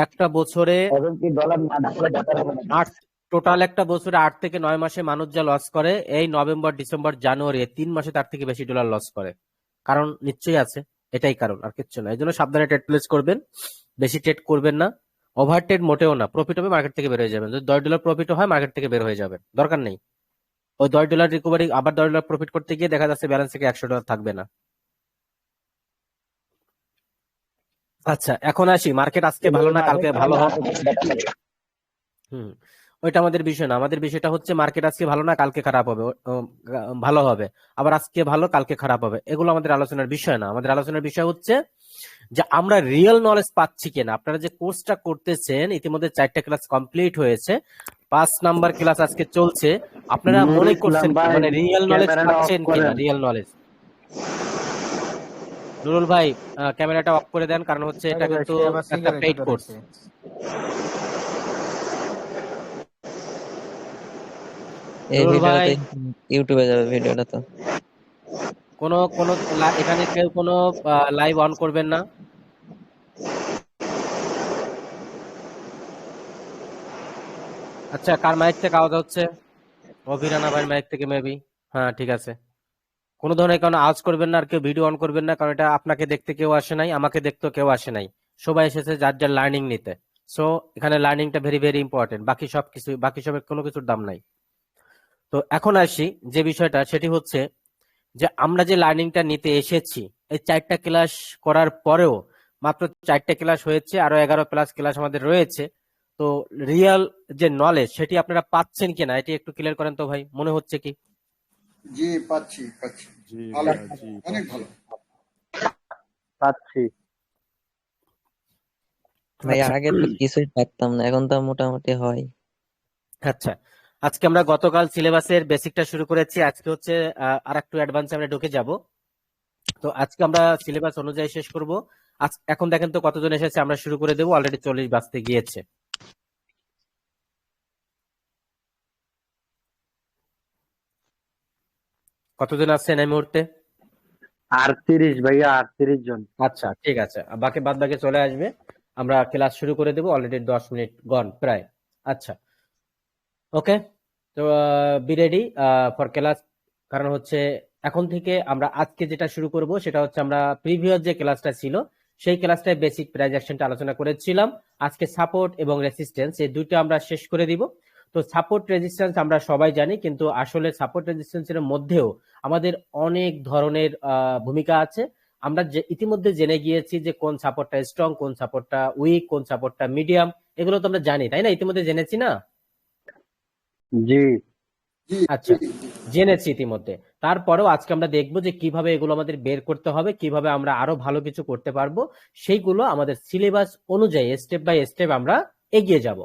একটা বছরে এবং কি ডলার না ঢাকলে বেটার হবে না? টোটাল একটা বছরে 8 থেকে 9 মাসে মানুষ যা লস করে, এই নভেম্বর ডিসেম্বর জানুয়ারি 3 মাসে তার থেকে বেশি ডলার লস করে। কারণ নিশ্চয়ই আছে, এটাই কারণ, আর কিচ্ছু না। এই জন্য সাবধানে ট্রেড প্লেস করবেন, বেশি ট্রেড করবেন না। ওভার ট্রেড মোটেও না, প্রফিট হবে মার্কেট থেকে বের হয়ে যাবেন। যদি $10 প্রফিট হয় মার্কেট থেকে বের হয়ে যাবেন, দরকার নেই। ওই $10 রিকভারি আবার $10 প্রফিট করতে গিয়ে দেখা যাচ্ছে ব্যালেন্স থেকে $100 থাকবে না। আচ্ছা, এখন আসি, মার্কেট আজকে ভালো না কালকে ভালো হবে। হুম, ওইটা আমাদের বিষয় না। আমাদের বিষয়টা হচ্ছে মার্কেট আজকে ভালো না কালকে খারাপ হবে, ভালো হবে, আবার আজকে ভালো কালকে খারাপ হবে। এগুলো আমাদের আলোচনার বিষয় না। আমাদের আলোচনার বিষয় হচ্ছে যে আমরা রিয়েল নলেজ পাচ্ছি কিনা। আপনারা যে কোর্সটা করতেছেন, ইতিমধ্যে 4টা ক্লাস কমপ্লিট হয়েছে, 5 নাম্বার ক্লাস আজকে চলছে। আপনারা মনে করছেন কি মানে রিয়েল নলেজ পাচ্ছেন কিনা? Real knowledge. নুরুল ভাই, ক্যামেরাটা অফ করে দেন, কারণ হচ্ছে এটা কিন্তু একটা পেইড কোর্স। এই নুরুল ভিডিওটা ভাই, তো ইউটিউবে যাবে ভিডিওটা তো। কোনো কোনো এখানে কেউ কোনো লাইভ অন করবেন না। আচ্ছা, কার মাইক থেকে আওয়াজ হচ্ছে? অভিরানা ভাইয়ের মাইক থেকে মেবি। হ্যাঁ, ঠিক আছে। কোনো ধরনের কোনো আওয়াজ করবেন না, আর কেউ ভিডিও অন করবেন না, কারণ এটা আপনাকে দেখতে কেউ আসে নাই, আমাকে দেখতে কেউ আসে নাই। সবাই এসেছে যার যার লার্নিং নিতে। সো এখানে লার্নিংটা ভেরি ভেরি ইম্পর্টেন্ট, বাকি সবের কোনো কিছুর দাম নাই। তো এখন আসি যে বিষয়টা, সেটি হচ্ছে যে আমরা যে লার্নিংটা নিতে এসেছি, এই 4টা ক্লাস করার পরেও মাত্র 4টা ক্লাস হয়েছে, আরো 11+ ক্লাস আমাদের রয়েছে। তো রিয়েল যে নলেজ সেটি আপনারা পাচ্ছেন কিনা এটি একটু ক্লিয়ার করেন তো ভাই, মনে হচ্ছে কি? জি পাচ্ছি পাচ্ছি, জি ভালো, ভাইয়া, জি অনেক ভালো পাচ্ছি। ভাই আচ্ছা আগে তো কিছুই পারতাম না, এখন তো মোটামুটি হয়। আচ্ছা, আজকে আমরা গতকাল সিলেবাসের বেসিকটা শুরু করেছি, আজকে হচ্ছে আর একটু অ্যাডভান্সে আমরা ঢুকে যাব। তো আজকে আমরা সিলেবাস অনুযায়ী শেষ করব। এখন দেখেন তো কতজন এসেছে, আমরা শুরু করে দেবো, অলরেডি 40 বাজতে গিয়েছে। কতজন আছেন এই মুহূর্তে? 38 ভাইয়া, 38 জন। আচ্ছা, ঠিক আছে, বাদ বাকি চলে আসবে। আমরা ক্লাস শুরু করে দেবো, অলরেডি 10 মিনিট গন প্রায়। আচ্ছা, ওকে। তো বি রেডি ফর ক্লাস। কারণ হচ্ছে এখন থেকে আমরা আজকে যেটা শুরু করব সেটা হচ্ছে, আমরা প্রিভিয়াস যে ক্লাসটা ছিল সেই ক্লাসটায় বেসিক প্রাইজেকশনটা আলোচনা করেছিলাম। আজকে সাপোর্ট এবং রেসিস্টেন্স এই দুটো আমরা শেষ করে দিব। তো সাপোর্ট রেজিস্ট্যান্স আমরা সবাই জানি, কিন্তু আসলে সাপোর্ট রেজিস্ট্যান্সের মধ্যেও আমাদের অনেক ধরনের ভূমিকা আছে। আমরা যে ইতিমধ্যে জেনে গিয়েছি যে কোন সাপোর্টটা স্ট্রং, কোন সাপোর্টটা উইক, কোন সাপোর্টটা মিডিয়াম, এগুলো তো আমরা জানি, তাই না? ইতিমধ্যে জেনেছি না? জি জি আচ্ছা, জি জেনেছি ইতিমধ্যে। তারপরেও আজকে আমরা দেখবো যে কিভাবে এগুলো আমাদের বের করতে হবে, কিভাবে আমরা আরো ভালো কিছু করতে পারবো। সেইগুলো আমাদের সিলেবাস অনুযায়ী স্টেপ বাই স্টেপ আমরা এগিয়ে যাব।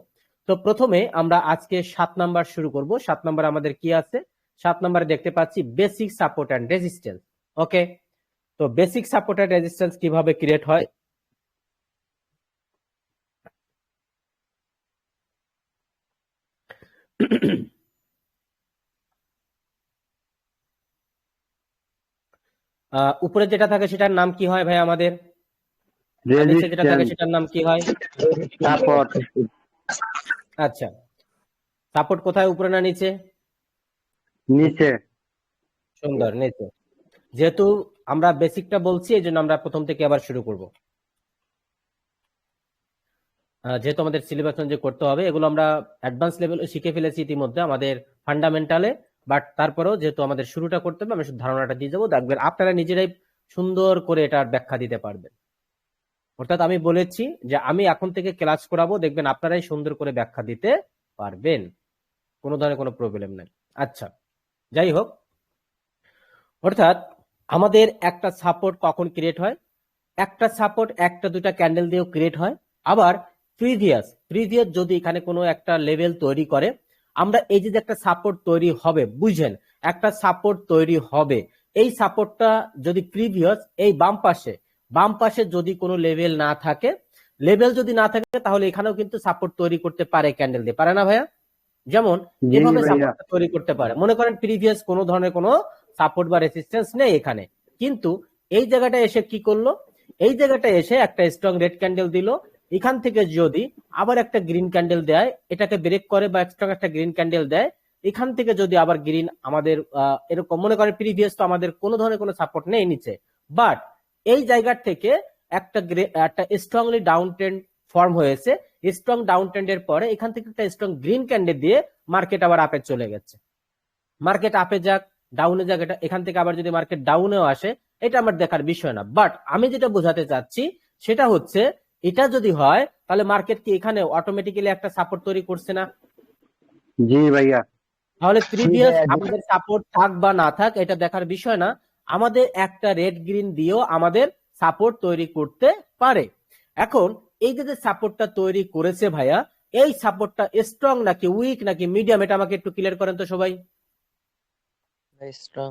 তো প্রথমে আমরা আজকে 7 নাম্বার শুরু করব। 7 নাম্বার আমাদের কি আছে? 7 নাম্বারে দেখতে পাচ্ছি বেসিক সাপোর্ট অ্যান্ড রেজিস্ট্যান্স। ওকে, তো বেসিক সাপোর্ট অ্যান্ড রেজিস্ট্যান্স কিভাবে ক্রিয়েট হয়? উপরে যেটা থাকে সেটার নাম কি হয় ভাই আমাদের? আর নিচে যেটা থাকে রেজিস্ট্যান্স, সেটার নাম কি হয়? সাপোর্ট। আচ্ছা, সাপোর্ট কোথায়, উপরে না নিচে? নিচে। সুন্দর, নিচে। যেহেতু আমরা বেসিকটা বলছি, এই জন্য আমরা প্রথম থেকে আবার শুরু করব। যেহেতু আমাদের সিলেবাস অনুযায়ী করতে হবে, এগুলো আমরা অ্যাডভান্স লেভেলে শিখে ফেলেছি ইতিমধ্যে আমাদের ফান্ডামেন্টালে। বাট তারপরেও যেহেতু আমাদের শুরুটা করতে হবে, আমি শুধু ধারণাটা দিয়ে যাবো, দেখবেন আপনারা নিজেরাই সুন্দর করে এটার ব্যাখ্যা দিতে পারবেন। অর্থাৎ আমি বলেছি যে আমি এখন থেকে ক্লাস করাবো, দেখবেন আপনারাই সুন্দর করে ব্যাখ্যা দিতে পারবেন, কোনো ধরনের কোনো প্রবলেম নেই। আচ্ছা, যাই হোক, অর্থাৎ আমাদের একটা সাপোর্ট কখন ক্রিয়েট হয়? একটা সাপোর্ট একটা দুটা ক্যান্ডেল দিয়েও ক্রিয়েট হয়। আবার প্রিভিয়াস যদি এখানে কোনো একটা লেভেল তৈরি করে, আমরা এই যে একটা সাপোর্ট তৈরি হবে, বুঝেন, একটা সাপোর্ট তৈরি হবে, এই সাপোর্টটা যদি প্রিভিয়াস এই বাম পাশে যদি কোনো লেভেল না থাকে, তাহলে এখানেও কিন্তু সাপোর্ট তৈরি করতে পারে ক্যান্ডেল দিয়ে, পারে না ভাইয়া? যেমন জি এভাবে ভাইয়া। সাপোর্ট তৈরি করতে পারে। মনে করেন প্রিভিয়াস কোনো ধরনের কোনো সাপোর্ট বা রেসিস্ট্যান্স নেই এখানে, কিন্তু এই জায়গাটা এসে কি করলো? এই জায়গাটা এসে একটা স্ট্রং রেড ক্যান্ডেল দিল, এখান থেকে যদি আবার একটা গ্রিন ক্যান্ডেল দেয়, এটাকে ব্রেক করে বা এক্সট্রা একটা গ্রিন ক্যান্ডেল দেয়, এখান থেকে যদি আবার গ্রিন আমাদের এরকম মনে করে প্রিভিয়াস তো আমাদের কোনো ধরনের কোনো সাপোর্ট নেই নিচে, বাট এই জায়গার থেকে একটা স্ট্রংলি ডাউন ট্রেন্ড ফর্ম হয়েছে। স্ট্রং ডাউন ট্রেন্ডের পরে এখান থেকে একটা স্ট্রং গ্রিন ক্যান্ডেল দিয়ে মার্কেট আবার আপে চলে গেছে। মার্কেট আপে যাক ডাউনে যাক, এটা এখান থেকে আবার যদি মার্কেট ডাউনেও আসে, এটা আমার দেখার বিষয় না। বাট আমি যেটা বোঝাতে চাচ্ছি সেটা হচ্ছে, এটা যদি হয় তাহলে মার্কেট কি এখানে অটোমেটিক্যালি একটা সাপোর্ট তৈরি করছে না? জি ভাইয়া। তাহলে প্রিভিয়াস আমাদের সাপোর্ট থাক বা না থাক এটা দেখার বিষয় না, আমাদের একটা রেড গ্রিন দিয়েও আমাদের সাপোর্ট তৈরি করতে পারে। এখন এই যে সাপোর্টটা তৈরি করেছে ভাইয়া, এই সাপোর্টটা স্ট্রং নাকি উইক নাকি মিডিয়াম, এটা আমাকে একটু ক্লিয়ার করেন তো সবাই। স্ট্রং।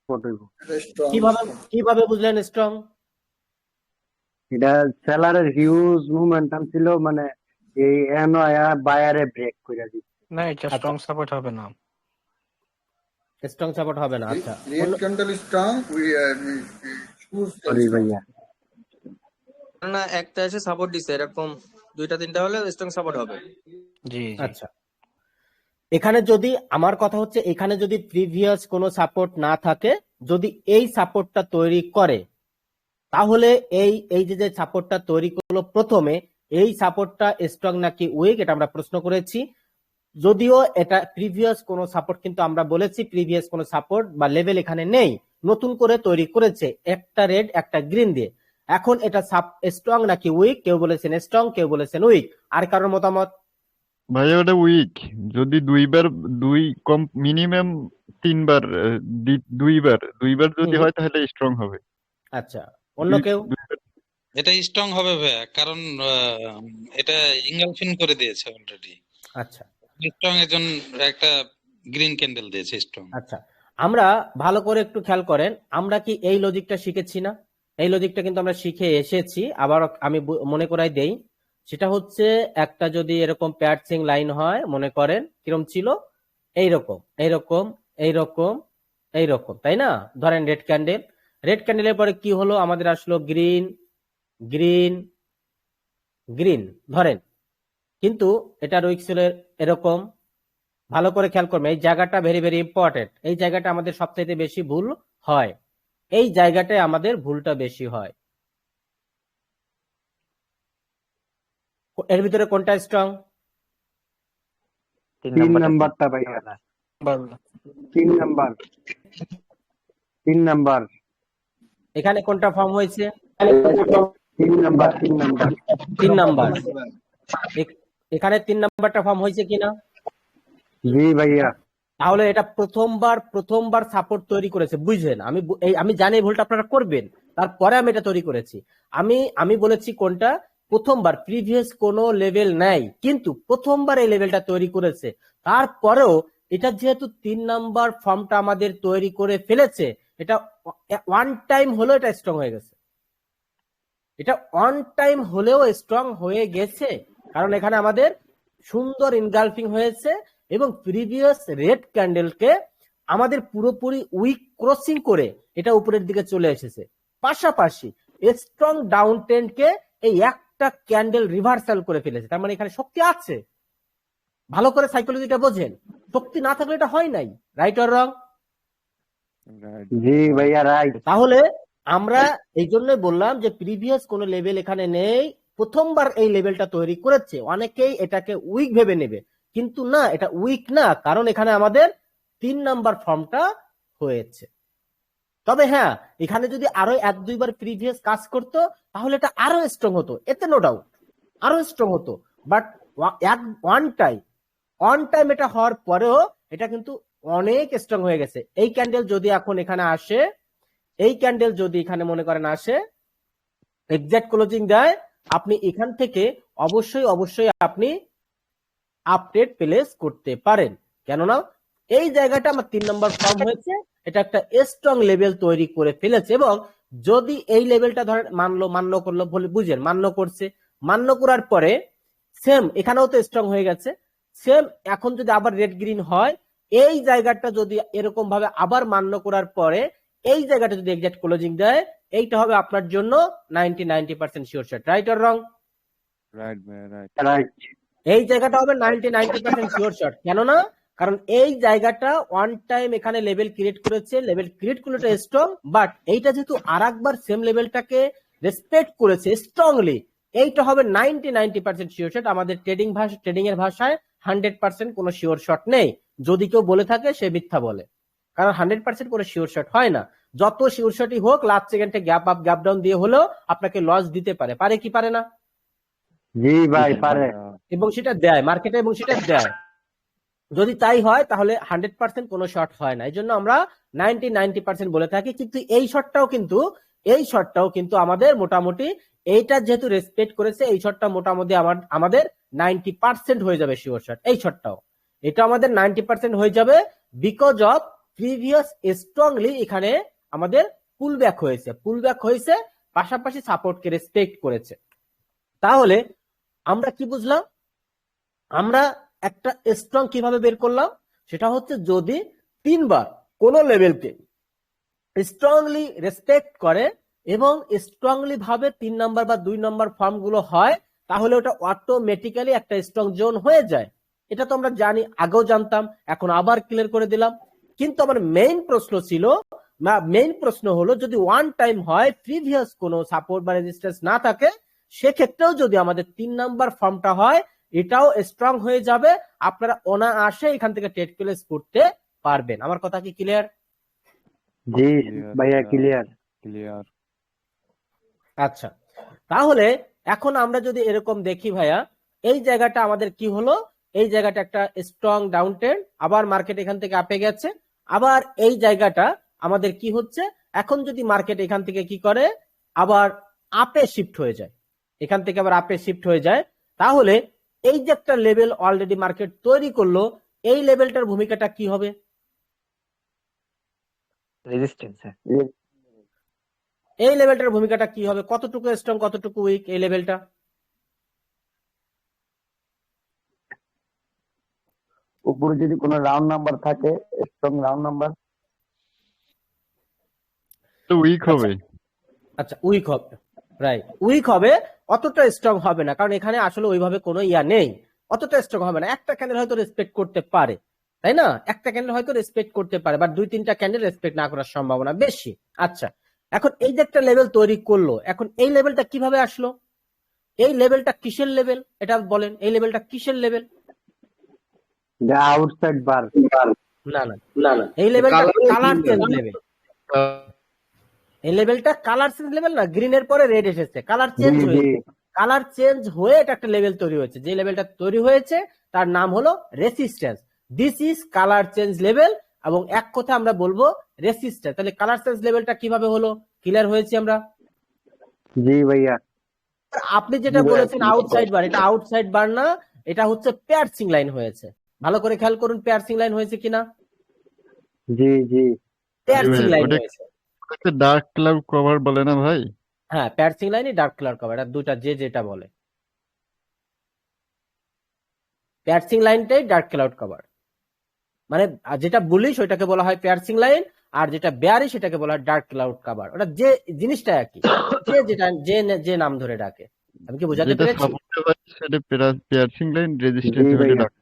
এটা স্ট্রং। কিভাবে বুঝলেন স্ট্রং? এটা সেলারের হিউজ মোমেন্টাম ছিল, মানে এই এনওয়া বায়ারে ব্রেক করে দিচ্ছে। না, এটা স্ট্রং সাপোর্ট হবে না। স্ট্রং সাপোর্ট হবে না, আচ্ছা। Red candle strong, we choose sorry ভাইয়া। না, একটা এসে সাপোর্ট দিছে, এরকম দুইটা তিনটা হলে স্ট্রং সাপোর্ট হবে। জি জি। আচ্ছা, এখানে যদি আমার কথা হচ্ছে, এখানে যদি প্রিভিয়াস কোনো সাপোর্ট না থাকে, যদি এই সাপোর্টটা তৈরি করে, তাহলে এই যে সাপোর্টটা তৈরি করলো প্রথমে, এই সাপোর্টটা স্ট্রং নাকি উইক এটা আমরা প্রশ্ন করেছি। যদিও এটা প্রিভিয়াস কোনো সাপোর্ট, কিন্তু আমরা বলেছি প্রিভিয়াস কোনো সাপোর্ট বা লেভেল এখানে নেই, নতুন করে তৈরি করেছে একটা রেড একটা গ্রিন দিয়ে। এখন এটা স্ট্রং নাকি উইক, কেউ বলেছেন স্ট্রং, কেউ বলেছেন উইক। আর কারোর মতামত? ভাইয়া ওটা উইক। যদি দুই কম মিনিমাম তিনবার দুইবার যদি হয় তাহলে স্ট্রং হবে। আচ্ছা, অন্য কেউ? এটা স্ট্রং হবে ভাইয়া, কারণ এটা ইনগালফিং করে দিয়েছে অলরেডি। আচ্ছা, স্ট্রং এর জন্য একটা গ্রিন ক্যান্ডেল দিয়েছে স্ট্রং। আচ্ছা, আমরা ভালো করে একটু খেয়াল করেন, আমরা কি এই লজিকটা শিখেছি না? এই লজিকটা কিন্তু আমরা শিখে এসেছি, আবার আমি মনে করাই দেই। সেটা হচ্ছে, একটা যদি এরকম প্যাটসিং লাইন হয়, মনে করেন কিরকম ছিল, এইরকম এইরকম এইরকম এইরকম, তাই না? ধরেন রেড ক্যান্ডেলের পরে কি হলো, আমাদের আসলো গ্রিন গ্রিন গ্রিন ধরেন, কিন্তু এটা উইক ছিল এরকম। ভালো করে খেয়াল করবেন, এই জায়গাটা ভেরি ভেরি ইম্পর্টেন্ট। এই জায়গাটা আমাদের সবচেয়ে বেশি ভুল হয়, এই জায়গাটায় আমাদের ভুলটা বেশি হয়। এর ভিতরে কোনটা স্ট্রং? 3 নাম্বারটা ভাইয়া। 3 নাম্বার। এখানে কোনটা ফর্ম হয়েছে? 3 নাম্বার। 3 নাম্বার। এখানে 3 নাম্বারটা ফর্ম হয়েছে কিনা? জি ভাইয়া। তাহলে এটা প্রথমবার সাপোর্ট তৈরি করেছে, বুঝলেন? আমি জানি এই ভুলটা আপনারা করবেন, তারপরে আমি এটা তৈরি করেছি। আমি বলেছি কোনটা প্রথমবার, প্রিভিয়াস কোনো লেভেল নাই, কিন্তু প্রথমবার এই লেভেলটা তৈরি করেছে। তারপরেও এটা যেহেতু 3 নাম্বার ফর্মটা আমাদের তৈরি করে ফেলেছে, এটা ওয়ান টাইম হলেও এটা স্ট্রং হয়ে গেছে। এটা ওয়ান টাইম হলেও স্ট্রং হয়ে গেছে, কারণ এখানে আমাদের সুন্দর ইনগালফিং হয়েছে এবং প্রিভিয়াস রেড ক্যান্ডেলকে আমাদের পুরোপুরি উইক ক্রসিং করে এটা উপরের দিকে চলে এসেছে। পাশাপাশি স্ট্রং ডাউন ট্রেন্ডকে এই একটা ক্যান্ডেল রিভার্সাল করে ফেলেছে। তার মানে এখানে শক্তি আছে। ভালো করে সাইকোলজিটা বোঝেন, শক্তি না থাকলে এটা হয় নাই। Right or wrong? জি ভাইয়া রাইট। তাহলে আমরা এই জন্যই বললাম যে প্রিভিয়াস কোনো লেভেল এখানে নেই, প্রথমবার এই লেভেলটা তৈরি করেছে। অনেকেই এটাকে উইক ভেবে নেবে, কিন্তু না, এটা উইক না, কারণ এখানে আমাদের 3 নাম্বার ফর্মটা হয়েছে। তবে হ্যাঁ, এখানে যদি আরো 1-2 বার প্রিভিয়াস কাজ করতো তাহলে এটা আরো স্ট্রং হতো, এতে নো ডাউট আরো স্ট্রং হতো। বাট ওয়ান টাইম এটা হওয়ার পরেও এটা কিন্তু অনেক স্ট্রং হয়ে গেছে। এই ক্যান্ডেল যদি এখন এখানে আসে, এই ক্যান্ডেল যদি এখানে মনে করেন আসে, এক্সাক্ট ক্লোজিং দেয়, আপনি এখান থেকে অবশ্যই আপনি আপডেট প্লেস করতে পারেন। কেননা এই জায়গাটা আমার 3 নম্বর ফর্ম হয়েছে, এটা একটা স্ট্রং লেভেল তৈরি করে ফেলেছে। এবং যদি এই লেভেলটা ধরেন মান্য করলো, বুঝেন, মান্য করছে, মান্য করার পরে সেম এখানেও তো স্ট্রং হয়ে গেছে, সেম এখন যদি আবার রেড গ্রিন হয়, এই জায়গাটা যদি এরকম ভাবে আবার মান্য করার পরে এই জায়গাটা যদি এক্সাক্ট ক্লোজিং দেয়, এইটা হবে আপনার জন্য 90% sure shot, right or wrong? Right. এই জায়গাটা হবে 90% শিওর শট, কেননা কারণ এই জায়গাটা ওয়ান টাইম এখানে লেভেল ক্রিয়েট করেছে, লেভেল ক্রিয়েট করলে এটা স্ট্রং, বাট এইটা যেহেতু আরেকবার সেম লেভেলটাকে রেসপেক্ট করেছে স্ট্রংলি, এইটা হবে 90% শিওর শট। আমাদের ট্রেডিং এর ভাষায় 100% কোনো শিওর শট নেই। যদি কেউ বলে থাকে সে মিথ্যা বলে, কারণ 100% কোনো শিওর শট হয় না। যত শিওর শটই হোক লাস্ট সেকেন্ডে গ্যাপ আপ গ্যাপ ডাউন দিয়ে হলেও আপনাকে লস দিতে পারে, পারে কি পারে না? জি ভাই পারে। এবং সেটা দেয় মার্কেটে, এবং সেটা দেয়। যদি তাই হয় তাহলে 100% কোনো শট হয় না, এই জন্য আমরা 90% বলে থাকি। কিন্তু এই শটটাও কিন্তু আমাদের মোটামুটি এইটা যেহেতু রেসপেক্ট করেছে, এই শটটা মোটামুটি আমাদের 90% হয়ে যাবে শিওর শট। এই শটটাও এটা আমাদের 90% হয়ে যাবে, বিকজ অফ প্রিভিয়াস স্ট্রংলি এখানে আমাদের পুল ব্যাক হয়েছে, পাশাপাশি সাপোর্টকে রেসপেক্ট করেছে। তাহলে আমরা কি বুঝলাম? আমরা একটা স্ট্রং কিভাবে বের করলাম, সেটা হচ্ছে যদি 3 বার কোন লেভেলকে স্ট্রংলি রেসপেক্ট করে এবং স্ট্রংলি ভাবে 3 নাম্বার বা 2 নাম্বার ফর্ম গুলো হয়, তাহলে ওটা অটোমেটিক্যালি একটা স্ট্রং জোন হয়ে যায়। এটা তো আমরা জানি, আগেও জানতাম, এখন আবার ক্লিয়ার করে দিলাম। কিন্তু আমার মেইন প্রশ্ন হলো, যদি ওয়ান টাইম হয়, প্রিভিয়াস কোনো সাপোর্ট বা রেজিস্ট্যান্স না থাকে, সেক্ষেত্রেও যদি আমাদের 3 নাম্বার ফর্মটা হয়, এটাও স্ট্রং হয়ে যাবে। আপনারা অনায়াসে এখান থেকে ট্রেড প্লেস করতে পারবেন। আমার কথা কি ক্লিয়ার? জি ভাইয়া ক্লিয়ার। আচ্ছা, তাহলে এখন আমরা যদি এরকম দেখি ভাইয়া, এই জায়গাটা আমাদের কি হলো, এই জায়গাটা একটা স্ট্রং ডাউন ট্রেন্ড, আবার মার্কেট এখান থেকে আপে গেছে, আবার এই জায়গাটা আমাদের কি হচ্ছে, এখন যদি মার্কেট এখান থেকে কি করে, আবার আপে শিফট হয়ে যায়, এখান থেকে আবার আপে শিফট হয়ে যায়, তাহলে এই যে একটা লেভেল অলরেডি মার্কেট তৈরি করলো, এই লেভেলটার ভূমিকাটা কি হবে? রেজিস্ট্যান্স। এই লেভেলটার ভূমিকাটা কি হবে? কতটুকু স্ট্রং কতটুকু উইক এই লেভেলটা? উপরে যদি কোনো রাউন্ড নাম্বার থাকে, স্ট্রং রাউন্ড নাম্বার, তো উইক হবে। আচ্ছা, উইক হবে, রাইট, উইক হবে, অতটা স্ট্রং হবে না, কারণ এখানে আসলে ওইভাবে কোনো নেই, অতটা স্ট্রং হবে না। একটা ক্যান্ডেল হয়তো রেসপেক্ট করতে পারে, তাই না? একটা ক্যান্ডেল হয়তো রেসপেক্ট করতে পারে, বাট 2-3টা ক্যান্ডেল রেসপেক্ট না করার সম্ভাবনা বেশি। আচ্ছা, এখন এই যে একটা লেভেল তৈরি করলো, এখন এই লেভেলটা কিভাবে আসলো? এই লেভেলটা কিসের লেভেল এটা বলেন? এই লেভেলটা কিসের লেভেল? আউটসাইড বার। না না না না, এই লেভেলটা কালার চেঞ্জ লেভেল। এই লেভেলটা কালার চেঞ্জ লেভেল না, গ্রিনের পরে রেড এসেছে, কালার চেঞ্জ হয়েছে, কালার চেঞ্জ হয়ে এটা একটা লেভেল তৈরি হয়েছে। যে লেভেলটা তৈরি হয়েছে তার নাম হলো resistance. This is colour change level, এবং এক কথা আমরা বলবো রেসিস্ট্যান্স। তাহলে কালার চেঞ্জ লেভেলটা কিভাবে হলো, ক্লিয়ার হয়েছে আমরা? জি ভাইয়া। আপনি যেটা বলেছেন আউটসাইড বার, এটা আউটসাইড বার না, এটা হচ্ছে পিয়ার্সিং লাইন হয়েছে। ভালো করে খেয়াল করুন পিয়ার্সিং লাইন হয়েছে কিনা। জি জি পিয়ার্সিং লাইন হয়েছে। ডার্ক ক্লাউড কভার বলে না ভাই? হ্যাঁ, পিয়ার্সিং লাইনই ডার্ক কালার কভার, এটা দুইটা যে যেটা বলে। পিয়ার্সিং লাইনটাই ডার্ক ক্লাউড কভার, মানে যেটা বুলিশ ওইটাকে বলা হয় পিয়ার্সিং লাইন, আর যেটা বেয়ারিশ সেটাকে বলা হয় ডার্ক ক্লাউড কভার। ওটা যে জিনিসটা একই, যে যেটা যে নাম ধরে ডাকে। আমি কি বোঝাতে যেটা পেরেছি? সাপোর্টে হয় সেটা পিয়ার্সিং লাইন, রেজিস্ট্যান্স জি হলে ভাইয়া। ডার্ক।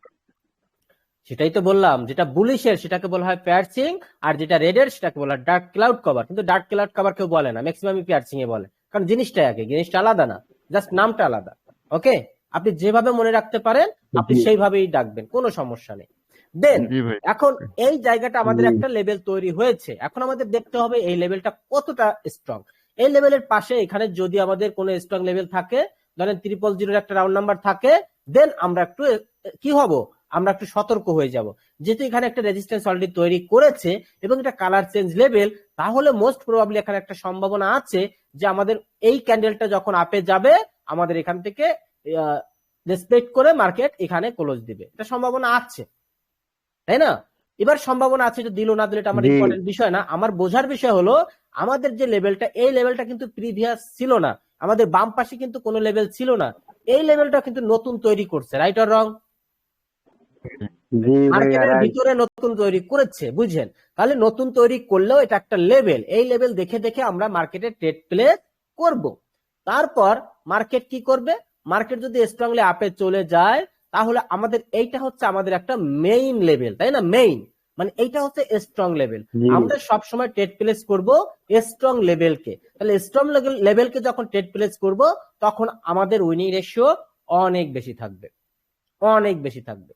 সেটাই তো বললাম, যেটা বুলিশের সেটাকে বলা হয় পিয়ার্সিং, আর যেটা রেডের সেটাকে বলা হয় ডার্ক ক্লাউড কভার। কিন্তু ডার্ক ক্লাউড কভার কেউ বলে না, ম্যাক্সিমাম পিয়ার্সিং এ বলে, কারণ জিনিসটা একই, জিনিসটা আলাদা না, জাস্ট নামটা আলাদা। ওকে, আপনি যেভাবে মনে রাখতে পারেন আপনি সেইভাবেই ডাকবেন, কোনো সমস্যা নেই। দেন জি ভাই। এখন এই জায়গাটা আমাদের একটা লেভেল তৈরি হয়েছে, এখন আমাদের দেখতে হবে এই লেভেলটা কতটা স্ট্রং। এই লেভেলের পাশে এখানে যদি আমাদের কোনো স্ট্রং লেভেল থাকে, ধরেন 000 একটা রাউন্ড নাম্বার থাকে, দেন আমরা একটু কি হব, আমরা একটু সতর্ক হয়ে যাব। যেহেতু এখানে একটা রেজিস্ট্যান্স অলরেডি তৈরি করেছে এবং এটা কালার চেঞ্জ লেভেল, তাহলে মোস্ট প্রবাবলি এখানে একটা সম্ভাবনা আছে যে আমাদের এই ক্যান্ডেলটা যখন আপে যাবে, আমাদের এখান থেকে রেসপেক্ট করে মার্কেট এখানে ক্লোজ দিবে, এটা সম্ভাবনা আছে, তাই না? এবার সম্ভাবনা আছে যে দিল না দিলে এটা আমার ইম্পর্টেন্ট বিষয় না, আমার বোঝার বিষয় হলো আমাদের যে লেভেলটা, এই লেভেলটা কিন্তু প্রিভিয়াস ছিল না, আমাদের বাম পাশে কিন্তু কোনো লেভেল ছিল না, এই লেভেলটা কিন্তু নতুন তৈরি করছে, রাইট অর রং? জি ভাইয়া মার্কেটের রাইট। ভিতরে নতুন তৈরি করেছে, বুঝছেন? তাহলে নতুন তৈরি করলেও এটা একটা লেভেল, এই লেভেল দেখে দেখে আমরা মার্কেটে ট্রেড প্লে করব। তারপর মার্কেট কি করবে? মার্কেট যদি স্ট্রংলি আপে চলে যায় তাহলে আমাদের এইটা হচ্ছে আমাদের একটা মেইন লেভেল, তাই না? মেইন মানে এইটা হচ্ছে স্ট্রং লেভেল। জি আমরা সবসময় ট্রেড প্লেস করব স্ট্রং লেভেলকে। তাহলে স্ট্রং লেভেলকে যখন ট্রেড প্লেস করব তখন আমাদের উইনিং রেশিও অনেক বেশি থাকবে, অনেক বেশি থাকবে।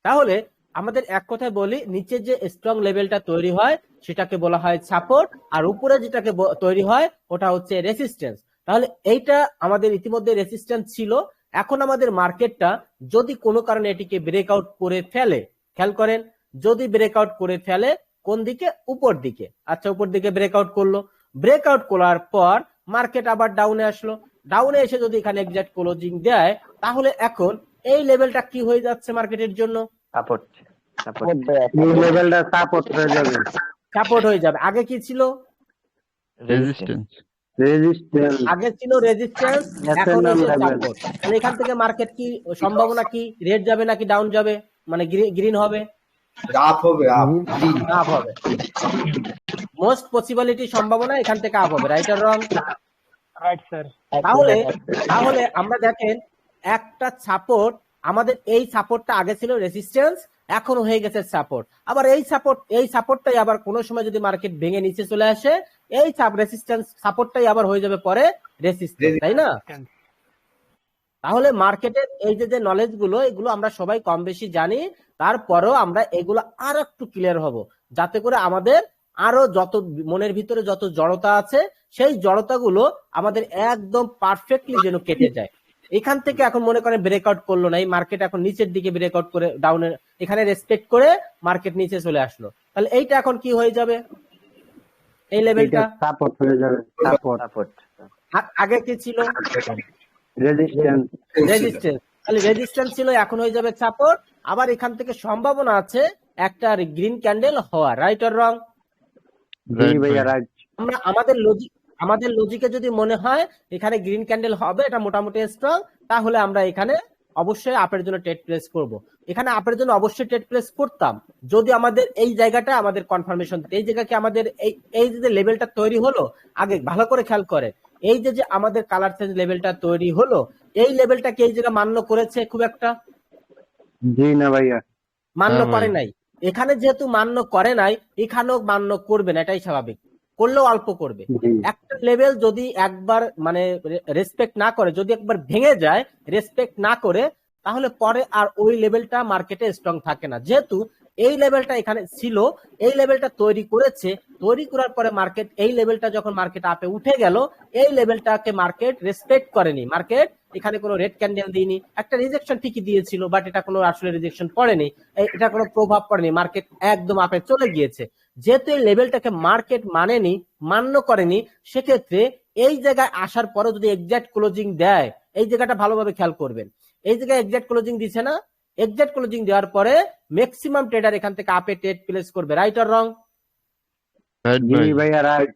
তাহলে আমাদের এক কথায় বলি, নিচে যে স্ট্রং লেভেলটা তৈরি হয় সেটাকে বলা হয় সাপোর্ট, আর উপরে যেটাকে তৈরি হয় ওটা হচ্ছে রেসিস্ট্যান্স। তাহলে এইটা আমাদের ইতিমধ্যে রেসিস্ট্যান্স ছিল। এখন আমাদের মার্কেটটা যদি কোনো কারণে এটিকে ব্রেকআউট করে ফেলে, খেয়াল করেন, যদি ব্রেকআউট করে ফেলে কোন দিকে? উপর দিকে। আচ্ছা, উপর দিকে ব্রেকআউট করলো, ব্রেকআউট করার পর মার্কেট আবার ডাউনে আসলো, ডাউনে এসে যদি এখানে এক্সাক্ট ক্লোজিং দেয় তাহলে এখন এই লেভেলটা কি হয়ে যাচ্ছে মার্কেটের জন্য? সাপোর্ট সাপোর্ট এই লেভেলটা সাপোর্ট হয়ে যাবে, সাপোর্ট হয়ে যাবে। আগে কি ছিল? রেজিস্ট্যান্স। রেজিস্ট্যান্স আগে ছিল রেজিস্ট্যান্স, এখন SNM হচ্ছে লেভেল। সাপোর্ট। তাহলে এখান থেকে মার্কেট কি সম্ভাবনা কি? রেড যাবে নাকি ডাউন যাবে? মানে গ্রিন হবে, আপ হবে, আপ। আপ হবে। মোস্ট পসিবিলিটি সম্ভাবনা এখান থেকে আপ হবে, রাইট আর রং? Right sir. তাহলে তাহলে আমরা দেখেন একটা সাপোর্ট, আমাদের এই সাপোর্টটা আগে ছিল রেজিস্ট্যান্স, এখন হয়ে গেছে সাপোর্ট। আবার এই সাপোর্টটাই আবার কোনো সময় যদি মার্কেট ভেঙে নিচে চলে আসে, এই রেজিস্ট্যান্স সাপোর্টটাই আবার হয়ে যাবে পরে রেজিস্ট্যান্স, তাই না? তাহলে মার্কেটের এই যে নলেজ গুলো, এগুলো আমরা সবাই কম বেশি জানি, তারপরেও আমরা এগুলো আর একটু ক্লিয়ার হব, যাতে করে আমাদের আরো যত মনের ভিতরে যত জড়তা আছে সেই জড়তাগুলো আমাদের একদম পারফেক্টলি যেন কেটে যায়। এখান থেকে এখন মনে করেন ব্রেকআউট করলো না, এই মার্কেট এখন নিচের দিকে ব্রেকআউট করে ডাউনের এখানে রেসপেক্ট করে মার্কেট নিচে চলে আসলো, তাহলে এইটা এখন কি হয়ে যাবে? এই লেভেলটা সাপোর্ট হয়ে যাবে, সাপোর্ট। সাপোর্ট আগে কি ছিল? Resistance resistance. তাহলে রেজিস্ট্যান্স ছিল, এখন হয়ে যাবে সাপোর্ট। আবার এখান থেকে সম্ভাবনা আছে একটা গ্রিন ক্যান্ডেল হওয়া, রাইট আর রং? জি ভাইয়া রাইট। আমরা আমাদের লজিকে যদি মনে হয় এখানে গ্রিন ক্যান্ডেল হবে, এটা মোটামুটি স্ট্রং, তাহলে আমরা এখানে অবশ্যই আপের জন্য ট্রেড প্লেস করব। এখানে আপের জন্য অবশ্যই ট্রেড প্লেস করতাম যদি আমাদের এই জায়গাটা আমাদের কনফার্মেশন, এই জায়গাকে আমাদের এই যে লেভেলটা তৈরি হলো, আগে ভালো করে খেয়াল করে, এই যে আমাদের কালার চেঞ্জ লেভেলটা তৈরি হলো, এই লেভেলটাকে এই জায়গা মান্য করেছে খুব একটা? জি না ভাইয়া, মান্য হ্যাঁ ভাই। করে নাই। এখানে যেহেতু মান্য করে নাই, এখানেও মান্য করবে না, এটাই স্বাভাবিক, করলেও অল্প করবে। জি একটা লেভেল যদি একবার মানে রেসপেক্ট না করে, যদি একবার ভেঙে যায় রেসপেক্ট না করে, তাহলে পরে আর ওই লেভেলটা মার্কেটে স্ট্রং থাকে না। যেহেতু এই লেভেলটা এখানে ছিল, এই লেভেলটা তৈরি করেছে, তৈরি করার পরে মার্কেট এই লেভেলটা যখন মার্কেট আপে উঠে গেল, এই লেভেলটাকে মার্কেট রেসপেক্ট করেনি, মার্কেট এখানে কোনো রেড ক্যান্ডেল দিইনি, একটা রিজেকশন ঠিকই দিয়েছিল, বাট এটা কোনো আসলে রিজেকশন পড়েনি, এটা কোনো প্রভাব পড়েনি, মার্কেট একদম আপে চলে গিয়েছে। যেহেতু এই লেভেলটাকে মার্কেট মানেনি, মান্য করেনি, সেক্ষেত্রে এই জায়গায় আসার পরে যদি এক্সাক্ট ক্লোজিং দেয়, এই জায়গাটা ভালোভাবে খেয়াল করবেন, এই জায়গায় এক্সাক্ট ক্লোজিং দিছে না? এক্সাক্ট ক্লোজিং দেওয়ার পরে ম্যাক্সিমাম ট্রেডার এখান থেকে আপে ট্রেড প্লেস করবে, রাইট আর রং? রাইট জি ভাই। ভাইয়া রাইট।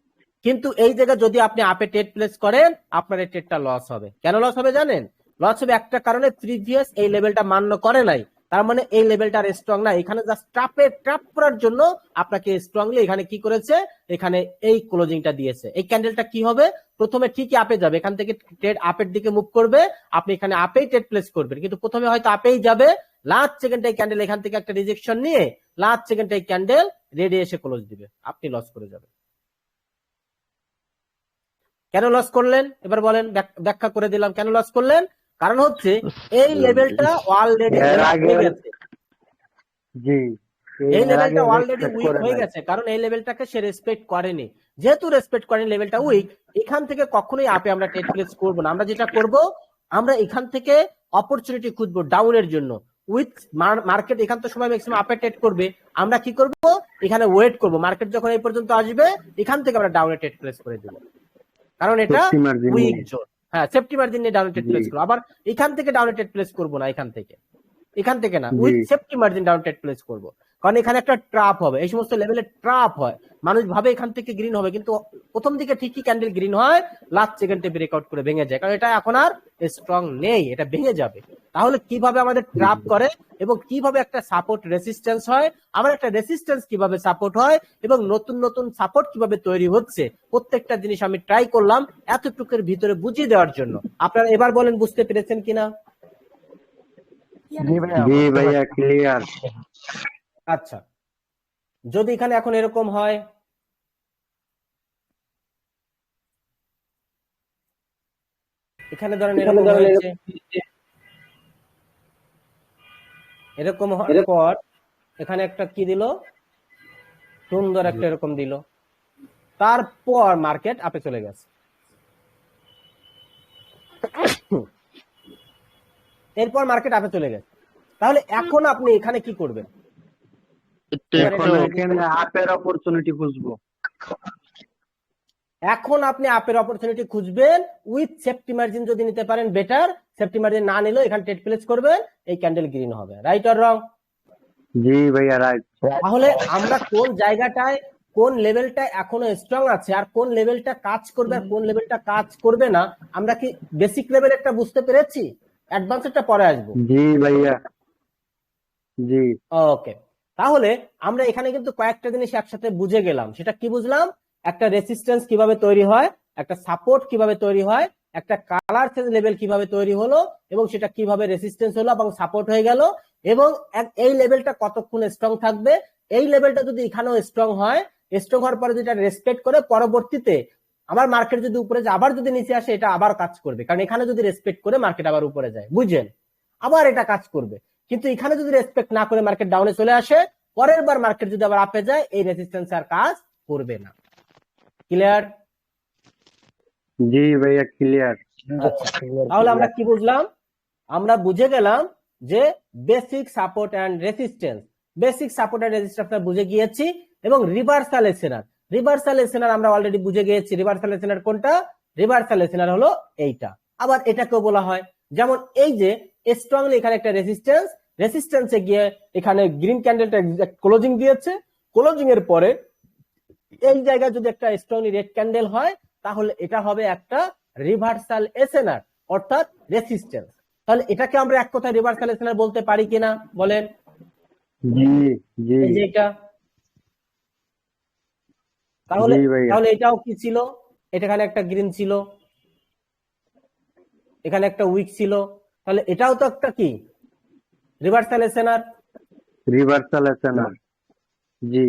কিন্তু এই জায়গায় যদি আপনি আপে ট্রেড প্লেস করেন, আপনার এই ট্রেডটা লস হবে। কেন লস হবে জানেন? লস হবে একটা কারণে, প্রিভিয়াস এই লেভেলটা মান্য করে নাই, তার মানে এই লেভেলটা আর স্ট্রং না। এখানে জাস্ট ট্র্যাপ করার জন্য আপনাকে স্ট্রংলি এখানে কি করেছে, এখানে এই ক্লোজিংটা দিয়েছে। এই ক্যান্ডেলটা কি হবে? প্রথমে ঠিকই আপে যাবে, এখান থেকে ট্রেড আপের দিকে মুভ করবে, আপনি এখানে আপেই ট্রেড প্লেস করবেন, কিন্তু প্রথমে হয়তো আপেই যাবে, লাস্ট সেকেন্ডে এই ক্যান্ডেল এখান থেকে একটা রিজেকশন নিয়ে লাস্ট সেকেন্ডে এই ক্যান্ডেল রেডি এসে ক্লোজ দিবে, আপনি লস করে যাবেন। কেন লস করলেন এবার বলেন, ব্যাখ্যা করে দিলাম কেন লস করলেন। কারণ হচ্ছে এই লেভেলটা অলরেডি এর আগে হয়ে গেছে, জি এই এর লেভেলটা আগে অলরেডি respect উইক করে হয়ে নাই। গেছে, কারণ এই লেভেলটাকে সে রেসপেক্ট করেনি। যেহেতু রেসপেক্ট করেনি, লেভেলটা উইক, এখান থেকে কখনোই আপে আমরা ট্রেড প্লেস করব না। আমরা যেটা করব, আমরা এখান থেকে অপরচুনিটি খুঁজবো ডাউনের জন্য। উইথ মার্কেট এখান থেকে সময় ম্যাক্সিমাম আপে ট্রেড করবে, আমরা কি করব, এখানে ওয়েট করব, মার্কেট যখন এই পর্যন্ত আসবে এখান থেকে আমরা ডাউনে ট্রেড প্লেস করে দেব, কারণ এটা Safety margin উইক নিয়ে। জোন। হ্যাঁ, সেফটি মার্জিন নিয়ে ডাউনে ট্রেড প্লেস করব। আবার এখান থেকে ডাউনে ট্রেড প্লেস করব না, এখান থেকে না, with G. Safety margin down trade place করব। কারণ এখানে একটা ট্রাপ হবে, এই সমস্ত লেভেলে ট্রাপ হয়, মানুষ ভাবে এখান থেকে গ্রিন হবে, কিন্তু প্রথম দিকে ঠিকই ক্যান্ডেল গ্রিন হয়, লাস্ট সেকেন্ডে ব্রেকআউট করে ভেঙে যায়, কারণ এটা এখন আর স্ট্রং নেই, এটা ভেঙে যাবে। তাহলে কিভাবে আমাদের ট্রাপ করে এবং কিভাবে একটা সাপোর্ট রেসিস্ট্যান্স হয়, আমার একটা রেসিস্ট্যান্স কিভাবে সাপোর্ট হয় এবং নতুন নতুন সাপোর্ট কিভাবে তৈরি হচ্ছে, প্রত্যেকটা জিনিস আমি ট্রাই করলাম এতটুকুর ভিতরে বুঝিয়ে দেওয়ার জন্য। আপনারা এবার বলেন বুঝতে পেরেছেন কিনা? জি ভাইয়া ক্লিয়ার। আচ্ছা, যদি এখানে এখন এরকম হয়, এখানে ধরেন এরকম হয়েছে, এরকম হওয়ার পর এখানে একটা কি দিল, সুন্দর একটা এরকম দিল, তারপর মার্কেট আপে চলে গেছে। এরপর মার্কেট আপে চলে গেছে, তাহলে এখন আপনি এখানে কি করবেন? এখন এখানে আপের অপরচুনিটি খুঁজবো। এখন আপনি আপের অপরচুনিটি খুঁজবেন উইথ সেফটি মার্জিন, যদি নিতে পারেন বেটার, সেফটি মার্জিন না নিলেও এখানে ট্রেড প্লেস করবেন, এই ক্যান্ডেল গ্রিন হবে। Right or wrong? জি ভাইয়া রাইট। তাহলে আমরা কোন জায়গাটায়, কোন লেভেলটা এখনো স্ট্রং আছে আর কোন লেভেলটা কাজ করবে আর কোন লেভেলটা কাজ করবে না, আমরা কি বেসিক লেভেল একটা বুঝতে পেরেছি? অ্যাডভান্সেরটা পরে আসবো। জি ভাইয়া জি। ওকে, তাহলে আমরা এখানে কিন্তু কয়েকটা জিনিস একসাথে বুঝে গেলাম। সেটা কি বুঝলাম? একটা রেসিস্ট্যান্স কিভাবে তৈরি হয়, একটা সাপোর্ট কিভাবে তৈরি হয়, একটা কালার চেঞ্জ লেভেল কিভাবে তৈরি হলো এবং সেটা কিভাবে রেসিস্ট্যান্স হলো এবং সাপোর্ট হয়ে গেল, এবং এই লেভেলটা কতক্ষণ স্ট্রং থাকবে। এই লেভেলটা যদি এখানেও স্ট্রং হয়, স্ট্রং হওয়ার পরে যেটা রেসপেক্ট করে পরবর্তীতে আমার মার্কেট যদি উপরে যায়, আবার যদি নিচে আসে, এটা আবার কাজ করবে, কারণ এখানে যদি রেসপেক্ট করে মার্কেট আবার উপরে যায়, বুঝছেন, আবার এটা কাজ করবে। কিন্তু এখানে যদি রেসপেক্ট না করে মার্কেট ডাউনে চলে আসে, পরের বার মার্কেট যদি আবার আপে যায়, এই রেজিস্ট্যান্স আর কাজ করবে না। ক্লিয়ার? জি ভাইয়া ক্লিয়ার। আচ্ছা, তাহলে আমরা কি বুঝলাম? আমরা বুঝে গেলাম যে basic support and resistance, basic support and resistance বুঝে গিয়েছি, এবং রিভার্সাল এসএনআর, রিভার্সাল এসএনআর আমরা অলরেডি বুঝে গিয়েছি। রিভার্সাল এসএনআর কোনটা? রিভার্সাল এসএনআর হলো এইটা। আবার এটাকেও বলা হয়, যেমন এই যে স্ট্রংলি এখানে একটা রেজিস্ট্যান্স, রেজিস্ট্যান্সে গিয়ে এখানে গ্রিন ক্যান্ডেলটা ক্লোজিং দিয়েছে, ক্লোজিং এর পরে এই জায়গায় যদি একটা স্ট্রংলি রেড ক্যান্ডেল হয়, তাহলে এটা হবে একটা রিভার্সাল এসএনআর, অর্থাৎ রেসিস্ট্যান্স। তাহলে এটাকে আমরা এক কথায় রিভার্সাল এসএনআর বলতে পারি কিনা বলেন? জি জি এই যে এটা, তাহলে জি ভাইয়া। তাহলে এটাও কি ছিল? এখানে একটা গ্রিন ছিল, এখানে একটা উইক ছিল, তাহলে এটাও তো একটা কি রিভার্সাল এসএনআর। Reversal SNR. জি।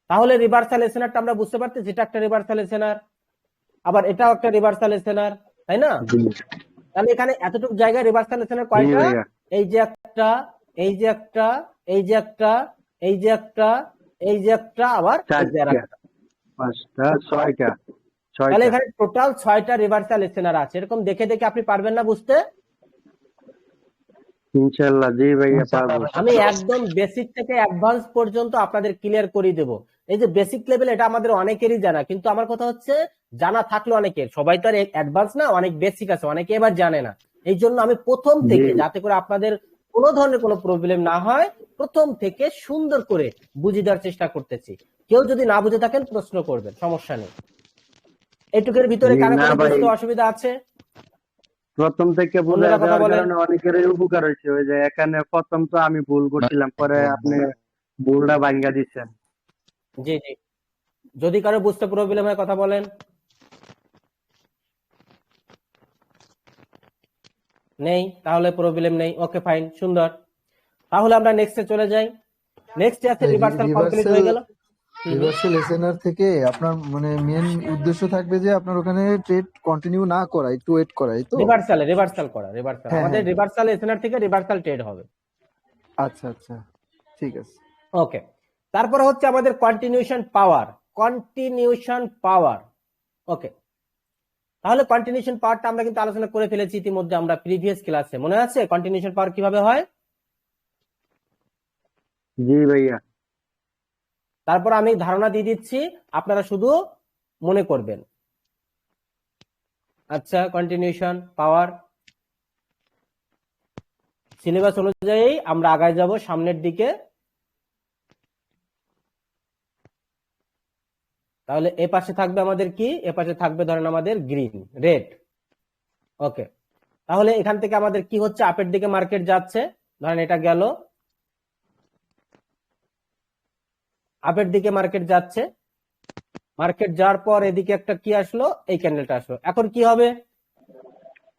তাহলে রিভার্সাল এসএনআরটা আমরা বুঝতে পারছি, যেটা একটা রিভার্সাল এসএনআর, আবার এটাও একটা রিভার্সাল এসএনআর, তাই না? জি তাহলে এখানে এতটুকু জায়গায় রিভার্সাল এসএনআর জি কয়টা? ভাইয়া। এই যে একটা, এই যে একটা, এই যে একটা, এই যে একটা, এই যে একটা, আবার এই যে চারটা, আরেকটা। পাঁচটা, ছয়টা, তাহলে ছয়টা। এখানে টোটাল 6টা রিভার্সাল এসএনআর আছে। এরকম দেখে দেখে আপনি পারবেন না বুঝতে? ইনশাআল্লাহ জি ভাইয়া পারবো। আমি একদম বেসিক থেকে অ্যাডভান্স পর্যন্ত আপনাদের ক্লিয়ার করে দেব। এই যে বেসিক লেভেল, এটা আমাদের অনেকেরই জানা, কিন্তু আমার কথা হচ্ছে জানা থাকলে অনেকের, সবাই তো আর অ্যাডভান্স না, অনেক বেসিক আছে, অনেকে এবার জানে না। এই জন্য আমি প্রথম থেকে, যাতে করে আপনাদের কোনো ধরনের কোনো প্রবলেম না হয়, প্রথম থেকে সুন্দর করে বুঝিয়ে দেওয়ার চেষ্টা করতেছি। কেউ যদি না বুঝে থাকেন প্রশ্ন করবেন, সমস্যা নেই। এইটুকের ভিতরে জি, কারো না কোনো ভাই। বুঝতে অসুবিধা আছে? প্রথম থেকে বুঝে অন্যরা কথা দেওয়ার বলেন। কারণে অনেকেরই উপকার হয়েছে। ওই যে এখানে প্রথম তো আমি ভুল করছিলাম, পরে আপনি ভুলটা ভাঙ্গা দিচ্ছেন। জি জি, যদি কারো বুঝতে প্রবলেম হয় কথা বলেন। নেই, তাহলে প্রবলেম নেই। ওকে ফাইন, সুন্দর। তাহলে আমরা নেক্সটে চলে যাই। নেক্সটে আছে রিভার্সাল কমপ্লিট হয়ে গেল। রিভার্সাল এসএনআর থেকে আপনার মানে মেন উদ্দেশ্য থাকবে যে আপনার ওখানে ট্রেড কন্টিনিউ না করা, একটু ওয়েট করা, এই তো? রিভার্সাল করা, রিভার্সাল, হ্যাঁ, আমাদের হ্যাঁ। রিভার্সাল এসএনআর থেকে রিভার্সাল ট্রেড হবে। আচ্ছা আচ্ছা, ঠিক আছে। ওকে, তারপরে হচ্ছে আমাদের কন্টিনিউশন পাওয়ার, কন্টিনিউশন পাওয়ার। ওকে, তাহলে কন্টিনিউশন পাওয়ারটা আমরা কিন্তু আলোচনা করে ফেলেছি ইতিমধ্যে, আমরা প্রিভিয়াস ক্লাসে, মনে আছে কন্টিনিউশন পাওয়ার কিভাবে হয়? জি ভাইয়া। তারপর আমি ধারণা দিয়ে দিচ্ছি, আপনারা শুধু মনে করবেন। আচ্ছা, কন্টিনিউশন পাওয়ার সিলেবাস অনুযায়ী আমরা আগায় যাব সামনের দিকে। তাহলে এ পাশে থাকবে আমাদের কি, এ পাশে থাকবে ধরেন আমাদের গ্রিন, রেড। ওকে, তাহলে এখান থেকে আমাদের কি হচ্ছে, আপের দিকে মার্কেট যাচ্ছে, ধরেন এটা গেল, আপের দিকে মার্কেট যাচ্ছে, মার্কেট যাওয়ার পর এদিকে একটা কি আসলো, এই ক্যান্ডেলটা আসলো। এখন কি হবে,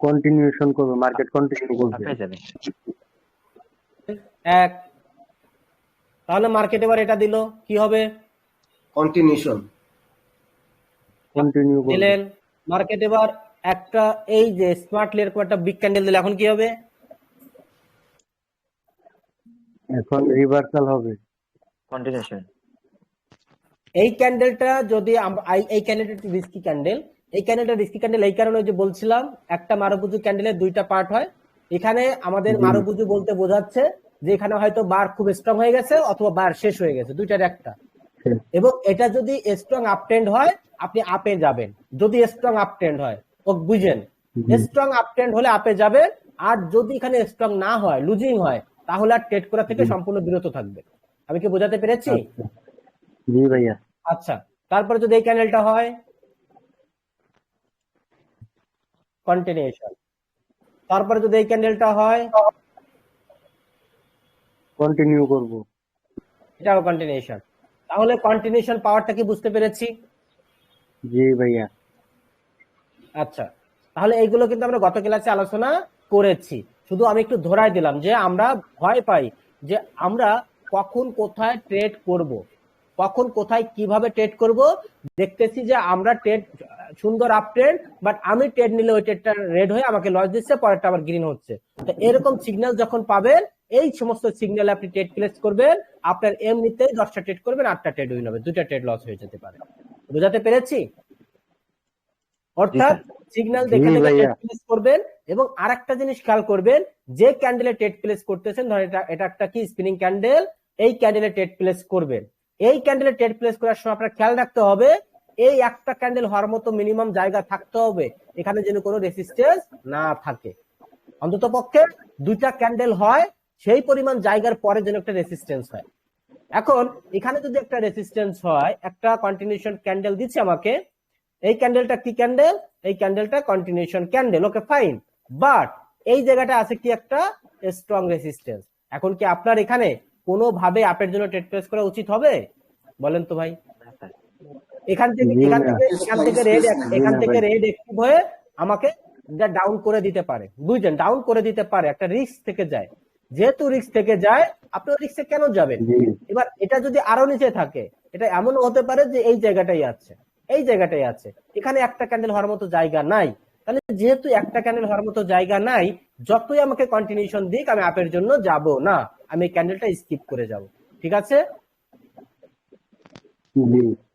কন্টিনিউশন করবে, মার্কেট কন্টিনিউ করবে। আপে যাবে। এক, তাহলে মার্কেট এবার এটা দিল, কি হবে, কন্টিনিউশন। কন্টিনিউ করবে। দিলেন, মার্কেট এবার একটা এই যে স্মার্টলি এরকম একটা বিগ ক্যান্ডেল দিলে এখন কি হবে, এখন রিভার্সাল হবে। কন্টিনিউশন। এই ক্যান্ডেলটা যদি এই ক্যান্ডেলটা রিস্কি ক্যান্ডেল, এই ক্যান্ডেলটা রিস্কি ক্যান্ডেল এই কারণে যে বলছিলাম একটা মারুবুজু ক্যান্ডেলের দুইটা পার্ট হয়। এখানে আমাদের মারুবুজু বলতে বোঝাচ্ছে যে এখানে হয়তো বার খুব স্ট্রং হয়ে গেছে অথবা বার শেষ হয়ে গেছে, দুইটার একটা। এবং এটা যদি স্ট্রং আপ ট্রেন্ড হয় আপনি আপে যাবেন, যদি স্ট্রং আপ ট্রেন্ড হয়, ও বুঝেন, স্ট্রং আপ ট্রেন্ড হলে আপে যাবেন, আর যদি এখানে স্ট্রং না হয়, লুজিং হয়, তাহলে আর ট্রেড করা থেকে সম্পূর্ণ বিরত থাকবে। আমি কি বোঝাতে পেরেছি? জি ভাইয়া। আচ্ছা, তারপরে যদি এই ক্যান্ডেলটা হয় কন্টিনিউশন, তারপরে যদি এই ক্যান্ডেলটা হয় কন্টিনিউ করব। এটাও কন্টিনিউশন। তাহলে কন্টিনিউশন পাওয়ারটা কি বুঝতে পেরেছি? জি ভাইয়া। আচ্ছা, তাহলে এইগুলো কিন্তু আমরা গত ক্লাসে আলোচনা করেছি, শুধু আমি একটু ধরাই দিলাম যে আমরা ভয় পাই যে আমরা কখন কোথায় ট্রেড করব, কখন কোথায় কিভাবে ট্রেড করব। দেখতেছি যে আমরা ট্রেড সুন্দর আপ ট্রেড, বাট আমি ট্রেড নিলে ওই ট্রেডটা রেড হয়ে আমাকে লস দিচ্ছে, পরেরটা আবার গ্রিন হচ্ছে। তো এরকম সিগন্যাল যখন পাবেন, এই সমস্ত সিগন্যালে আপনি ট্রেড প্লেস করবেন, আপনার এমনিতেই 10টা ট্রেড করবেন, 8টা ট্রেড উইন হবে, 2টা ট্রেড লস হয়ে যেতে পারে। বোঝাতে পেরেছি? অর্থাৎ সিগন্যাল দেখে দেখে ট্রেড প্লেস করবেন। এবং আরেকটা জিনিস খেয়াল করবেন, যে ক্যান্ডেলে ট্রেড প্লেস করতেছেন, ধরেন এটা একটা কি স্পিনিং ক্যান্ডেল, এই ক্যান্ডেলে ট্রেড প্লেস করবেন। এই ক্যান্ডেলে ট্রেড প্লেস করার সময় আপনার খেয়াল রাখতে হবে এই একটা ক্যান্ডেল হওয়ার মতো মিনিমাম জায়গা থাকতে হবে, এখানে যেন কোনো রেসিস্টেন্স না থাকে। অন্তত পক্ষে 2টা ক্যান্ডেল হয়, সেই পরিমাণ জায়গার পরে যেন একটা রেসিস্টেন্স হয়। এখন এখানে যদি একটা রেসিস্টেন্স হয়, একটা কন্টিনিউশন ক্যান্ডেল দিচ্ছে আমাকে, এই ক্যান্ডেলটা কি ক্যান্ডেল, এই ক্যান্ডেলটা continuation candle, okay fine, but এই জায়গাটা আছে কি একটা স্ট্রং রেসিস্টেন্স। এখন কি আপনার এখানে কোনোভাবে আপের জন্য ট্রেড প্লেস করা উচিত হবে? বলেন তো ভাই। এখান থেকে রেড অ্যাক্টিভ হয়ে আমাকে ডাউন করে দিতে পারে, বুঝলেন, ডাউন করে দিতে পারে, একটা রিস্ক থেকে যায়। যেহেতু রিস্ক থেকে যায়, আপনি ওই রিস্কে কেন যাবেন? এবার এটা যদি আরো নিচে থাকে, এটা এমন হতে পারে যে এই জায়গাটাই আছে, এই জায়গাটাই আছে, এখানে একটা ক্যান্ডেল হওয়ার মতো জায়গা নাই। তাহলে যেহেতু একটা ক্যান্ডেল হওয়ার মতো জায়গা নাই, যতই আমাকে কন্টিনিউশন দিক, আমি আপের জন্য যাব না, আমি এই ক্যান্ডেলটা স্কিপ করে যাব। ঠিক আছে?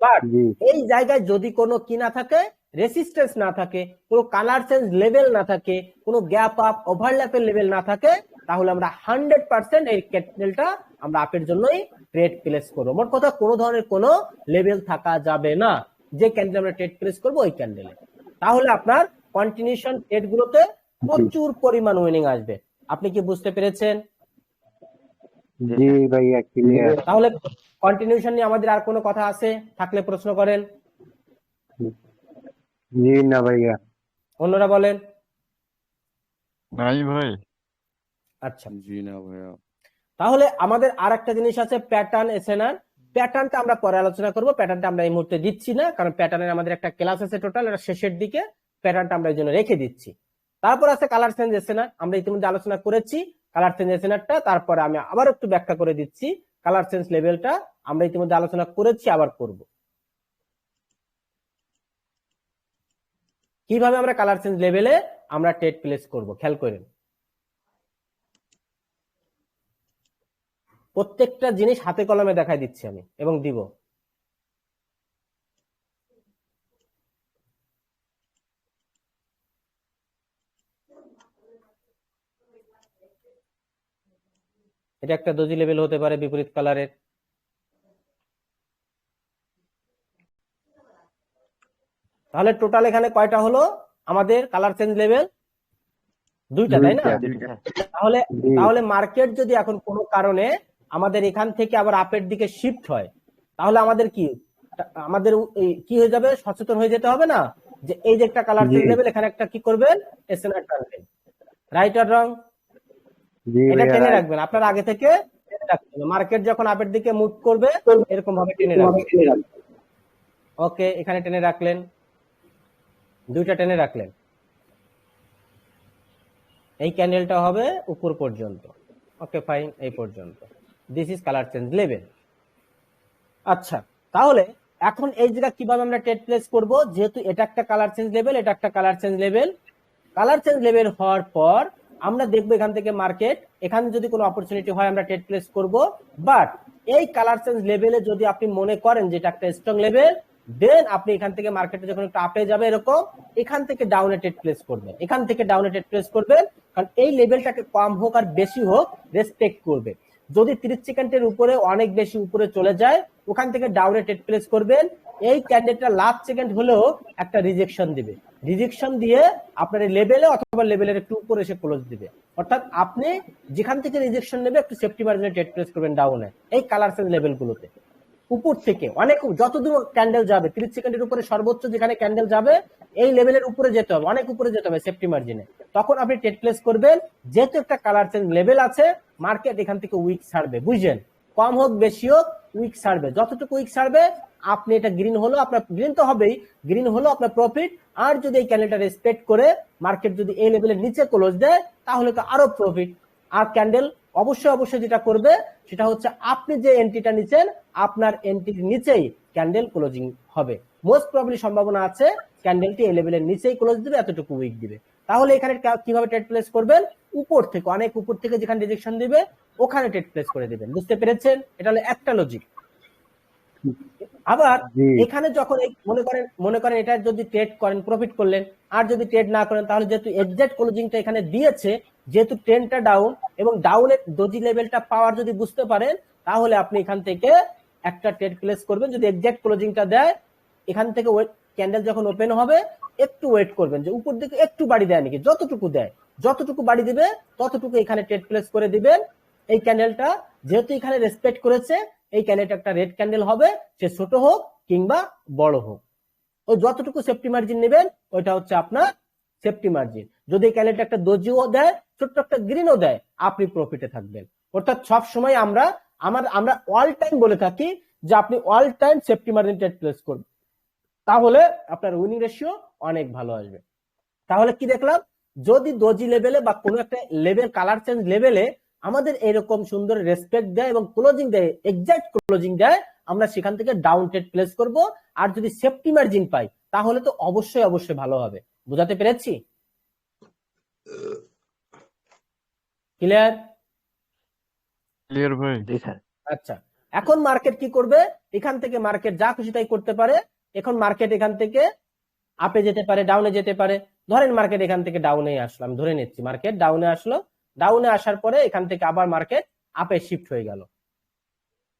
বাট এই জায়গায় যদি কোনো কি না থাকে, রেসিস্টেন্স না থাকে, কোনো কালার চেঞ্জ লেভেল না থাকে, কোনো গ্যাপ আপ ওভারল্যাপের লেভেল না থাকে, তাহলে আমরা 100% এই ক্যান্ডেলটা আমরা আপের জন্যই ট্রেড প্লেস করবো। মোট কথা কোনো ধরনের কোনো লেভেল থাকা যাবে না, যে ক্যান্ডেল আমরা ট্রেড প্লেস করবো ওই ক্যান্ডেলে। তাহলে আপনার কন্টিনিউশন ট্রেড গুলোতে প্রচুর পরিমাণ উইনিং আসবে। আপনি কি বুঝতে পেরেছেন? জি ভাইয়া, ক্লিয়ার। তাহলে কন্টিনিউশন নিয়ে আমাদের আর কোনো কথা আছে? থাকলে প্রশ্ন করেন। জি না ভাইয়া। অন্যরা বলেন। নাই ভাই। আচ্ছা, জি না ভাইয়া। তাহলে আমাদের আর একটা জিনিস আছে প্যাটার্ন এসএনআর। প্যাটার্নটা আমরা পরে আলোচনা করব, প্যাটার্নটা আমরা এই মুহূর্তে দিচ্ছি না, কারণ প্যাটার্নের আমাদের একটা ক্লাস আছে টোটাল, এটা শেষের দিকে, প্যাটার্নটা আমরা এই জন্য রেখে দিচ্ছি। তারপর আছে কালার চেঞ্জ এসএনআর, আমরা ইতিমধ্যে আলোচনা করেছি কালার চেঞ্জ এসএনআরটা, তারপরে আমি আবার একটু ব্যাখ্যা করে দিচ্ছি। কালার চেঞ্জ লেভেলটা আমরা ইতিমধ্যে আলোচনা করেছি, আবার করব। কিভাবে আমরা কালার চেঞ্জ লেভেলে আমরা ট্রেড প্লেস করব, খেয়াল করেন। প্রত্যেকটা জিনিস হাতে কলমে দেখাই দিচ্ছি আমি এবং দিব। এটা একটা দোজি লেভেল হতে পারে বিপরীত কালারের। তাহলে টোটাল এখানে কয়টা হলো আমাদের কালার চেঞ্জ লেভেল? 2টা, তাই না? তাহলে মার্কেট যদি এখন কোনো কারণে আমাদের এখান থেকে আবার আপের দিকে শিফট হয়, তাহলে আমাদের কি আমাদের কি হয়ে যাবে, সচেতন হয়ে যেতে হবে না যে এই যে একটা কালার চেঞ্জ লেভেল, এখানে একটা কি করবেন, এসএনআর টানবেন। রাইট আর রং? জি এটা ভাইয়া টেনে right. রাখবেন, আপনার আগে থেকে টেনে রাখতে হবে। মার্কেট যখন আপের দিকে মুভ করবে এরকম ভাবে টেনে রাখবেন। ওকে, এখানে টেনে রাখলেন, দুইটা টেনে রাখলেন। এই ক্যান্ডেলটা হবে উপর পর্যন্ত। ওকে ফাইন, এই পর্যন্ত। This is colour change level. আচ্ছা, তাহলে এখন এই জায়গা কিভাবে আমরা ট্রেড প্লেস করব? যেহেতু এটা একটা কালার চেঞ্জ লেভেল, এটা একটা colour change level. Colour change level হওয়ার পর আমরা দেখবো এখান থেকে মার্কেট, এখানে যদি কোনো অপরচুনিটি হয় আমরা ট্রেড প্লেস করব। বাট এই কালার চেঞ্জ লেভেলে যদি আপনি মনে করেন যে এটা একটা স্ট্রং লেভেল, দেন আপনি এখান থেকে মার্কেটে যখন একটু আপে যাবে এরকম, এখান থেকে ডাউনে ট্রেড প্লেস করবেন, এখান থেকে ডাউনে ট্রেড প্লেস করবেন। কারণ এই লেভেলটাকে কম হোক আর বেশি হোক রেসপেক্ট করবে। যদি 30 সেকেন্ডের উপরে অনেক বেশি উপরে চলে যায়, ওখান থেকে ডাউনে ট্রেড প্লেস করবেন। এই ক্যান্ডেলটা লাস্ট সেকেন্ড হলেও একটা রিজেকশন দিবে, রিজেকশন দিয়ে আপনার এই লেভেলে অথবা লেভেলের একটু উপরে এসে ক্লোজ দিবে। অর্থাৎ আপনি যেখান থেকে রিজেকশন নেবে একটু সেফটি মার্জিনে ট্রেড প্লেস করবেন ডাউনে, এই কালার চেঞ্জ লেভেলগুলোতে। উপর থেকে অনেক যতদূর ক্যান্ডেল যাবে, 30 সেকেন্ডের উপরে সর্বোচ্চ যেখানে ক্যান্ডেল যাবে এই লেভেলের উপরে যেতে হবে, অনেক উপরে যেতে হবে সেফটি মার্জিনে। তখন আপনি ট্রেড প্লেস করবেন। যেহেতু একটা কালার চেঞ্জ লেভেল আছে, মার্কেট এখান থেকে উইক ছাড়বে, বুঝছেন? কম হোক বেশি হোক উইক ছাড়বে, যতটুকু উইক ছাড়বে আপনি এটা গ্রিন হলো, আপনার গ্রিন তো হবেই, গ্রিন হলো আপনার প্রফিট। আর যদি এই ক্যান্ডেলটা রেসপেক্ট করে মার্কেট যদি এই লেভেলের নিচে ক্লোজ দেয় তাহলে তো আরো প্রফিট। আর ক্যান্ডেল অবশ্যই যেটা করবে সেটা হচ্ছে আপনি যে এন্ট্রিটা নিচ্ছেন আপনার এন্ট্রির নিচেই ক্যান্ডেল ক্লোজিং হবে। মোস্ট প্রবাবলি সম্ভাবনা আছে ক্যান্ডেলটি এই লেভেলের নিচেই ক্লোজ দিবে, এতটুকু উইক দিবে। তাহলে এখানে কিভাবে ট্রেড প্লেস করবেন? উপর থেকে, অনেক উপর থেকে যেখানে রিজেকশন দিবে ওখানে ট্রেড প্লেস করে দিবেন। বুঝতে পেরেছেন? এটা হলো একটা লজিক। আবার এখানে যখন মনে করেন এটা যদি ট্রেড করেন প্রফিট করলেন, আর যদি ট্রেড না করেন তাহলে যেহেতু এক্সাক্ট ক্লোজিংটা এখানে দিয়েছে, যেহেতু ট্রেন্ডটা ডাউন এবং ডাউনের ডোজি লেভেলটা পাওয়ার যদি বুঝতে পারেন তাহলে আপনি এখান থেকে একটা ট্রেড প্লেস করবেন। যদি এক্সাক্ট ক্লোজিংটা দেয়, এখান থেকে ক্যান্ডেল যখন ওপেন হবে একটু ওয়েট করবেন যে উপর দিকে একটু বাড়ি দেয় নাকি, যতটুকু দেয়, যতটুকু বাড়ি দিবে ততটুকু এখানে ট্রেড প্লেস করে দিবেন। এই ক্যান্ডেলটা যেহেতু এখানে রেসপেক্ট করেছে, এই ক্যান্ডেলটা একটা রেড ক্যান্ডেল হবে, সে ছোট হোক কিংবা বড় হোক। ওই যতটুকু সেফটি মার্জিন নেবেন ওইটা হচ্ছে আপনার সেফটি মার্জিন। যদি এই ক্যান্ডেলটা একটা দোজিও দেয়, ছোট্ট একটা গ্রিনও দেয়, আপনি প্রফিটে থাকবেন। অর্থাৎ সব সময় আমরা অল টাইম বলে থাকি যে আপনি all time safety margin trade place করবেন, তাহলে আপনার উইনিং রেশিও অনেক ভালো আসবে। তাহলে কি দেখলাম? যদি দোজি লেভেলে বা কোনো একটা লেভেল কালার চেঞ্জ লেভেলে আমাদের এরকম সুন্দর রেসপেক্ট দেয় এবং ক্লোজিং দেয়, এক্সাক্ট ক্লোজিং দেয়, আমরা সেখান থেকে ডাউন ট্রেড প্লেস করব। আর যদি সেফটি মার্জিন পাই তাহলে তো অবশ্যই ভালো হবে। বুঝাতে পেরেছি? ক্লিয়ার? ক্লিয়ার ভাই? জি স্যার। আচ্ছা, এখন মার্কেট কি করবে? এখান থেকে মার্কেট যা খুশি তাই করতে পারে। এখন মার্কেট এখান থেকে আপে যেতে পারে, ডাউনে যেতে পারে। ধরেন মার্কেট এখান থেকে ডাউনে আসলো, আমি ধরে নিচ্ছি মার্কেট ডাউনে আসলো, ডাউনে আসার পরে এখান থেকে আবার মার্কেট আপে শিফট হয়ে গেল।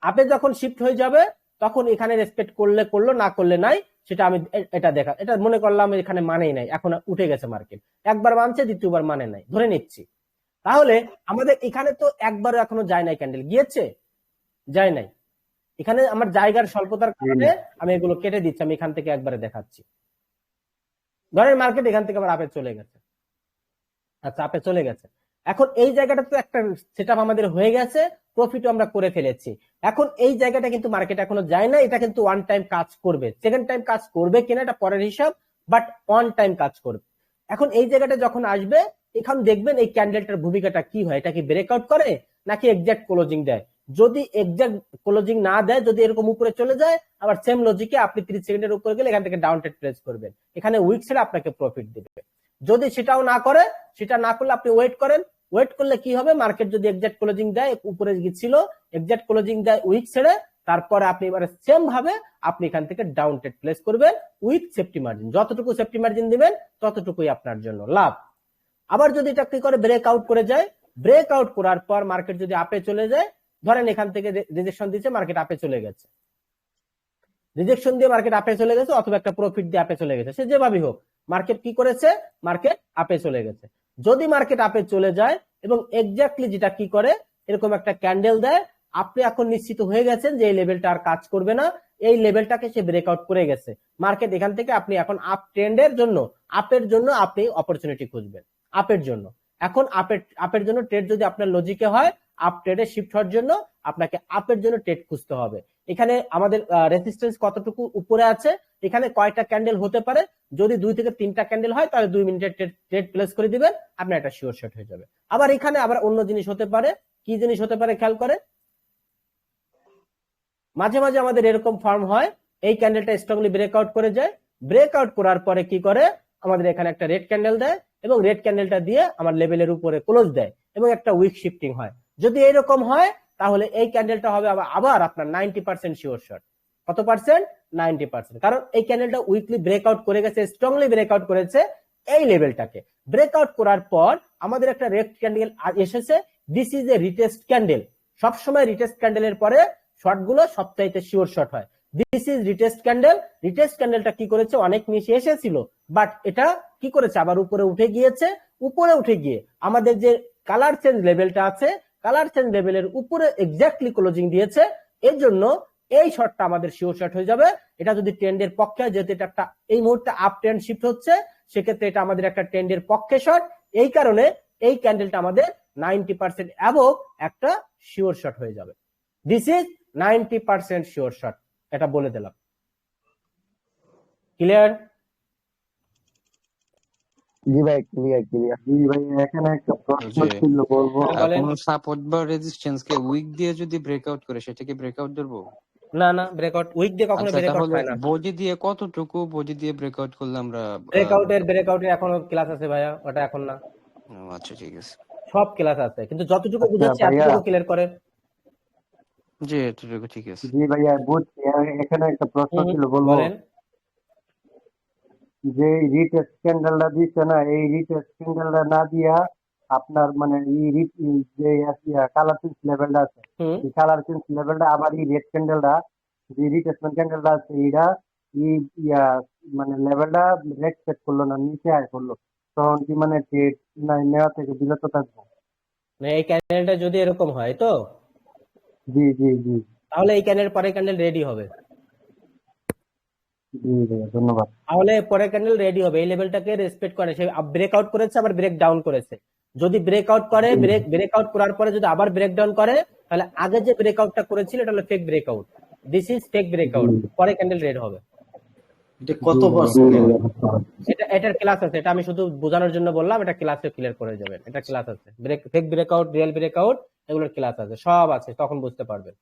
আপে যখন শিফট হয়ে যাবে তখন এখানে রেসপেক্ট করলো, না করলে নাই, সেটা আমি এটা দেখা, এটা মনে করলাম এখানে মানেই নাই, এখন উঠে গেছে মার্কেট, একবার মানছে দ্বিতীয়বার মানে নাই, ধরে নিচ্ছি। তাহলে আমাদের এখানে তো একবারও এখনো যায় নাই, ক্যান্ডেল গিয়েছে, যায় নাই। এখানে আমার জায়গার স্বল্পতার কারণে আমি এগুলো কেটে দিচ্ছি, আমি এখান থেকে একবারে দেখাচ্ছি। ধরেন মার্কেট এখান থেকে আবার আপে চলে গেছে। আচ্ছা, আপে চলে গেছে। এখন এই জায়গাটা তো একটা সেটআপ আমাদের হয়ে গেছে, প্রফিটও আমরা করে ফেলেছি। এখন এই জায়গাটা কিন্তু মার্কেট এখনো যায় না, এটা কিন্তু ওয়ান টাইম কাজ করবে। সেকেন্ড টাইম কাজ করবে কিনা এটা পরের হিসাব, বাট ওয়ান টাইম কাজ করবে। এখন এই জায়গাটা যখন আসবে, এখন দেখবেন এই ক্যান্ডেলটার ভূমিকাটা কি হয়, এটা কি ব্রেকআউট করে নাকি এক্সাক্ট ক্লোজিং দেয়। যদি এক্সাক্ট ক্লোজিং না দেয়, যদি এরকম উপরে চলে যায়, আবার সেম লজিকে আপনি 30 সেকেন্ডের উপরে গেলে এখান থেকে ডাউন ট্রেড প্লেস করবেন, এখানে উইক ছেড়ে আপনাকে প্রফিট দিবে। যদি সেটাও না করে, সেটা না করলে আপনি ওয়েট করেন। ওয়েট করলে কি হবে, মার্কেট যদি এক্সাক্ট ক্লোজিং দেয়, উপরে গিয়েছিল, এক্সাক্ট ক্লোজিং দেয় উইক ছেড়ে, তারপরে আপনি এবারে সেম ভাবে আপনি এখান থেকে ডাউন ট্রেড প্লেস করবেন উইথ সেফটি মার্জিন। যতটুকু সেফটি মার্জিন দিবেন ততটুকুই আপনার জন্য লাভ। আবার যদি এটা কি করে ব্রেকআউট করে যায়, ব্রেকআউট করার পর মার্কেট যদি আপে চলে যায়, ধরেন এখান থেকে রিজেকশন দিচ্ছে, মার্কেট আপে চলে গেছে, রিজেকশন দিয়ে মার্কেট আপে চলে গেছে অথবা একটা প্রফিট দিয়ে আপে চলে গেছে, সে যেভাবেই হোক মার্কেট কি করেছে, মার্কেট আপে চলে গেছে। যদি মার্কেট আপে চলে যায় এবং এক্স্যাক্টলি যেটা কি করে, এরকম একটা ক্যান্ডেল দেয়, আপনি এখন নিশ্চিত হয়ে গেছেন যে এই লেভেলটা আর কাজ করবে না, এই লেভেলটাকে সে ব্রেকআউট করে গেছে। মার্কেট এখান থেকে আপনি এখন আপ ট্রেন্ডের জন্য, আপের জন্য আপনি অপরচুনিটি খুঁজবেন, আপের জন্য। এখন আপের জন্য ট্রেড যদি আপনার লজিকে হয়, আপ ট্রেডে শিফট হওয়ার জন্য আপনাকে আপের জন্য ট্রেড খুঁজতে হবে। এখানে আমাদের রেজিস্ট্যান্স কতটুকু উপরে আছে, এখানে কয়টা ক্যান্ডেল হতে পারে, যদি 2 থেকে 3টা ক্যান্ডেল হয় তাহলে 2 মিনিটের ট্রেড প্লেস করে দিবেন, আপনার একটা শিওর শট হয়ে যাবে। আবার এখানে আবার অন্য জিনিস হতে পারে, কি জিনিস হতে পারে খেয়াল করে, মাঝে মাঝে আমাদের এরকম ফর্ম হয়, এই ক্যান্ডেলটা স্ট্রংলি ব্রেকআউট করে যায়, ব্রেকআউট করার পরে কি করে আমাদের এখানে একটা রেড ক্যান্ডেল দেয় এবং রেড ক্যান্ডেলটা দিয়ে আমার লেভেলের উপরে ক্লোজ দেয় এবং একটা উইক শিফটিং হয়। যদি এইরকম হয় তাহলে এই ক্যান্ডেলটা হবে আবার আপনার 90% শিওর শট। কত পার্সেন্ট? 90%। কারণ এই ক্যান্ডেলটা উইকলি ব্রেকআউট করে গেছে, স্ট্রংলি ব্রেকআউট করেছে এই লেভেলটাকে। ব্রেকআউট করার পর আমাদের একটা রেড ক্যান্ডেল এসেছে, this is a retest candle. সবসময় রিটেস্ট ক্যান্ডেলের পরে শর্ট গুলো সবচাইতে শিওর শট হয়। This is retest candle. Retest ক্যান্ডেলটা কি করেছে, অনেক নিচে এসেছিল, বাট এটা কি করেছে, আবার উপরে উঠে গিয়েছে। উপরে উঠে গিয়ে আমাদের যে কালার চেঞ্জ লেভেলটা আছে, কালার চেঞ্জ লেভেলের উপরে এক্স্যাক্টলি ক্লোজিং দিয়েছে। এর জন্য এই শর্টটা আমাদের শিওর শট হয়ে যাবে। এটা যদি ট্রেন্ডের পক্ষে হয়, যেহেতু এটা একটা এই মুহূর্তে আপ ট্রেন্ড শিফট হচ্ছে, সেক্ষেত্রে এটা আমাদের একটা ট্রেন্ডের পক্ষে শর্ট। এই কারণে এই ক্যান্ডেলটা আমাদের 90% অ্যাবভ একটা শিওর শট হয়ে যাবে। দিস ইজ 90% শিওর শট, এটা বলে দিলাম। ক্লিয়ার? জি ভাই, ক্লিয়ার ক্লিয়ার। জি ভাই, এখানে একটা প্রশ্ন যে ছিল, বলবো। বলেন। কোনো সাপোর্ট বা রেজিস্ট্যান্স কে উইক দিয়ে যদি ব্রেকআউট করে সেটাকে ব্রেকআউট ধরবো? না না, ব্রেকআউট উইক দিয়ে কখনো আচ্ছা, ব্রেকআউট তাহলে হয় না। বডি দিয়ে কতটুকু বডি দিয়ে ব্রেকআউট করলে আমরা ব্রেকআউটের এখনো ক্লাস আছে ভাইয়া, ওটা এখন না। আচ্ছা ঠিক আছে, সব ক্লাস আছে, কিন্তু যতটুকু আচ্ছা বুঝাচ্ছি ভাইয়া, এতটুকু ক্লিয়ার করে। জি এতটুকু ঠিক আছে। জি ভাইয়া বুঝছি। এখানে একটা প্রশ্ন ছিল, বলবো। বলেন। যে রিটেস্ট ক্যান্ডেলটা দিচ্ছে না, এই রিটেস্ট ক্যান্ডেলটা না দিয়া আপনার মানে যে কালার চেঞ্জ লেভেলটা আছে, এই কালার চেঞ্জ লেভেলটা আবার এই রেড ক্যান্ডেলটা, যে রিটেস্টমেন্ট ক্যান্ডেলটা আছে, এইটা মানে লেভেলটা রেসপেক্ট করলো না, নিচে আয় করলো, তখন কি মানে ট্রেড নেওয়া থেকে বিরত থাকবো? এই ক্যান্ডেলটা যদি এরকম হয় তো, জি জি জি তাহলে এই ক্যান্ডেল পরের ক্যান্ডেল রেডি হবে। জি ভাইয়া, ধন্যবাদ। তাহলে পরের ক্যান্ডেল রেডি হবে, এই লেভেলটাকে রেসপেক্ট করে। সে ব্রেকআউট করেছে, আবার ব্রেক ডাউন করেছে। যদি ব্রেকআউট করে, ব্রেকআউট করার পরে যদি আবার ব্রেক ডাউন করে, তাহলে আগে যে ব্রেকআউটটা করেছিল এটা হলো fake breakout. This is fake breakout. পরে ক্যান্ডেল রেড হবে। এটা কত পার্সেন্ট? এটার ক্লাস আছে, এটা আমি শুধু বোঝানোর জন্য বললাম, এটা ক্লাসে ক্লিয়ার করে যাবেন। এটা ক্লাস আছে, ফেক ব্রেকআউট, রিয়েল ব্রেকআউট, এগুলোর ক্লাস আছে, সব আছে, তখন বুঝতে পারবেন।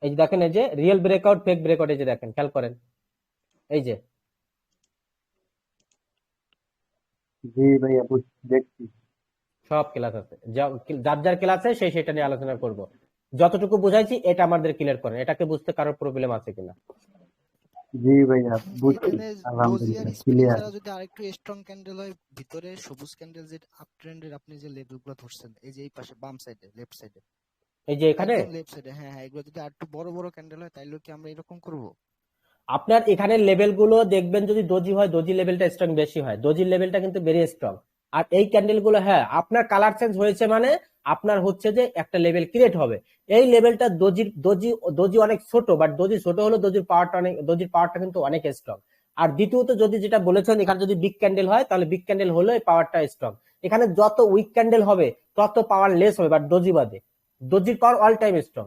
এই যে দেখেন, এই যে রিয়েল ব্রেকআউট, ফেক ব্রেকআউট, এই যে দেখেন, খেয়াল করেন, এই যে। জি ভাইয়া, দেখছি। সব ক্লাস আছে, যার যার ক্লাস আছে সেই সেটা নিয়ে আলোচনা করব। যতটুকু বুঝাইছি এটা আমাদের ক্লিয়ার করেন, এটাকে বুঝতে কারোর প্রবলেম আছে কিনা। জি ভাইয়া, বুঝছি, এখানে ডোজি আর আলহামদুলিল্লাহ স্পিনিং ক্লিয়ার। ছাড়া যদি আরেকটু স্ট্রং ক্যান্ডেল হয়, ভিতরে সবুজ ক্যান্ডেল, যে আপ ট্রেন্ডের আপনি যে লেভেলগুলো ধরছেন, এই যে এই পাশে বাম সাইডে, লেফট সাইডে, এই যে এখানে একদম লেফট সাইডে, হ্যাঁ হ্যাঁ, এগুলো যদি আরেকটু বড় বড় ক্যান্ডেল হয়, তাইলে কি আমরা এরকম করব? আপনার এখানে লেভেল গুলো দেখবেন, যদি ডোজি হয়, ডোজি লেভেলটা স্ট্রং বেশি হয়, ডোজির লেভেলটা কিন্তু ভেরি স্ট্রং। আর এই ক্যান্ডেল গুলো, হ্যাঁ, আপনার কালার চেঞ্জ হয়েছে মানে আপনার হচ্ছে যে একটা লেভেল ক্রিয়েট হবে। এই লেভেলটা ডোজি অনেক ছোট, বাট ডোজি ছোট হলো ডোজির পাওয়ারটা কিন্তু অনেক স্ট্রং। আর দ্বিতীয়ত, যদি যেটা বলেছেন, এখানে যদি বিগ ক্যান্ডেল হয়, তাহলে বিগ ক্যান্ডেল হলে এই পাওয়ারটা স্ট্রং। এখানে যত উইক ক্যান্ডেল হবে তত পাওয়ার লেস হবে, বাট ডোজি বাদে। ডোজির power all time strong.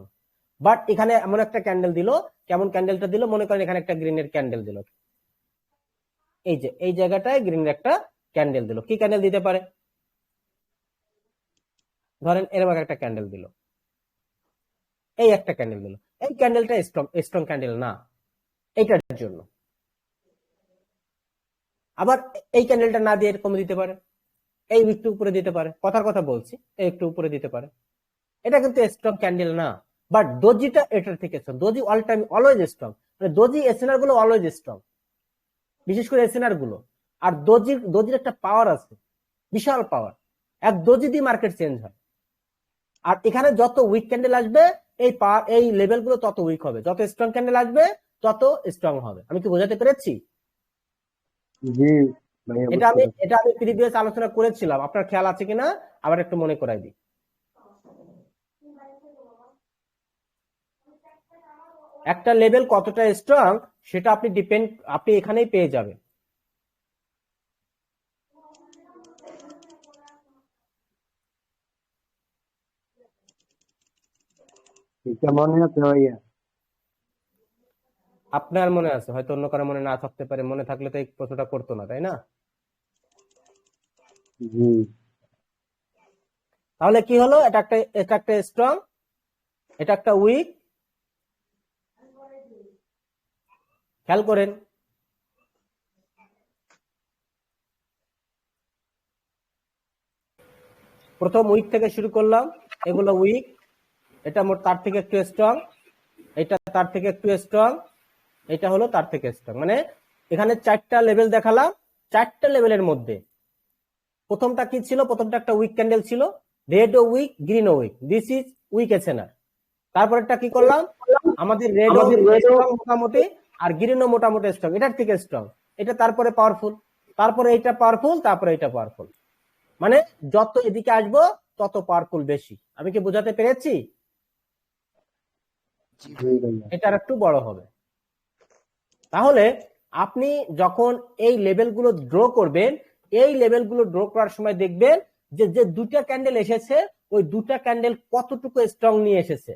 But এখানে এমন একটা ক্যান্ডেল দিল, কেমন ক্যান্ডেলটা দিল, মনে করেন এখানে একটা গ্রিনের ক্যান্ডেল দিল, এই যে এই জায়গাটায় গ্রিনের একটা ক্যান্ডেল দিল। কি ক্যান্ডেল দিতে পারে? ধরেন এরকম একটা ক্যান্ডেল দিল, এই একটা ক্যান্ডেল দিল, এই ক্যান্ডেলটা স্ট্রং ক্যান্ডেল না এইটার জন্য। আবার এই ক্যান্ডেলটা না দিয়ে এরকম দিতে পারে, এই একটু উপরে দিতে পারে, কথার কথা বলছি, এই একটু উপরে দিতে পারে। এটা কিন্তু স্ট্রং ক্যান্ডেল না, বাট ডোজিটা এটার থেকে strong. Doji all time always strong, মানে ডোজি এসএনআর গুলো অলওয়েজ স্ট্রং, বিশেষ করে এসএনআর গুলো। আর ডোজির একটা পাওয়ার আছে, বিশাল পাওয়ার। এক ডোজি দিয়ে মার্কেট চেঞ্জ হয়। আর এখানে যত উইক ক্যান্ডেল আসবে, এই লেভেল গুলো তত উইক হবে, যত স্ট্রং ক্যান্ডেল আসবে তত স্ট্রং হবে। আমি কি বোঝাতে পেরেছি? জি ভাইয়া, এটা আমি প্রিভিয়াস আলোচনা করেছিলাম, আপনার খেয়াল আছে কিনা আবার একটু মনে করাই দিই। একটা লেভেল কতটা স্ট্রং সেটা আপনি এখানেই পেয়ে যাবেন। এটা মনে আছে ভাইয়া? আপনার মনে আছে, হয়তো অন্য কারো মনে না থাকতে পারে, মনে থাকলে তো এই প্রশ্নটা করতো না, তাই না? জি। তাহলে কি হলো, এটা একটা স্ট্রং, এটা একটা উইক। খেয়াল করেন, প্রথম উইক থেকে শুরু করলাম, এগুলো উইক, এটা তার থেকে একটু স্ট্রং, এটা তার থেকে একটু স্ট্রং, এটা হলো তার থেকে স্ট্রং। মানে এখানে 4টা লেভেল দেখালাম, 4টা লেভেলের মধ্যে প্রথমটা কি ছিল? প্রথমটা একটা উইক ক্যান্ডেল ছিল, রেড ও উইক, গ্রিন ও weak, this is weak SNR. তারপরটা কি করলাম, আমাদের রেড ও মোটামুটি আর গ্রিন ও মোটামুটি স্ট্রং, এটার থেকে স্ট্রং, এটা তারপরে পাওয়ারফুল, তারপরে এটা পাওয়ারফুল, তারপরে এটা পাওয়ারফুল। মানে যত এদিকে আসবো তত পাওয়ারফুল বেশি। আমি কি বোঝাতে পেরেছি? এটা আর একটু বড় হবে। তাহলে আপনি যখন এই লেভেলগুলো ড্র করবেন, এই লেভেলগুলো ড্র করার সময় দেখবেন যে যে দুটা ক্যান্ডেল এসেছে, ওই দুটা ক্যান্ডেল কতটুকু স্ট্রং নিয়ে এসেছে,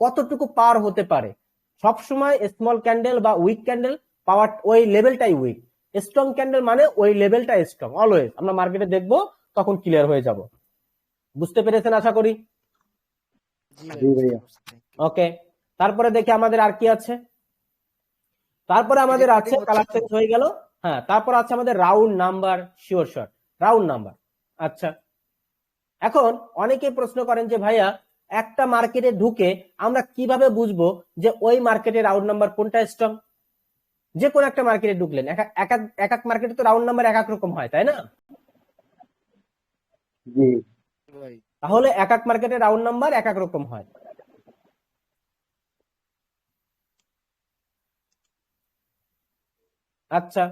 কতটুকু পাওয়ার হতে পারে। সবসময় স্মল ক্যান্ডেল বা উইক ক্যান্ডেল পাওয়ার ওই লেভেলটাই উইক, স্ট্রং ক্যান্ডেল মানে ওই লেভেলটা স্ট্রং। অলওয়েজ আমরা মার্কেটে দেখবো, তখন ক্লিয়ার হয়ে যাব। বুঝতে পেরেছেন আশা করি? ওকে, তারপরে দেখি আমাদের আর কি আছে। তারপরে আমাদের আছে কালার চেঞ্জ হয়ে গেল। হ্যাঁ, তারপর আছে আমাদের round number, sure shot, round number. আচ্ছা, এখন অনেকেই প্রশ্ন করেন যে ভাইয়া একটা মার্কেটে ঢুকে আমরা কিভাবে বুঝবো যে ওই মার্কেটে রাউন্ড নাম্বার কোনটা স্ট্রং? যে কোনো একটা মার্কেটে ঢুকলেন, এক এক মার্কেটে তো রাউন্ড নাম্বার এক এক রকম হয়, তাই না? তাহলে এক এক মার্কেটে রাউন্ড নাম্বার এক এক রকম হয়। আচ্ছা,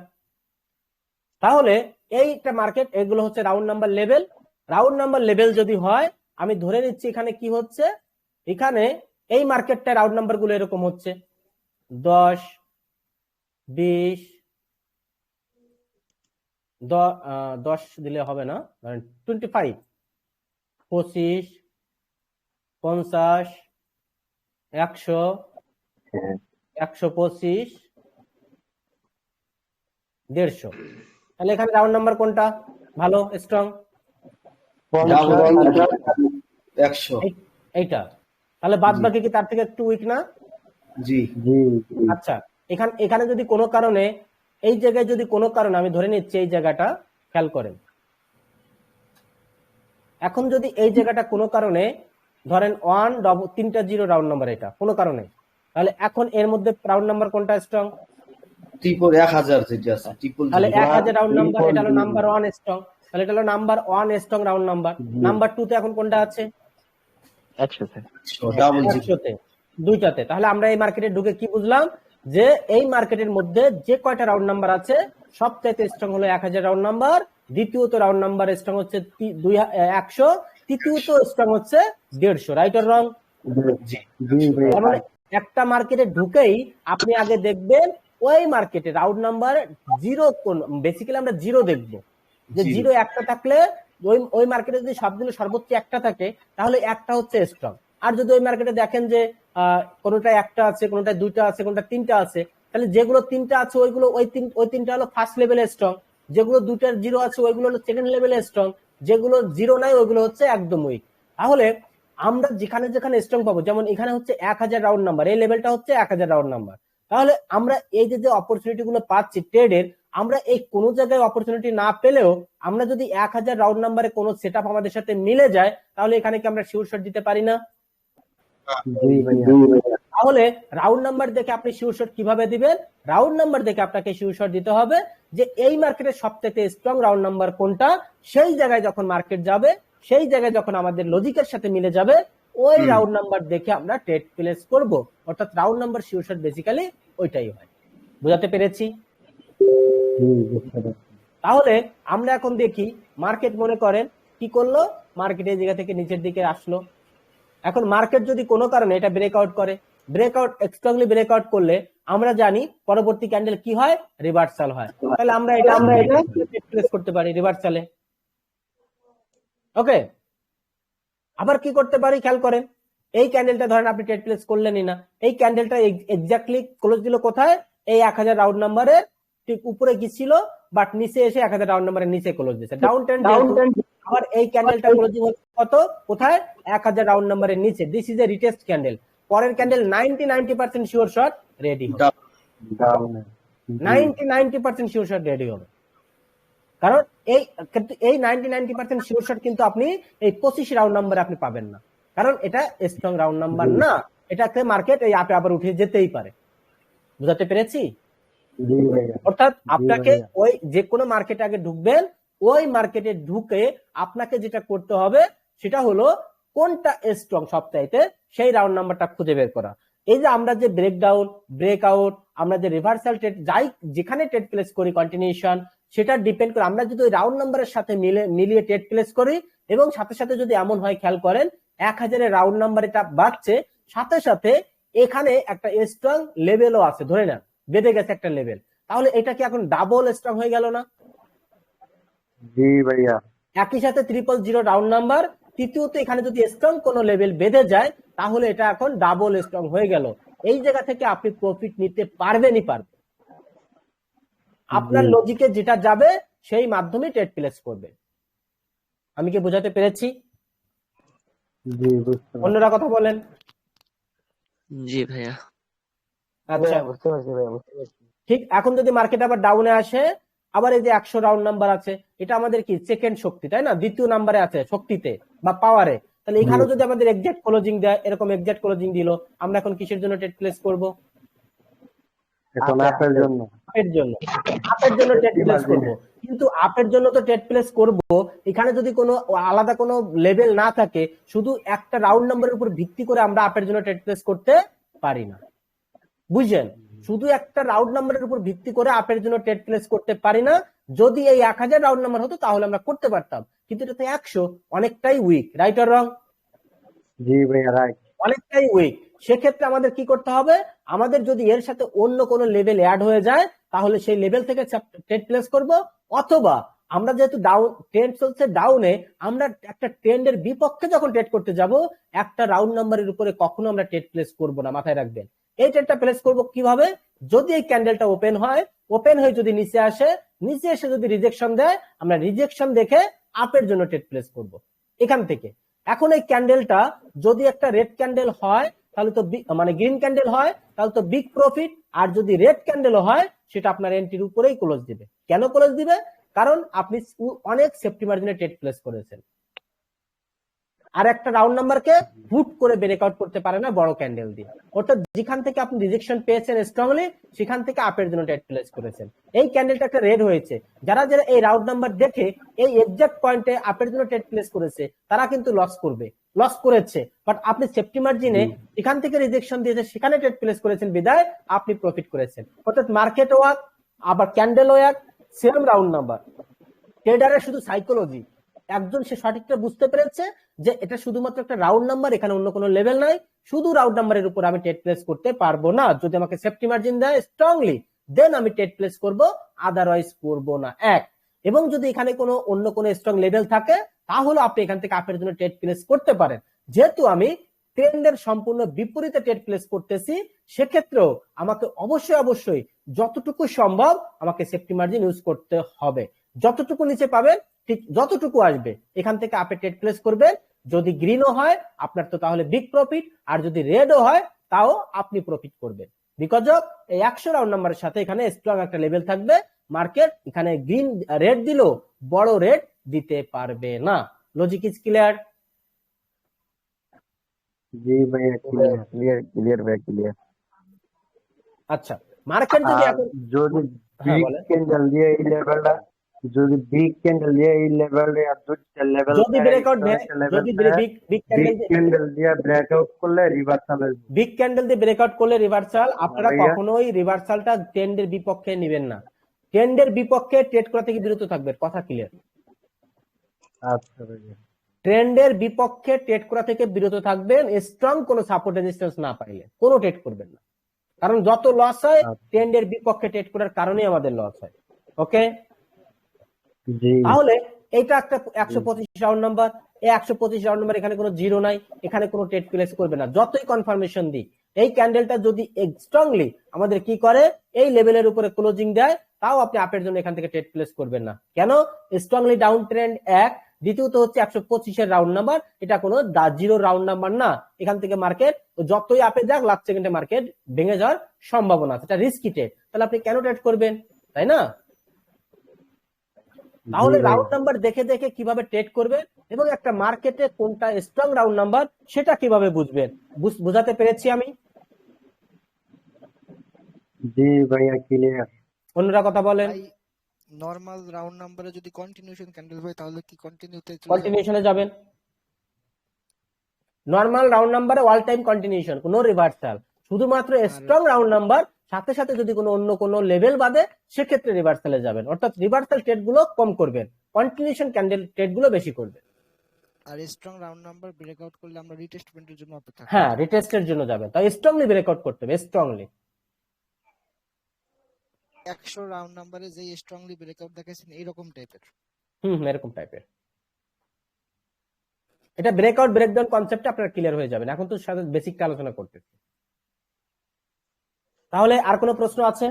তাহলে এইটা মার্কেট, এগুলো হচ্ছে round number level. Round number level যদি হয়, আমি ধরে নিচ্ছি এখানে কি হচ্ছে, এখানে এই মার্কেটটা রাউন্ড নাম্বার গুলো এরকম হচ্ছে 10, 20, 10 দিলে হবে না, 25, 25, 50, 100, 125, 150। তাহলে এখানে রাউন্ড নাম্বার কোনটা ভালো স্ট্রং? 100। এইটা। তাহলে বাদ বাকি কি তার থেকে একটু উইক না? জি। আচ্ছা, এখানে যদি কোনো কারণে, এই জায়গায় যদি কোনো কারণে, আমি ধরে নিচ্ছি এই জায়গাটা, খেয়াল করেন, এখন যদি এই জায়গাটা কোনো কারণে ধরেন 3টা 0 রাউন্ড নাম্বার, এটা কোনো কারণে, তাহলে এখন এর মধ্যে রাউন্ড নাম্বার কোনটা স্ট্রং? ট্রিপল 1000 যেটা আছে, ট্রিপল। তাহলে 1000 রাউন্ড নাম্বার, এটা হলো নাম্বার 1 স্ট্রং। তাহলে এটা হলো number 1 strong round number. Number 2 তে এখন কোনটা আছে? 100 তে, ডাবল 100 তে, দুইটাতে। তাহলে আমরা এই মার্কেটে ঢুকে কি বুঝলাম, যে এই মার্কেটের মধ্যে যে কয়টা রাউন্ড নাম্বার আছে সবচাইতে স্ট্রং হলো 1000 রাউন্ড নাম্বার, দ্বিতীয়ত রাউন্ড নাম্বার স্ট্রং হচ্ছে 100, তৃতীয়ত স্ট্রং হচ্ছে 150। রাইট অর রং? একটা মার্কেটে ঢুকেই আপনি আগে দেখবেন ওই মার্কেটে রাউন্ড নাম্বার 0 কোন, বেসিক্যালি আমরা 0 দেখবো, যে 0 একটা থাকলে ওই মার্কেটে যদি সবগুলো সর্বোচ্চ একটা থাকে, তাহলে একটা হচ্ছে স্ট্রং। আর যদি ওই মার্কেটে দেখেন যে কোনোটা একটা আছে, কোনোটা দুইটা আছে, কোনোটা 3টা আছে, তাহলে যেগুলো 3টা আছে ওইগুলো ওই 3টা হলো ফার্স্ট লেভেলে স্ট্রং, যেগুলো 2টার 0 আছে ওইগুলো হলো সেকেন্ড লেভেলে স্ট্রং, যেগুলো 0 নাই ওইগুলো হচ্ছে একদম উইক। তাহলে আমরা যেখানে যেখানে স্ট্রং পাবো, যেমন এখানে হচ্ছে 1000 রাউন্ড নাম্বার, এই লেভেলটা হচ্ছে 1000 রাউন্ড নাম্বার। তাহলে আমরা এই যে অপরচুনিটি গুলো পাচ্ছি ট্রেডের, আমরা এই কোনো জায়গায় অপরচুনিটি না পেলেও আমরা যদি 1000 রাউন্ড নাম্বারে কোনো সেটআপ আমাদের সাথে মিলে যায়, তাহলে এখানে কি আমরা শিওর শট দিতে পারি না? তাহলে রাউন্ড নাম্বার দেখে আপনি শিওর শট কিভাবে দিবেন? রাউন্ড নাম্বার দেখে আপনাকে শিওর শট দিতে হবে যে এই মার্কেটের সবথেকে স্ট্রং রাউন্ড নাম্বার কোনটা। সেই জায়গায় যখন মার্কেট যাবে, সেই জায়গায় যখন আমাদের লজিকের সাথে মিলে যাবে, ওই রাউন্ড নাম্বার দেখে আমরা ট্রেড প্লেস করব। অর্থাৎ round number sure shot basically ওইটাই হয়। বুঝাতে পেরেছি? তাহলে আমরা এখন দেখি মার্কেট, মনে করেন কি করলো, মার্কেট এই জায়গা থেকে নিচের দিকে আসলো। এখন মার্কেট যদি কোনো কারণে এটা ব্রেকআউট করে, ব্রেকআউট স্ট্রংলি ব্রেকআউট করলে আমরা জানি পরবর্তী ক্যান্ডেল কি হয়, রিভার্সাল হয়। তাহলে আমরা এটা প্লেস করতে পারি রিভার্সালে। ওকে, আবার কি করতে পারি খেয়াল করেন, এই ক্যান্ডেলটা ধরেন আপনি ট্রেড প্লেস করলেনই না, এই ক্যান্ডেলটা এক্স্যাক্টলি ক্লোজ দিল কোথায়, এই 1000 রাউন্ড নাম্বারের ঠিক উপরে গিয়েছিল, বাট নিচে এসে 1000 রাউন্ড নাম্বারের নিচে ক্লোজ দিয়েছে, ডাউন ট্রেন্ড। আবার এই ক্যান্ডেলটা ক্লোজিং হলো কত, কোথায়, 1000 রাউন্ড নাম্বারের নিচে। This is a retest candle. পরের ক্যান্ডেল 90% শিওর শর্ট রেডি হবে, 90% শিওর শর্ট রেডি হবে। কারণ এই 90% শিওর শট কিন্তু আপনি এই 25 রাউন্ড নাম্বারে আপনি পাবেন না, কারণ এটা স্ট্রং রাউন্ড নাম্বার না, এটাতে মার্কেট এই আপে আবার উঠে যেতেই পারে। বুঝাতে পেরেছি? অর্থাৎ আপনাকে ওই যে কোনো মার্কেটে আগে ঢুকবেন, ওই মার্কেটে ঢুকে আপনাকে যেটা করতে হবে সেটা হলো কোনটা স্ট্রং সবচাইতে, সেই রাউন্ড নাম্বারটা খুঁজে বের করা। এই যে আমরা যে ব্রেকডাউন, ব্রেকআউট, আমরা যে রিভার্সাল ট্রেড যাই যেখানে ট্রেড প্লেস করি, কন্টিনিউশন, সেটা ডিপেন্ড করে আমরা যদি ওই রাউন্ড নাম্বারের সাথে মিলিয়ে ট্রেড প্লেস করি, এবং সাথে সাথে যদি এমন হয়, খেয়াল করেন 1000 রাউন্ড নাম্বার এটা বাড়ছে, সাথে সাথে এখানে একটা স্ট্রং লেভেলও আছে, ধরে নেন বেঁধে গেছে একটা লেভেল, তাহলে এটা কি এখন ডাবল স্ট্রং হয়ে গেল না? জি ভাইয়া। একই সাথে 000 রাউন্ড নাম্বার, তৃতীয়ত এখানে যদি স্ট্রং কোনো লেভেল বেঁধে যায়, তাহলে এটা এখন ডাবল স্ট্রং হয়ে গেল। এই জায়গা থেকে আপনি প্রফিট নিতে পারবেনই পারবেন। আপনার লজিকে যেটা যাবে সেই মাধ্যমে ট্রেড প্লেস করবে। আমি কি বোঝাতে পেরেছি? অন্যরা কথা বলেন। জি ভাইয়া। আচ্ছা, বুঝতে পারছি ভাইয়া, বুঝতে পারছি। ঠিক এখন যদি মার্কেট আবার ডাউনে আসে, আবার এই যে 100 রাউন্ড নাম্বার আছে, এটা আমাদের কি সেকেন্ড শক্তি, তাই না? দ্বিতীয় নাম্বারে আছে শক্তিতে বা পাওয়ারে। তাহলে এখানেও যদি আমাদের এক্সাক্ট ক্লোজিং দেয়, এরকম এক্সাক্ট ক্লোজিং দিল, আমরা এখন কিসের জন্য ট্রেড প্লেস করব? এখন আপের জন্য। আপের জন্য ট্রেড প্লেস করব। কিন্তু আপের জন্য তো ট্রেড প্লেস করব, এখানে যদি কোনো আলাদা কোনো লেভেল না থাকে, শুধু একটা রাউন্ড নাম্বারের উপর ভিত্তি করে আমরা আপের জন্য ট্রেড প্লেস করতে পারি না। বুঝছেন? শুধু একটা রাউন্ড নাম্বারের উপর ভিত্তি করে আপের জন্য ট্রেড প্লেস করতে পারি না। যদি এই 1000 রাউন্ড নাম্বার হতো তাহলে আমরা করতে পারতাম, কিন্তু এটাতে 100, অনেকটাই উইক। Right or wrong? জি ভাইয়া, রাইট, অনেকটাই উইক। সেক্ষেত্রে আমাদের কি করতে হবে, আমাদের যদি এর সাথে অন্য কোনো লেভেল অ্যাড হয়ে যায়, তাহলে সেই লেভেল থেকে ট্রেড প্লেস করব, অথবা আমরা যেহেতু ডাউন ট্রেন্ড চলছে ডাউনে, আমরা একটা ট্রেন্ডের বিপক্ষে যখন ট্রেড করতে যাব, একটা রাউন্ড নাম্বারের উপরে কখনো আমরা ট্রেড প্লেস করব না, মাথায় রাখবেন। এই ট্রেডটা প্লেস করব কিভাবে, যদি এই ক্যান্ডেলটা ওপেন হয়, ওপেন হয়ে যদি নিচে আসে, নিচে এসে যদি রিজেকশন দেয়, আমরা রিজেকশন দেখে আপের জন্য ট্রেড প্লেস করব এখান থেকে। এখন এই ক্যান্ডেলটা যদি একটা রেড ক্যান্ডেল হয়, তাহলে তো মানে গ্রিন ক্যান্ডেল হয়, তাহলে তো বিগ প্রফিট। আর যদি রেড ক্যান্ডেল হয়, সেটা আপনার এন্ট্রির উপরেই ক্লোজ দিবে। কেন ক্লোজ দিবে? কারণ আপনি অনেক সেফটি মার্জিনে ট্রেড প্লেস করেছেন। আর একটা রাউন্ড নাম্বারকে হুট করে ব্রেকআউট করতে পারে না বড় ক্যান্ডেল দিয়ে। অর্থাৎ যেখান থেকে আপনি রিজেকশন পেয়েছেন স্ট্রংলি, সেখান থেকে আপের জন্য ট্রেড প্লেস করেছেন। এই ক্যান্ডেলটা একটা রেড হয়েছে, যারা যারা এই রাউন্ড নাম্বার দেখে এই এক্সাক্ট পয়েন্টে আপের জন্য ট্রেড প্লেস করেছে, তারা কিন্তু লস করবে, লস করেছে। বাট আপনি সেফটি মার্জিনে এখান থেকে রিজেকশন দিয়েছে, সেখানে ট্রেড প্লেস করেছেন, বিদায় আপনি প্রফিট করেছেন। অর্থাৎ মার্কেট ওয়াক আবার candle walk same round number. ট্রেডারের শুধু সাইকোলজি, একজন সে সঠিকটা বুঝতে পেরেছে যে এটা শুধুমাত্র একটা রাউন্ড নাম্বার, এখানে অন্য কোনো লেভেল নাই, শুধু রাউন্ড নাম্বারের উপর আমি ট্রেড প্লেস করতে পারবো না। যদি আমাকে সেফটি মার্জিন দেয় স্ট্রংলি, দেন আমি ট্রেড প্লেস করব, আদারওয়াইজ করব না। এক, এবং যদি এখানে কোনো অন্য কোনো স্ট্রং লেভেল থাকে, তাহলে আপনি এখান থেকে আপের জন্য ট্রেড প্লেস করতে পারেন। যেহেতু আমি ট্রেন্ডের সম্পূর্ণ বিপরীতে ট্রেড প্লেস করতেছি, সেক্ষেত্রেও আমাকে অবশ্যই যতটুকু সম্ভব আমাকে সেফটি মার্জিন ইউজ করতে হবে। যতটুকু নিচে পাবেন, ঠিক যতটুকু আসবে এখান থেকে আপনি ট্রেড প্লেস করবেন। যদি গ্রিনও হয় আপনার তো তাহলে বিগ প্রফিট, আর যদি রেডও হয় তাও আপনি প্রফিট করবেন। বিকজ অফ এই 100 রাউন্ড নাম্বারের সাথে এখানে স্ট্রং একটা লেভেল থাকবে। মার্কেট এখানে গ্রিন রেড দিলেও বড় রেড দিতে পারবে না। Logic is clear? জি ভাইয়া, ক্লিয়ার ভাইয়া, ক্লিয়ার। আচ্ছা, মার্কেট যদি এখন যদি বিগ ক্যান্ডেল দিয়ে এই লেভেলটা, যদি বিগ ক্যান্ডেল দিয়ে এই লেভেলে আর দুইটা লেভেল যদি ব্রেকআউট দেয়, যদি বিগ ক্যান্ডেল দিয়ে ব্রেকআউট করলে রিভার্সাল হবে। বিগ ক্যান্ডেল দিয়ে ব্রেকআউট করলে রিভার্সাল। আপনারা কখনোই রিভার্সালটা ট্রেন্ডের বিপক্ষে নেবেন না। ট্রেন্ডের বিপক্ষে ট্রেড করা থেকে বিরত থাকবেন, কথা ক্লিয়ার? আচ্ছা ভাইয়া। ট্রেন্ডের বিপক্ষে ট্রেড করা থেকে বিরত থাকবেন, স্ট্রং কোনো সাপোর্ট রেজিস্ট্যান্স না পাইলে কোনো ট্রেড করবেন না, কারণ যত লস হয় ট্রেন্ডের বিপক্ষে ট্রেড করার কারণেই আমাদের লস হয়। ওকে, তাহলে এইটা একটা 125 রাউন্ড নাম্বার। এই 125 রাউন্ড নাম্বার, এখানে কোনো জিরো নাই, এখানে কোনো ট্রেড প্লেস করবে না। যতই কনফার্মেশন দিই, এই ক্যান্ডেলটা যদি স্ট্রংলি আমাদের কি করে এই লেভেলের উপরে ক্লোজিং দেয়, তাও আপনি আপের জন্য এখান থেকে ট্রেড প্লেস করবেন না। কেন? স্ট্রংলি ডাউন ট্রেন্ড এক, দ্বিতীয়ত হচ্ছে 125 রাউন্ড নাম্বার, এটা কোনো জিরো রাউন্ড নাম্বার না। এখান থেকে মার্কেট যতই আপে যাক লাস্ট সেকেন্ডে মার্কেট ভেঙে যাওয়ার সম্ভাবনা আছে, এটা রিস্কি ট্রেড। তাহলে আপনি কেন ট্রেড করবেন, তাই না? তাহলে রাউন্ড নাম্বার দেখে দেখে কিভাবে ট্রেড করবে এবং একটা মার্কেটে কোনটা স্ট্রং রাউন্ড নাম্বার সেটা কিভাবে বুঝবেন, বুঝাতে পেরেছি আমি? জি ভাইয়া, ক্লিয়ার। অন্যরা কথা বলেন। নরমাল রাউন্ড নাম্বারে যদি কন্টিনিউশন ক্যান্ডেল হয় তাহলে কি কন্টিনিউশনে যাবেন। নরমাল রাউন্ড নাম্বারে অল টাইম কন্টিনিউশন, কোনো রিভার্সাল। শুধুমাত্র স্ট্রং রাউন্ড নাম্বার সাথে সাথে যদি কোনো অন্য কোনো লেভেল বাদে সেক্ষেত্রে রিভার্সালে যাবেন, অর্থাৎ রিভার্সাল ট্রেড গুলো কম করবেন, কন্টিনিউশন ক্যান্ডেল ট্রেড গুলো বেশি করবেন। আর স্ট্রং রাউন্ড নাম্বার ব্রেকআউট করলে আমরা রিটেস্টমেন্টের জন্য অপেক্ষা করব। হ্যাঁ, রিটেস্টের জন্য যাবেন, তাই স্ট্রংলি ব্রেকআউট করতে হবে, স্ট্রংলি। 100 রাউন্ড নাম্বারে যে স্ট্রংলি ব্রেকআউট দেখাচ্ছেন এরকম টাইপের। এরকম টাইপের। এটা ব্রেকআউট ব্রেকডাউন কনসেপ্টে আপনারা ক্লিয়ার হয়ে যাবেন। এখন তো সাথে বেসিকটা আলোচনা করতেছি। তাহলে আর কোনো প্রশ্ন আছে?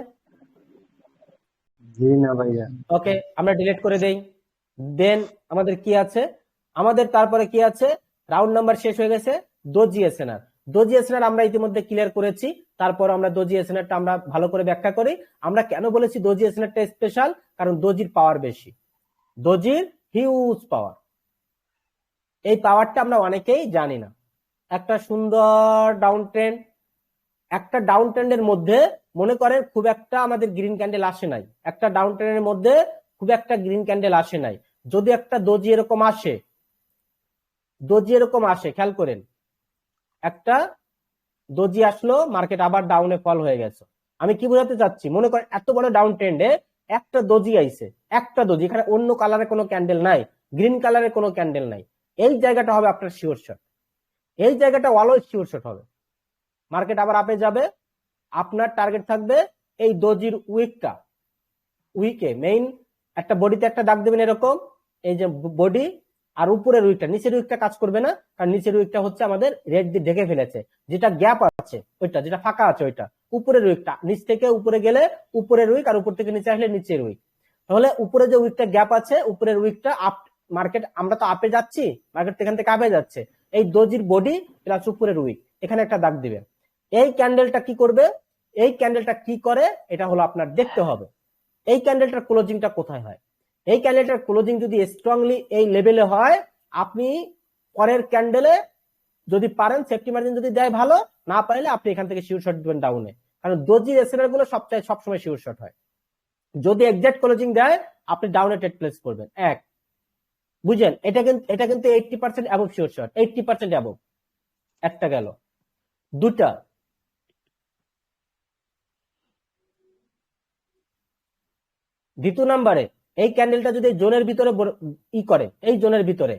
জি না ভাইয়া। ওকে, আমরা ডিলিট করে দেই। দেন আমাদের কি আছে? আমাদের তারপরে কি আছে? রাউন্ড নাম্বার শেষ হয়ে গেছে, দোজি এসএনআর। দোজি এসএনআর আমরা ইতিমধ্যে ক্লিয়ার করেছি। তারপর আমরা দোজি এসএনআরটা আমরা ভালো করে ব্যাখ্যা করি। আমরা কেন বলেছি দোজি এসএনআরটা স্পেশাল? কারণ দোজির পাওয়ার বেশি, দোজির হিউজ পাওয়ার। এই পাওয়ারটা আমরা অনেকেই জানি না। একটা সুন্দর ডাউন ট্রেন্ড, একটা ডাউন ট্রেন্ডের মধ্যে মনে করেন খুব একটা আমাদের গ্রিন ক্যান্ডেল আসে নাই, একটা ডাউন ট্রেন্ডের মধ্যে খুব একটা গ্রিন ক্যান্ডেল আসে নাই। যদি একটা দোজি এরকম আসে, দোজি এরকম আসে, খেয়াল করেন, একটা দোজি আসলো, মার্কেট আবার ডাউনে ফল হয়ে গেছে। আমি কি বোঝাতে চাচ্ছি? মনে করেন এত বড় ডাউন ট্রেন্ডে একটা দোজি আইছে, একটা দোজি, এখানে অন্য কালারের কোনো ক্যান্ডেল নাই, গ্রিন কালারের কোনো ক্যান্ডেল নাই। এই জায়গাটা হবে আপনার শিওর শট, এই জায়গাটা অলওয়েজ শিওর শট হবে। মার্কেট আবার আপে যাবে, আপনার টার্গেট থাকবে এই দোজির উইকটা, উইকে মেইন একটা বডিতে একটা দাগ দেবেন এরকম, এই যে বডি, আর উপরের উইকটা, নিচের উইকটা কাজ করবে না, কারণ নিচের উইকটা হচ্ছে আমাদের রেড দিয়ে ঢেকে ফেলেছে। যেটা গ্যাপ আছে ওইটা, যেটা ফাঁকা আছে ওইটা, উপরের উইকটা, নিচ থেকে উপরে গেলে উপরের উইক, আর উপর থেকে নিচে আসলে নিচের উইক। তাহলে উপরে যে উইকটা গ্যাপ আছে, উপরের উইকটা আপ, মার্কেট আমরা তো আপে যাচ্ছি, মার্কেট এখান থেকে আপে যাচ্ছে, এই দোজির বডি প্লাস উপরের উইক, এখানে একটা দাগ দিবেন। এই ক্যান্ডেলটা কি করবে? এই ক্যান্ডেলটা কি করে এটা হলো আপনার দেখতে হবে। এই ক্যান্ডেলটার ক্লোজিংটা কোথায় হয়? এই ক্যান্ডেলটার ক্লোজিং যদি স্ট্রংলি এই লেভেলে হয়, আপনি পরের ক্যান্ডেলে যদি পারেন সেফটি মার্জিন যদি দেয় ভালো, না পারলে আপনি এখান থেকে শিওর শট দিবেন ডাউনে, কারণ দোজি এসএনআর গুলো সবসময় শিওর শট হয়। যদি এক্সাক্ট ক্লোজিং দেয় আপনি ডাউনে ট্রেড প্লেস করবেন। এক, বুঝেন? এটা কিন্তু 80% অ্যাবভ শিওর শট, 80% অ্যাবভ। একটা গেল। দুটা, দ্বিতীয় নাম্বারে এই ক্যান্ডেলটা যদি জোনের ভিতরে করে, এই জোনের ভিতরে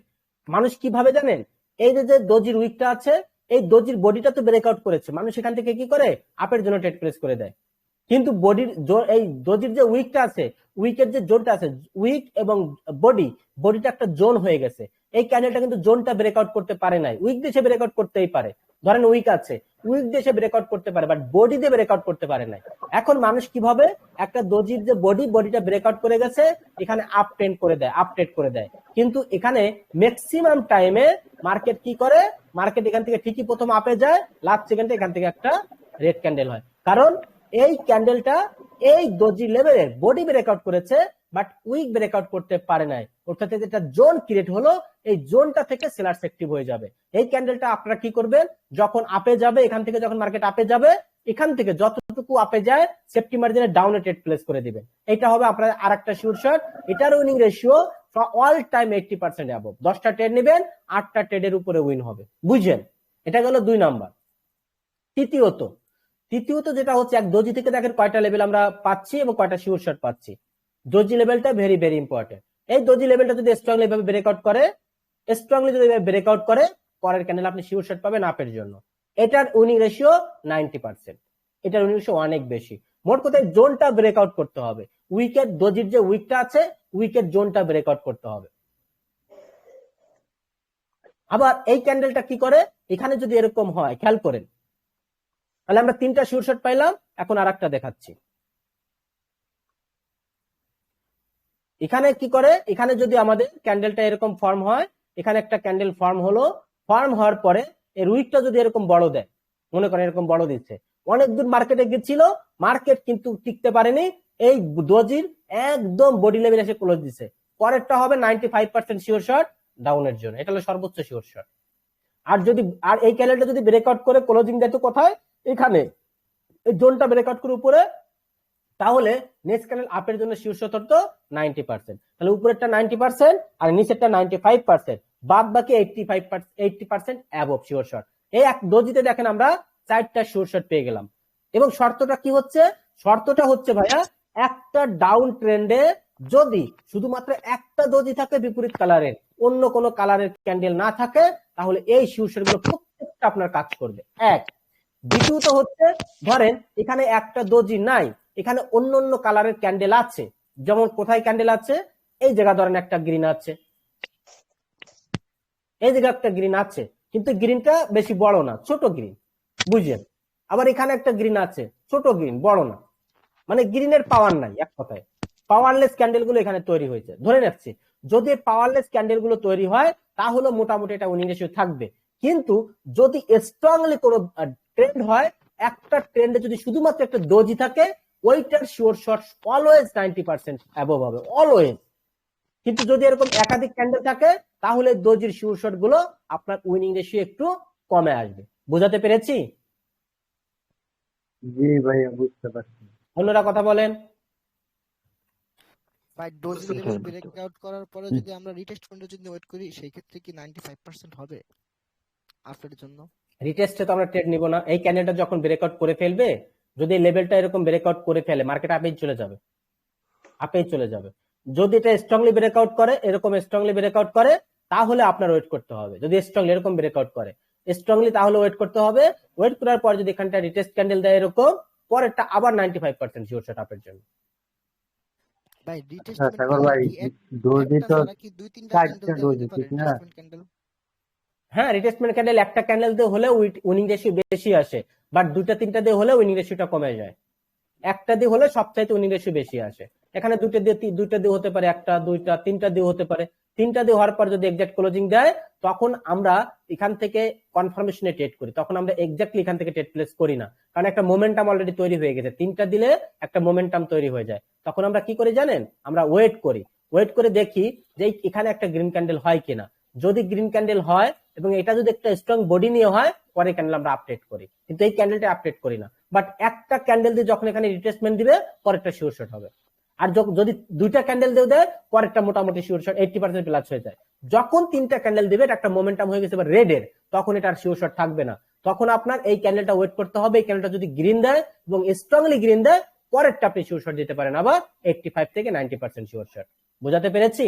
মানুষ কিভাবে জানেন? এই যে দোজির উইকটা আছে, এই দোজির বডিটা তো ব্রেকআউট করেছে, মানুষ এখান থেকে কি করে আপের জন্য ট্রেড প্লেস করে দেয়। কিন্তু বডির এই দোজির যে উইকটা আছে, উইকের যে জোনটা আছে, উইক এবং বডিটা একটা জোন হয়ে গেছে। এই ক্যান্ডেলটা কিন্তু জোনটা ব্রেকআউট করতে পারে নাই, উইক দেশে ব্রেকআউট করতেই পারে। ধরেন উইক আছে, উইক দেশে ব্রেকআউট করতে পারে, বাট বডি দিয়ে ব্রেকআউট করতে পারে নাই। এখন মানুষ কিভাবে একটা দোজির যে বডিটা ব্রেকআউট করে গেছে, এখানে আপ ট্রেন্ড করে দেয়, আপডেট করে দেয়। কিন্তু এখানে ম্যাক্সিমাম টাইমে মার্কেট কি করে? মার্কেট এখান থেকে ঠিকই প্রথম আপে যায়, লাস্ট সেকেন্ডে এখান থেকে একটা রেড ক্যান্ডেল হয়, কারণ এই ক্যান্ডেলটা এই দোজি লেভেলের বডি ব্রেকআউট করেছে, বাট উইক ব্রেকআউট করতে পারে নাই। অর্থাৎ একটা জোন ক্রিয়েট হলো, এই জোনটা থেকে সেলার্স অ্যাক্টিভ হয়ে যাবে। এই ক্যান্ডেলটা আপনারা কি করবেন? যখন আপে যাবে, এখান থেকে যখন মার্কেট আপে যাবে, এখান থেকে যতটুকু আপে যায় সেফটি মার্জিনে ডাউনে ট্রেড প্লেস করে দিবেন। এটা হবে আপনার আরেকটা শিওর শট। এটার winning ratio all time 80% above. 10টা ট্রেড নেবেন, 8টা ট্রেডের উপরে উইন হবে। বুঝছেন? এটা গেল 2 নাম্বার। তৃতীয়ত যেটা হচ্ছে, এক দোজি থেকে দেখেন কয়টা লেভেল আমরা পাচ্ছি এবং কয়টা শিওর শট পাচ্ছি। দোজি লেভেলটা ভেরি ভেরি ইম্পর্টেন্ট। এই দোজি লেভেলটা যদি স্ট্রংলি ভাবে ব্রেকআউট করে, স্ট্রংলি যদি ব্রেকআউট করে পরের ক্যান্ডেল আপনি শিওর শট পাবেন আপের জন্য। এটার উইনিং রেশিও 90%, এটার উইনিং রেশিও অনেক বেশি। মোট কথায় জোনটা ব্রেকআউট করতে হবে, উইকেট ডোজির যে উইকটা আছে উইকেট জোনটা ব্রেকআউট করতে হবে। আবার এই ক্যান্ডেলটা কি করে, এখানে যদি এরকম হয় খেয়াল করেন, তাহলে আমরা 3টা শিওর শট পাইলাম। এখন আর একটা দেখাচ্ছি, এখানে কি করে, এখানে যদি আমাদের ক্যান্ডেলটা এরকম ফর্ম হয়, এখানে একটা ক্যান্ডেল ফর্ম হলো, ফর্ম হওয়ার পরে এর উইকটা যদি এরকম বড় দেয়, মনে করেন এরকম বড় দিচ্ছে, অনেক দূর মার্কেটে গেছিল, মার্কেট কিন্তু টিকতে পারেনি, এই ডোজির একদম বডি লেভেল এসে ক্লোজ দিচ্ছে, পরেরটা হবে 95% শিওর শট ডাউনের জন্য, এটা হলো সর্বোচ্চ শিওর শট। আর এই ক্যান্ডেলটা যদি ব্রেকআউট করে ক্লোজিং দেয় তো কোথায়, এখানে এই জোনটা ব্রেকআউট করে উপরে, তাহলে নেক্সট ক্যান্ডেল আপের জন্য শিওর শট হতো 90%, তাহলে উপরেরটা 90% আর নিচেরটা 95%, বাদ বাকি 80% অ্যাবভ শিওর শট। এই এক ডোজিতে দেখেন আমরা 4টা শিওর শট পেয়ে গেলাম। এবং শর্তটা কি হচ্ছে, শর্তটা হচ্ছে ভাইয়া, একটা ডাউন ট্রেন্ডে যদি শুধুমাত্র একটা ডোজি থাকে বিপরীত কালারের, অন্য কোনো কালারের ক্যান্ডেল না থাকে, তাহলে এই শিওর শট গুলো প্রত্যেকটা আপনার কাজ করবে। এক, দ্বিতীয়ত হচ্ছে ধরেন এখানে একটা ডোজি নাই, এখানে অন্য অন্য কালারের ক্যান্ডেল আছে, যেমন কোথায় ক্যান্ডেল আছে, এই জায়গা ধরেন একটা গ্রিন আছে, এই জায়গা একটা গ্রিন আছে, কিন্তু গ্রিনটা বেশি বড় না, ছোট গ্রিন, বুঝলেন। আবার এখানে একটা গ্রিন আছে, ছোট গ্রিন, বড় না, মানে গ্রিনের পাওয়ার নাই, এক কথায় পাওয়ারলেস ক্যান্ডেল গুলো এখানে তৈরি হয়েছে। ধরে রাখছি যদি পাওয়ারলেস ক্যান্ডেল গুলো তৈরি হয় তাহলে মোটামুটি এটা উইনিং রেশিও থাকবে। কিন্তু যদি স্ট্রংলি কোনো ট্রেন্ড হয়, একটা ট্রেন্ডে যদি শুধুমাত্র একটা ডোজি থাকে, ওইটার শিওর শট অলওয়েজ 90% অ্যাবভ হবে, অলওয়েজ। কিন্তু যদি এরকম একাধিক ক্যান্ডেল থাকে তাহলে ডোজির শিওর শট গুলো আপনার উইনিং রেশিও একটু কমে আসবে। বোঝাতে পেরেছি? জি ভাইয়া, বুঝতে পারছি। অন্যরা কথা বলেন। ভাই ডোজি লেভেল ব্রেকআউট করার পরে যদি আমরা রিটেস্ট পয়েন্টে যদি ওয়েট করি, সেই ক্ষেত্রে কি 95% হবে আফটারের জন্য? রিটেস্টে তো আমরা ট্রেড নিব না, এই ক্যান্ডেলটা যখন ব্রেকআউট করে ফেলবে, যদি লেভেলটা এরকম ব্রেকআউট করে ফেলে, মার্কেট আপেই চলে যাবে, আপেই চলে যাবে। যদি এটা স্ট্রংলি ব্রেকআউট করে, এরকম স্ট্রংলি ব্রেকআউট করে, তাহলে আপনার ওয়েট করতে হবে। যদি স্ট্রংলি এরকম ব্রেকআউট করে স্ট্রংলি, তাহলে ওয়েট করতে হবে। ওয়েট করার পর যদি এখানটা রিটেস্ট ক্যান্ডেল দেয় এরকম, পরেরটা আবার 95% শিওর শট আপের জন্য। ভাই রিটেস্ট সাগর ভাই, ডোজি তো কি 2-3টা 4টা ডোজি, ঠিক না? হ্যাঁ, রিটেস্টমেন্ট ক্যান্ডেল একটা ক্যান্ডেল দিয়ে হলে উইনিং রেশিও বেশি আসে, বাট 2টা-3টা দিয়ে হলে উইনিং রেশিওটা কমে যায়। একটা দিয়ে হলে সবচাইতে উইনিং রেশিও বেশি আসে। এখানে দুইটা দিয়ে হতে পারে, একটা, দুইটা, 3টা দিয়ে হতে পারে। 3টা দিয়ে হওয়ার পর যদি এক্সাক্ট ক্লোজিং দেয়, তখন আমরা এখান থেকে কনফার্মেশনে ট্রেড করি, তখন আমরা এক্স্যাক্টলি এখান থেকে ট্রেড প্লেস করি না, কারণ একটা মোমেন্টাম অলরেডি তৈরি হয়ে গেছে। 3টা দিলে একটা মোমেন্টাম তৈরি হয়ে যায়, তখন আমরা কি করি জানেন, আমরা ওয়েট করি, ওয়েট করে দেখি যে এখানে একটা গ্রিন ক্যান্ডেল হয় কিনা। যদি গ্রিন ক্যান্ডেল হয় এবং এটা যদি একটা স্ট্রং বডি নিয়ে হয়, পরে ক্যান্ডেল আমরা আপডেট করি, কিন্তু এই ক্যান্ডেলটা আপডেট করি না। বাট একটা ক্যান্ডেল দিয়ে যখন এখানে রিট্রেসমেন্ট দিবে, পরেরটা শিওর শট হবে। আর যদি 2টা ক্যান্ডেল দিয়ে দেয়, পরেরটা মোটামুটি শিওর শট 80% প্লাস হয়ে যায়। যখন 3টা ক্যান্ডেল দিবে, একটা মোমেন্টাম হয়ে গেছে রেডের, তখন এটা আর শিওর শট থাকবে না। তখন আপনার এই ক্যান্ডেলটা ওয়েট করতে হবে। এই ক্যান্ডেলটা যদি গ্রিন দেয় এবং স্ট্রংলি গ্রিন দেয়, পরেরটা আপনি শিওর শট দিতে পারেন আবার 85 থেকে 90% শিওর শট। বোঝাতে পেরেছি?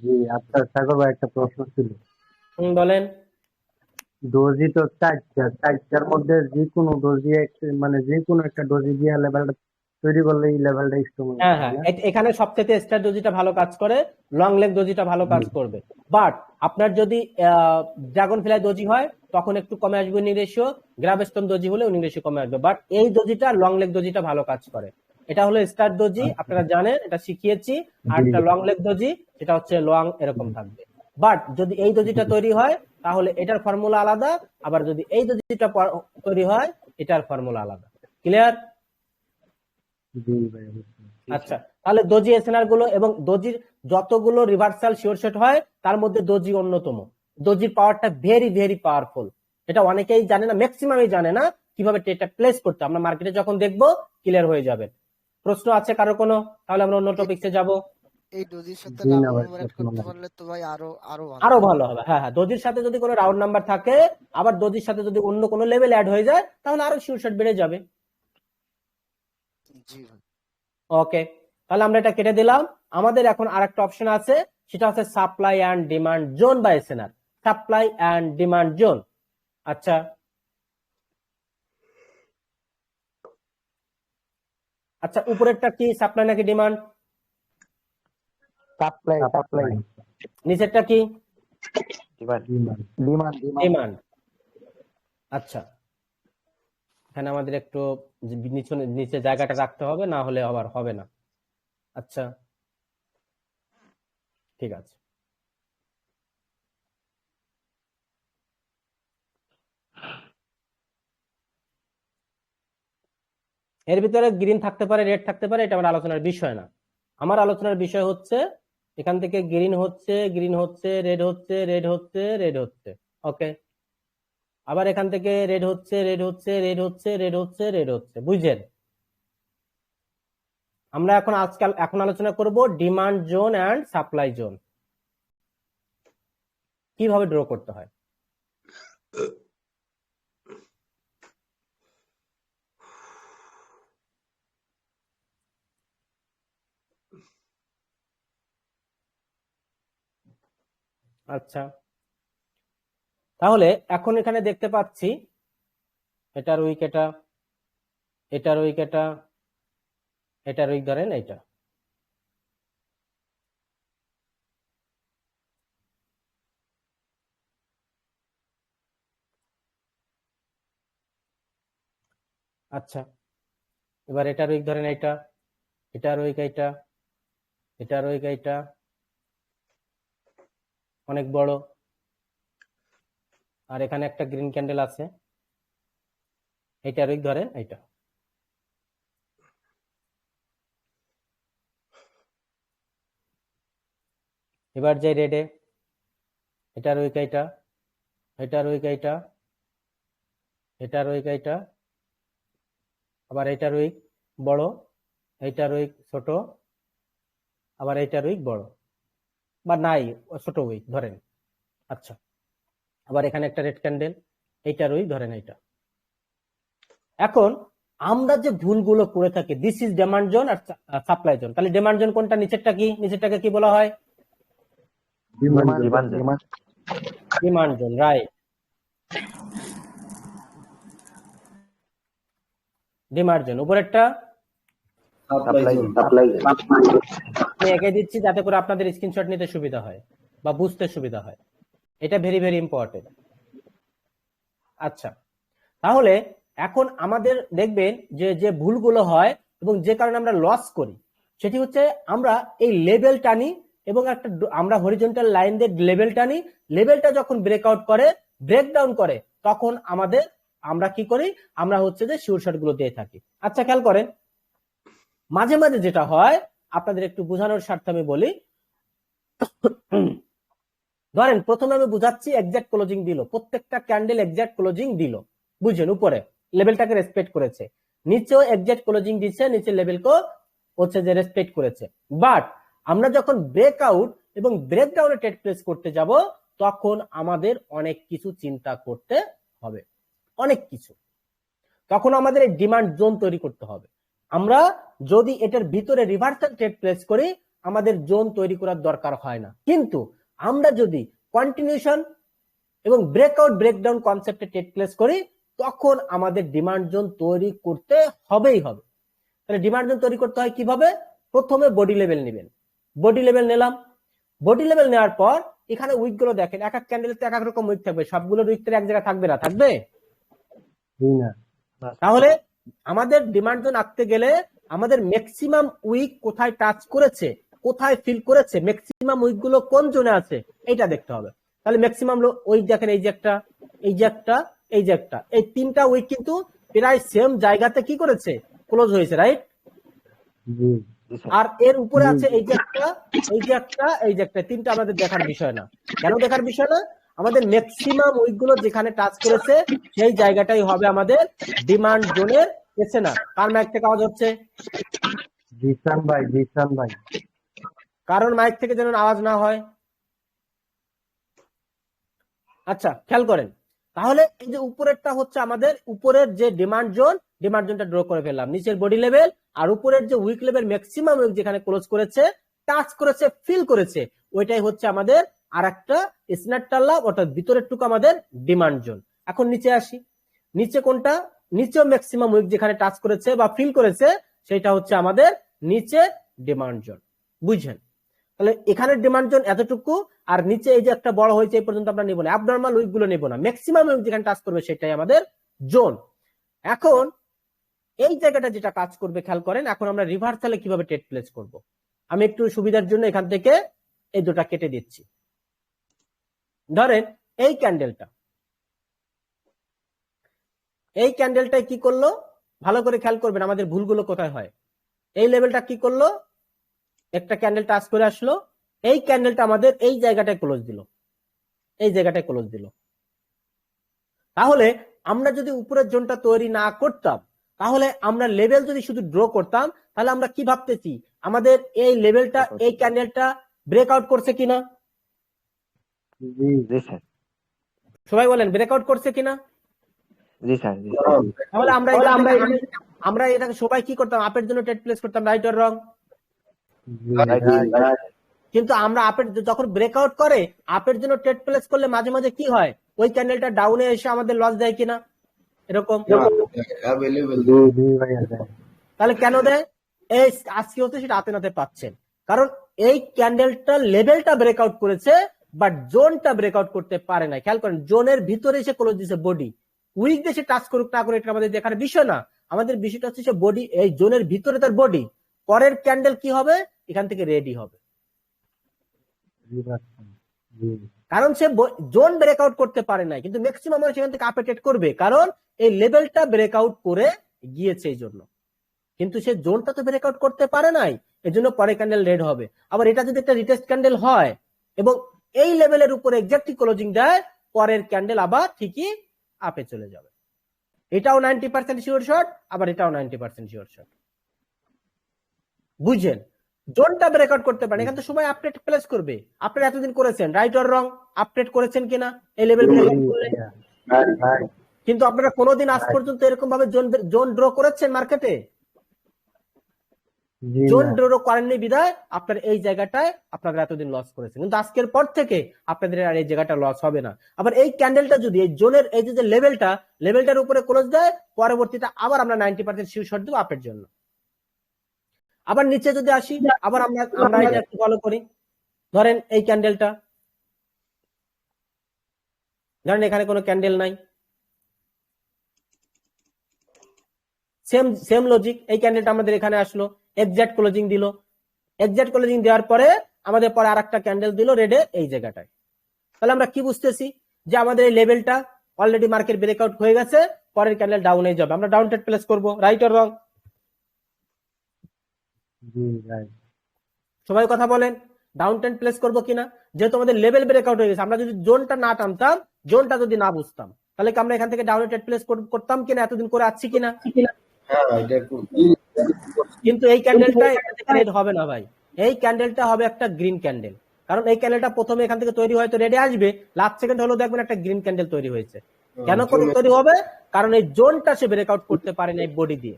জি। আচ্ছা সাগর ভাই, একটা প্রশ্ন ছিল। বলেন। ডোজি তো 4টার মধ্যে যে কোনো ডোজি, মানে যে কোনো একটা ডোজি দিয়ে লেভেলটা তৈরি করলে এই লেভেলটা স্ট্রং হবে। হ্যাঁ, এখানে সবচেয়ে স্টার ডোজিটা ভালো কাজ করে, লং লেগ ডোজিটা ভালো কাজ করবে। বাট আপনার যদি ড্রাগন ফ্লাই ডোজি হয়, তখন একটু কমে আসবে উইনিং রেশিও। গ্রাভস্টোন ডোজি হলে উইনিং রেশিও কমে আসবে। বাট এই ডোজিটা, লং লেগ ডোজিটা ভালো কাজ করে। এটা হলো স্টার ডোজি, আপনারা জানেন, এটা শিখিয়েছি। আর একটা লং লেগ ডোজি, সেটা হচ্ছে লং এরকম থাকবে। বাট যদি এই ডোজিটা তৈরি হয়, তাহলে এটার ফর্মুলা আলাদা, আবার যদি এই ডোজিটা তৈরি হয়, এটার ফর্মুলা আলাদা। ক্লিয়ার? আচ্ছা, তাহলে ডোজি এসএনআর গুলো এবং ডোজির যতগুলো রিভার্সাল শিওর শট হয়, তার মধ্যে ডোজি অন্যতম। ডোজির পাওয়ারটা ভেরি ভেরি পাওয়ারফুল। এটা অনেকেই জানে না, ম্যাক্সিমামই জানে না কিভাবে ট্রেডটা প্লেস করতে। আমরা মার্কেটে যখন দেখবো ক্লিয়ার হয়ে যাবে। প্রশ্ন আছে কারো কোনো? তাহলে আমরা অন্য টপিকসে যাব। এই ডোজির সাথে রাউন্ড নাম্বার অ্যাড করতে পারলে তো ভাই আরো ভালো হবে। হ্যাঁ, ডোজির সাথে যদি কোনো রাউন্ড নাম্বার থাকে, আবার ডোজির সাথে যদি অন্য কোনো লেভেল অ্যাড হয়ে যায়, তাহলে আরো শিওর শট বেড়ে যাবে। জি ভাই। ওকে, তাহলে আমরা এটা কেটে দিলাম। আমাদের এখন আরেকটা অপশন আছে, সেটা হচ্ছে সাপ্লাই অ্যান্ড ডিমান্ড জোন বা SNR. Supply and demand zone. আচ্ছা, আচ্ছা উপরেরটা কি সাপ্লাই নাকি ডিমান্ড? সাপ্লাই সাপ্লাই নিচেরটা কি? Demand demand. আচ্ছা, এখানে আমাদের একটু নিচে জায়গাটা রাখতে হবে, না হলে আবার হবে না। আচ্ছা ঠিক আছে। এর ভিতরে গ্রিন থাকতে পারে, রেড থাকতে পারে, এটা আমার আলোচনার বিষয় না। আমার আলোচনার বিষয় হচ্ছে এখান থেকে গ্রিন হচ্ছে, গ্রিন হচ্ছে, রেড হচ্ছে, রেড হচ্ছে, রেড হচ্ছে, ওকে। আবার এখান থেকে রেড হচ্ছে, রেড হচ্ছে, রেড হচ্ছে, রেড হচ্ছে, রেড হচ্ছে, বুঝছেন? আমরা এখন আলোচনা করব demand zone and supply zone, কিভাবে ড্র করতে হয়। আচ্ছা, তাহলে এখন এখানে দেখতে পাচ্ছি এটার উইক এটা, এটার উইক এটা, এটার উইক ধরেন এটা। আচ্ছা, এবার এটার উইক ধরেন এটা, এটার উইক এটা, এটার উইক এটা, অনেক বড়। আর এখানে একটা গ্রিন ক্যান্ডেল আছে, এটার উইক ধরেন এটা। এবার যে রেডে, এটার উইক এটা, এটার উইক এটা, এটার উইক এটা, আবার এটার উইক বড়, এইটার উইক ছোট, আবার এইটার উইক বড় বা নাই, ছোট উইক ধরেন। আচ্ছা, আবার এখানে একটা রেড ক্যান্ডেল, এইটার উইক ধরেন এইটা। এখন আমরা যে ভুলগুলো করে থাকি, দিস ইজ ডিমান্ড জোন আর সাপ্লাই জোন। তাহলে ডিমান্ড জোন কোনটা, নিচেরটা কি? নিচেরটাকে কি বলা হয়? Demand zone, right. Demand zone. উপরেরটা আমি এঁকে দিচ্ছি যাতে করে আপনাদের স্ক্রিনশট নিতে সুবিধা হয় বা বুঝতে সুবিধা হয়। এটা ভেরি ভেরি ইম্পর্টেন্ট। আচ্ছা, তাহলে এখন আমাদের দেখবেন যে যে ভুলগুলো হয় এবং যে কারণে আমরা লস করি, সেটি হচ্ছে আমরা এই লেভেল টানি এবং একটা আমরা হরিজন্টাল লাইন দিয়ে লেভেল টানি। লেভেলটা যখন ব্রেকআউট করে, ব্রেকডাউন করে, তখন আমরা কি করি, আমরা হচ্ছে যে শিওর শট গুলো দিয়ে থাকি। আচ্ছা, খেয়াল করেন, মাঝে মাঝে যেটা হয় আপনাদের একটু বোঝানোর স্বার্থে আমি বলি। ধরেন প্রথমে আমি বুঝাচ্ছি, এক্সাক্ট ক্লোজিং দিল, প্রত্যেকটা ক্যান্ডেল এক্সাক্ট ক্লোজিং দিল, বুঝছেন? উপরে লেভেলটাকে রেসপেক্ট করেছে, নিচেও এক্সাক্ট ক্লোজিং দিচ্ছে, নিচে লেভেলকে হচ্ছে যে রেসপেক্ট করেছে। বাট আমরা যখন ব্রেকআউট এবং ব্রেকডাউনে ট্রেড প্লেস করতে যাব, তখন আমাদের অনেক কিছু চিন্তা করতে হবে, অনেক কিছু। তখন আমাদের এই ডিমান্ড জোন তৈরি করতে হবে। আমরা যদি এটার ভিতরে রিভার্সাল ট্রেড প্লেস করি, আমাদের জোন তৈরি করার দরকার হয় না। কিন্তু আমরা যদি কন্টিনিউশন এবং ব্রেকআউট ব্রেকডাউন কনসেপ্টে ট্রেড প্লেস করি, তখন আমাদের ডিমান্ড জোন তৈরি করতে হবেই হবে। তাহলে ডিমান্ড জোন তৈরি করতে হয় কিভাবে? প্রথমে বডি লেভেল নেবেন, বডি লেভেল নিলাম। বডি লেভেল নেওয়ার পর এখানে উইক গুলো দেখেন, এক এক ক্যান্ডেলতে এক এক রকম উইক থাকবে, সবগুলোর উইক এক জায়গায় থাকবে না, থাকবে? তাহলে আমাদের ডিমান্ড জোন আঁকতে গেলে আমাদের ম্যাক্সিমাম উইক কোথায় টাচ করেছে, কোথায় ফিল করেছে, ম্যাক্সিমাম উইক গুলো কোন জোনে আছে, এটা দেখতে হবে। তাহলে ম্যাক্সিমাম উইক দেখেন, এই যে একটা, এই যে একটা, এই যে একটা, এই তিনটা উইক কিন্তু প্রায় সেম জায়গাতে কি করেছে, ক্লোজ হয়েছে, রাইট? আর এর উপরে আছে এই যে একটা, এই যে একটা, এই যে একটা, তিনটা আমাদের দেখার বিষয় না। কেন দেখার বিষয় না? আমাদের ম্যাক্সিমাম উইক গুলো যেখানে টাচ করেছে সেই জায়গাটাই হবে আমাদের ডিমান্ড জোনের এসএনআর। কার মাইক থেকে আওয়াজ হচ্ছে? জিসান ভাই, জিসান ভাই। কারণ মাইক থেকে যেন আওয়াজ না হয়। আচ্ছা, খেয়াল করেন, তাহলে এই যে উপরেরটা হচ্ছে আমাদের উপরের যে ডিমান্ড জোন, ডিমান্ড জোনটা ড্র করে ফেললাম। নিচের বডি লেভেল আর উপরের যে উইক লেভেল ম্যাক্সিমাম উইক যেখানে ক্লোজ করেছে, টাচ করেছে, ফিল করেছে, ওইটাই হচ্ছে আমাদের আর একটা স্ন্যাটার লাভ, অর্থাৎ ভিতরের টুকু আমাদের ডিমান্ড জোন। এখন নিচে আসি, নিচে কোনটা? নিচেও ম্যাক্সিমাম উইক যেখানে টাচ করেছে বা ফিল করেছে সেটা হচ্ছে আমাদের নিচে ডিমান্ড জোন। বুঝছেন? তাহলে এখানে ডিমান্ড জোন এতটুকু, আর নিচে এই যে একটা বড় হয়েছে এই পর্যন্ত আমরা নেব না, অ্যাবনরমাল উইক গুলো নেব না, ম্যাক্সিমাম উইক যেখানে টাচ করবে সেটাই আমাদের জোন। এখন এই জায়গাটা যেটা কাজ করবে খেয়াল করেন, এখন আমরা রিভার্সালে কিভাবে ট্রেড প্লেস করব। আমি একটু সুবিধার জন্য এখান থেকে এই দুটা কেটে দিচ্ছি। ধরেন এই ক্যান্ডেলটাই কি করলো, ভালো করে খেয়াল করবেন আমাদের ভুলগুলো কোথায় হয়। এই লেভেলটা কি করলো, একটা ক্যান্ডেল টাচ করে আসলো, এই ক্যান্ডেলটা আমাদের এই জায়গাটায় ক্লোজ দিল, এই জায়গাটায় ক্লোজ দিল। তাহলে আমরা যদি উপরের জোনটা তৈরি না করতাম, তাহলে আমরা লেভেল যদি শুধু ড্র করতাম, তাহলে আমরা কি ভাবতেছি, আমাদের এই লেভেলটা, এই ক্যান্ডেলটা ব্রেকআউট করছে কিনা? সবাই বলেন ব্রেকআউট করছে কিনা? তাহলে আমরা এটাকে সবাই কি করতাম, আপের জন্য ট্রেড প্লেস করতাম, রাইট অর রং? কিন্তু আমরা আপের যখন ব্রেকআউট করে আপের জন্য ট্রেড প্লেস করলে মাঝে মাঝে কি হয়, ওই ক্যান্ডেলটা ডাউনে এসে আমাদের লস দেয় কিনা? এরকম। তাহলে কেন দেয়? এই আজকে হচ্ছে সেটা হাতে নাতে পাচ্ছেন, কারণ এই ক্যান্ডেলটা লেভেলটা ব্রেকআউট করেছে বাট জোনটা ব্রেকআউট করতে পারে না। খেয়াল করেন, জোনের ভিতরে এসে ক্লোজ দিছে বডি। উইক দেশে টাচ করুক না করে এটা আমাদের দেখার বিষয় না, আমাদের বিষয়টা হচ্ছে সে বডি, এই জোনের ভিতরে তার বডি। পরের ক্যান্ডেল কি হবে, এখান থেকে রেডি হবে, কারণ সে জোন ব্রেকআউট করতে পারে নাই, কিন্তু ম্যাক্সিমাম মানুষ এখান থেকে আপে ট্রেড করবে, কারণ এই লেভেলটা ব্রেকআউট করে গিয়েছে এই জন্য। কিন্তু সে জোনটা তো ব্রেকআউট করতে পারে নাই, এর জন্য পরের ক্যান্ডেল রেড হবে। আবার এটা যদি একটা রিটেস্ট ক্যান্ডেল হয় এবং এই লেভেলের উপরে এক্স্যাক্টলি ক্লোজিং দেয়, পরের ক্যান্ডেল আবার ঠিকই আপে চলে যাবে। এটাও 90% শিওর শট, আবার এটাও 90% শিওর শট। বুঝছেন? জোনটা ব্রেকআউট করতে পারে, এখান থেকে সবাই আপডেট প্লেস করবে। আপনারা এতদিন করেছেন, রাইট অর রং? আপডেট করেছেন কিনা এই লেভেল? কিন্তু আপনারা কোনোদিন আজ পর্যন্ত এরকম ভাবে জোন ড্র করেছেন মার্কেটে? জোন ড্র করেননি বিদায় আপনার এই জায়গাটায় আপনারা এতদিন লস করেছেন, কিন্তু আজকের পর থেকে আপনাদের আর এই জায়গাটা লস হবে না। আবার এই ক্যান্ডেলটা যদি এই জোনের এই যে লেভেলটার উপরে ক্লোজ দেয়, পরবর্তীতে আবার আমরা 90% শিওর শট দেবো আপের জন্য। আবার নিচে যদি আসি, আবার আমরা এটা একটু ফলো করি। ধরেন এই ক্যান্ডেলটা, ধরেন এখানে কোনো ক্যান্ডেল নাই, সেম লজিক, এই ক্যান্ডেলটা আমাদের এখানে আসলো, এক্সাক্ট ক্লোজিং দিল, এক্সাক্ট ক্লোজিং দেওয়ার পরে আমাদের পরে আরেকটা ক্যান্ডেল দিল রেডে এই জায়গাটায়। তাহলে আমরা কি বুঝতেছি, যে আমাদের এই লেভেলটা অলরেডি মার্কেট ব্রেকআউট হয়ে গেছে, পরের ক্যান্ডেল ডাউনে যাবে, আমরা ডাউন ট্রেড প্লেস করব, রাইট অর রং? সবাই কথা বলেন, ডাউন ট্রেড প্লেস করবো কিনা? যেহেতু আমাদের লেভেল ব্রেকআউট হয়ে গেছে, আমরা যদি জোনটা না টানতাম, জোনটা যদি না বুঝতাম, তাহলে কি আমরা এখান থেকে ডাউন ট্রেড প্লেস করতাম কিনা, এতদিন করে আসছি কিনা? কিন্তু এই ক্যান্ডেলটা এখান থেকে রেড হবে না ভাই, এই ক্যান্ডেলটা হবে একটা গ্রিন ক্যান্ডেল, কারণ এই ক্যান্ডেলটা প্রথমে এখান থেকে তৈরি হয়তো রেডে আসবে, লাস্ট সেকেন্ড হলো দেখবেন একটা গ্রিন ক্যান্ডেল তৈরি হয়েছে। কেন তৈরি হবে? কারণ এই জোনটা সে ব্রেকআউট করতে পারে না এই বডি দিয়ে।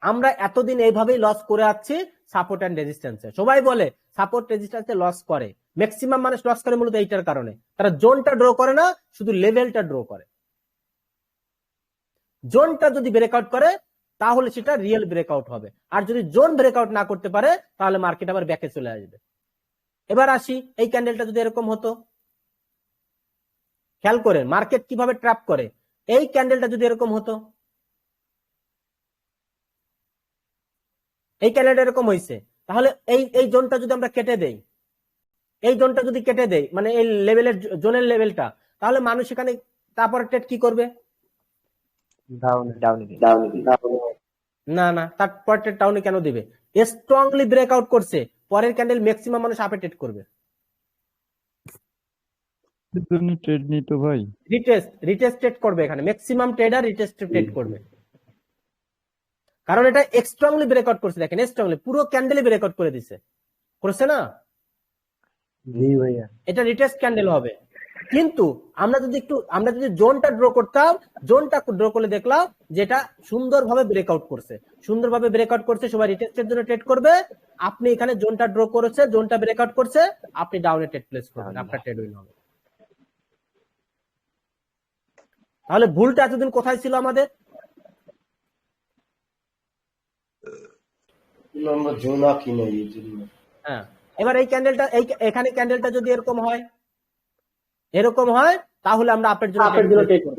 আমরা এতদিন এইভাবেই লস করে আসছি সাপোর্ট এন্ড রেজিস্ট্যান্সে। সবাই বলে সাপোর্ট রেজিস্ট্যান্সে লস করে, ম্যাক্সিমাম মানুষ লস করে মূলত এইটার কারণে, তারা জোনটা ড্র করে না, শুধু লেভেলটা ড্র করে। জোনটা যদি ব্রেকআউট করে তাহলে সেটা রিয়েল ব্রেকআউট হবে, আর যদি জোন ব্রেকআউট না করতে পারে তাহলে মার্কেট আবার ব্যাকে চলে আসবে। এবার আসি, এই ক্যান্ডেলটা যদি এরকম হতো, খেয়াল করেন মার্কেট কিভাবে ট্র্যাপ করে। এই ক্যান্ডেলটা যদি এরকম হতো, এই ক্যান্ডেলটা এরকম হয়েছে, তাহলে এই জোনটা যদি আমরা কেটে দেই, এই জোনটা যদি কেটে দেই, মানে এই লেভেলের জোনের লেভেলটা, তাহলে মানুষ এখানে তারপরে ট্রেড কি করবে? না, তারপর ট্রেড ডাউনে কেন দিবে? স্ট্রংলি ব্রেকআউট করছে, পরের ক্যান্ডেল ম্যাক্সিমাম মানুষ আপে ট্রেড করবে। ট্রেড নিত ভাই, রিটেস্ট ট্রেড করবে, এখানে ম্যাক্সিমাম ট্রেডার রিটেস্ট ট্রেড করবে, কারণ এটা স্ট্রংলি ব্রেকআউট করছে। দেখেন স্ট্রংলি পুরো ক্যান্ডেলই ব্রেকআউট করে দিছে, করছে না? এটা রিটেস্ট ক্যান্ডেল হবে, কিন্তু আমরা যদি জোনটা ড্র করতাম, জোনটা ড্র করলে দেখলাম যেটা সুন্দরভাবে ব্রেকআউট করছে, সবাই রিটেস্টের জন্য ট্রেড করবে। আপনি এখানে জোনটা ড্র করেছে, জোনটা ব্রেকআউট করছে, আপনি ডাউনে ট্রেড প্লেস করবেন, আপনার ট্রেড উইন হবে। তাহলে ভুলটা এতদিন কোথায় ছিল আমাদের? আমরা জোনা কিনে এই জন্য। হ্যাঁ, এবার এই ক্যান্ডেলটা এখানে ক্যান্ডেলটা যদি এরকম হয় তাহলে আমরা আপের জন্য ট্রেড করব।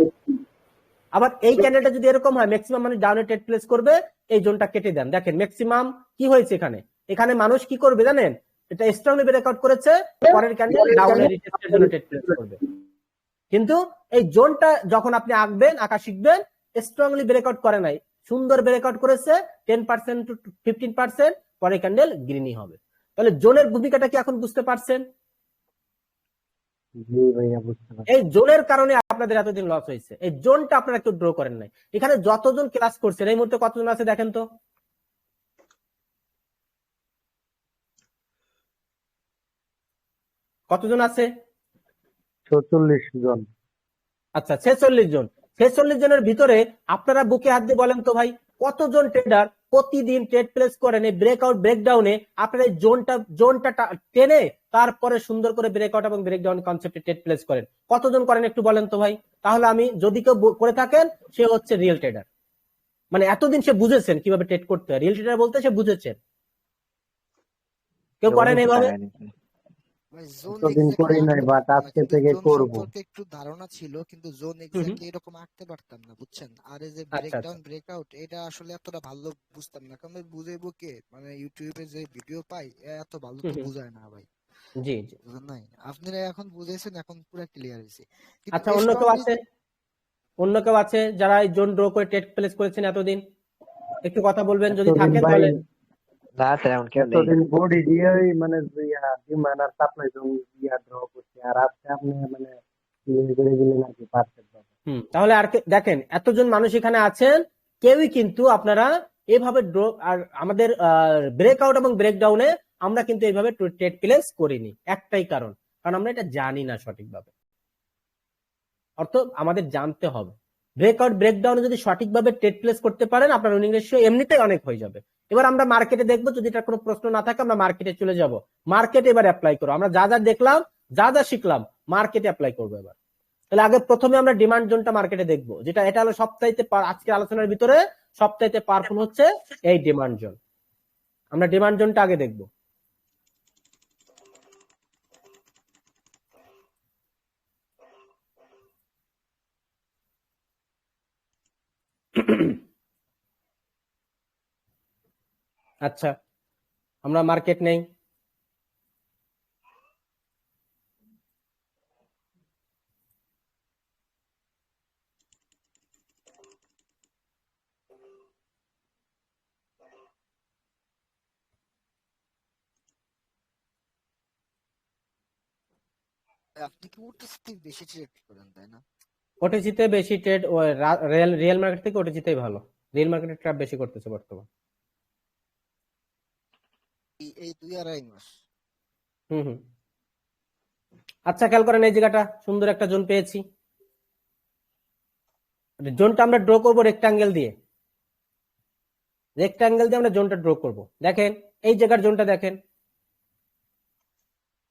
আবার এই ক্যান্ডেলটা যদি এরকম হয়, ম্যাক্সিমাম মানে ডাউনে ট্রেড প্লেস করবে, এই জোনটা কেটে দেন। দেখেন ম্যাক্সিমাম কি হয়েছে এখানে মানুষ কি করবে জানেন? এটা স্ট্রংলি ব্রেকআউট করেছে, পরের ক্যান্ডেল ডাউনে রিটেস্টের জন্য ট্রেড প্লেস করবে। কিন্তু এই জোনটা যখন আপনি আঁকা শিখবেন, স্ট্রংলি ব্রেকআউট করে নাই, সুন্দর ব্রেকআউট করেছে 10% টু 15%, পরের ক্যান্ডেল গ্রিনই হবে। তাহলে জোনের ভূমিকাটা কি এখন বুঝতে পারছেন? এই জোনের কারণে আপনাদের এতদিন লস হয়েছে। এই জোনটা আপনারা একটু ড্র করেন নাই। এখানে যতজন ক্লাস করছেন এই মুহূর্তে কতজন আছে দেখেন তো? কতজন আছে? 46 জন। আচ্ছা, 46 জন। 46 জনের ভিতরে আপনারা বুকে হাত দিয়ে বলেন তো ভাই, কতজন ট্রেডার প্রতিদিন ট্রেড প্লেস করেন এই ব্রেকআউট ব্রেকডাউনে? আপনারা এই জোনটা টেনে তারপরে সুন্দর করে ব্রেকআউট এবং ব্রেকডাউন কনসেপ্টে ট্রেড প্লেস করেন? কতজন করেন একটু বলেন তো ভাই। তাহলে আমি যদি কেউ করে থাকেন, সে হচ্ছে রিয়েল ট্রেডার। মানে এতদিন সে বুঝেছেন কিভাবে ট্রেড করতে হয়। রিয়েল ট্রেডার বলতে সে বুঝেছেন। কেউ করেন এইভাবে? একটু ধারণা ছিল, কিন্তু জোন এক্স্যাক্টলি এরকম আঁকতে পারতাম না, বুঝছেন। আর এই যে ব্রেকডাউন ব্রেকআউট, এটা আসলে এতটা ভালো বুঝতাম না, কারণ বুঝাইবো কে? মানে ইউটিউবে যে ভিডিও পাই এত ভালো তো বুঝায় না ভাই। জি নাই, আপনারা এখন বুঝাইছেন, এখন পুরো ক্লিয়ার হয়েছে। আচ্ছা, অন্য কেউ আছে যারা এই জোন ড্র করে ট্রেড প্লেস করেছেন এতদিন? একটু কথা বলবেন যদি থাকেন তাহলে। না স্যার, এমন কেউ নেই। এতদিন বডি দিয়ে মানে ডিমান্ড আর সাপ্লাই ড্র করছি, আর আজকে আপনি মানে করে দিলেন আর কি পারফেক্ট ভাবে। তাহলে আর দেখেন এতজন মানুষ এখানে আছেন, কেউই কিন্তু আপনারা এভাবে ড্র আর আমাদের ব্রেকআউট এবং ব্রেকডাউনে আমরা কিন্তু এইভাবে ট্রেড প্লেস করিনি। একটাই কারণ আমরা এটা জানি না সঠিকভাবে। অর্থাৎ আমাদের জানতে হবে। ব্রেকআউট ব্রেকডাউনে যদি সঠিকভাবে ট্রেড প্লেস করতে পারেন, আপনার উইনিং রেশিও এমনিতেই অনেক হয়ে যাবে। এবার আমরা মার্কেটে দেখবো, যদি এটা কোনো প্রশ্ন না থাকে আমরা মার্কেটে চলে যাব। মার্কেটে এবার অ্যাপ্লাই করো। আমরা যা যা দেখলাম, যা যা শিখলাম, মার্কেটে অ্যাপ্লাই করবো এবার। তাহলে আগে প্রথমে আমরা ডিমান্ড জোনটা মার্কেটে দেখবো, যেটা এটা হলো সবচাইতে আজকের আলোচনার ভিতরে সবচাইতে পাওয়ারফুল হচ্ছে এই ডিমান্ড জোন। আমরা ডিমান্ড জোনটা আগে দেখবো। আচ্ছা, আমরা মার্কেট নেই। আপনি কি ওটিসি বেশি ট্রেড করেন, তাই না? ওটিসিতে বেশি ট্রেড, রিয়েল মার্কেট থেকে ওটিসিতেই ভালো। রিয়েল মার্কেটে ট্রেড বেশি করতেছে বর্তমান। এই 2-2.5 মাস। আচ্ছা, খেয়াল করেন এই জায়গাটা সুন্দর একটা জোন পেয়েছি। জোনটা আমরা ড্র করব রেক্টাঙ্গেল দিয়ে। আমরা জোনটা ড্র করব। দেখেন এই জায়গার জোনটা দেখেন,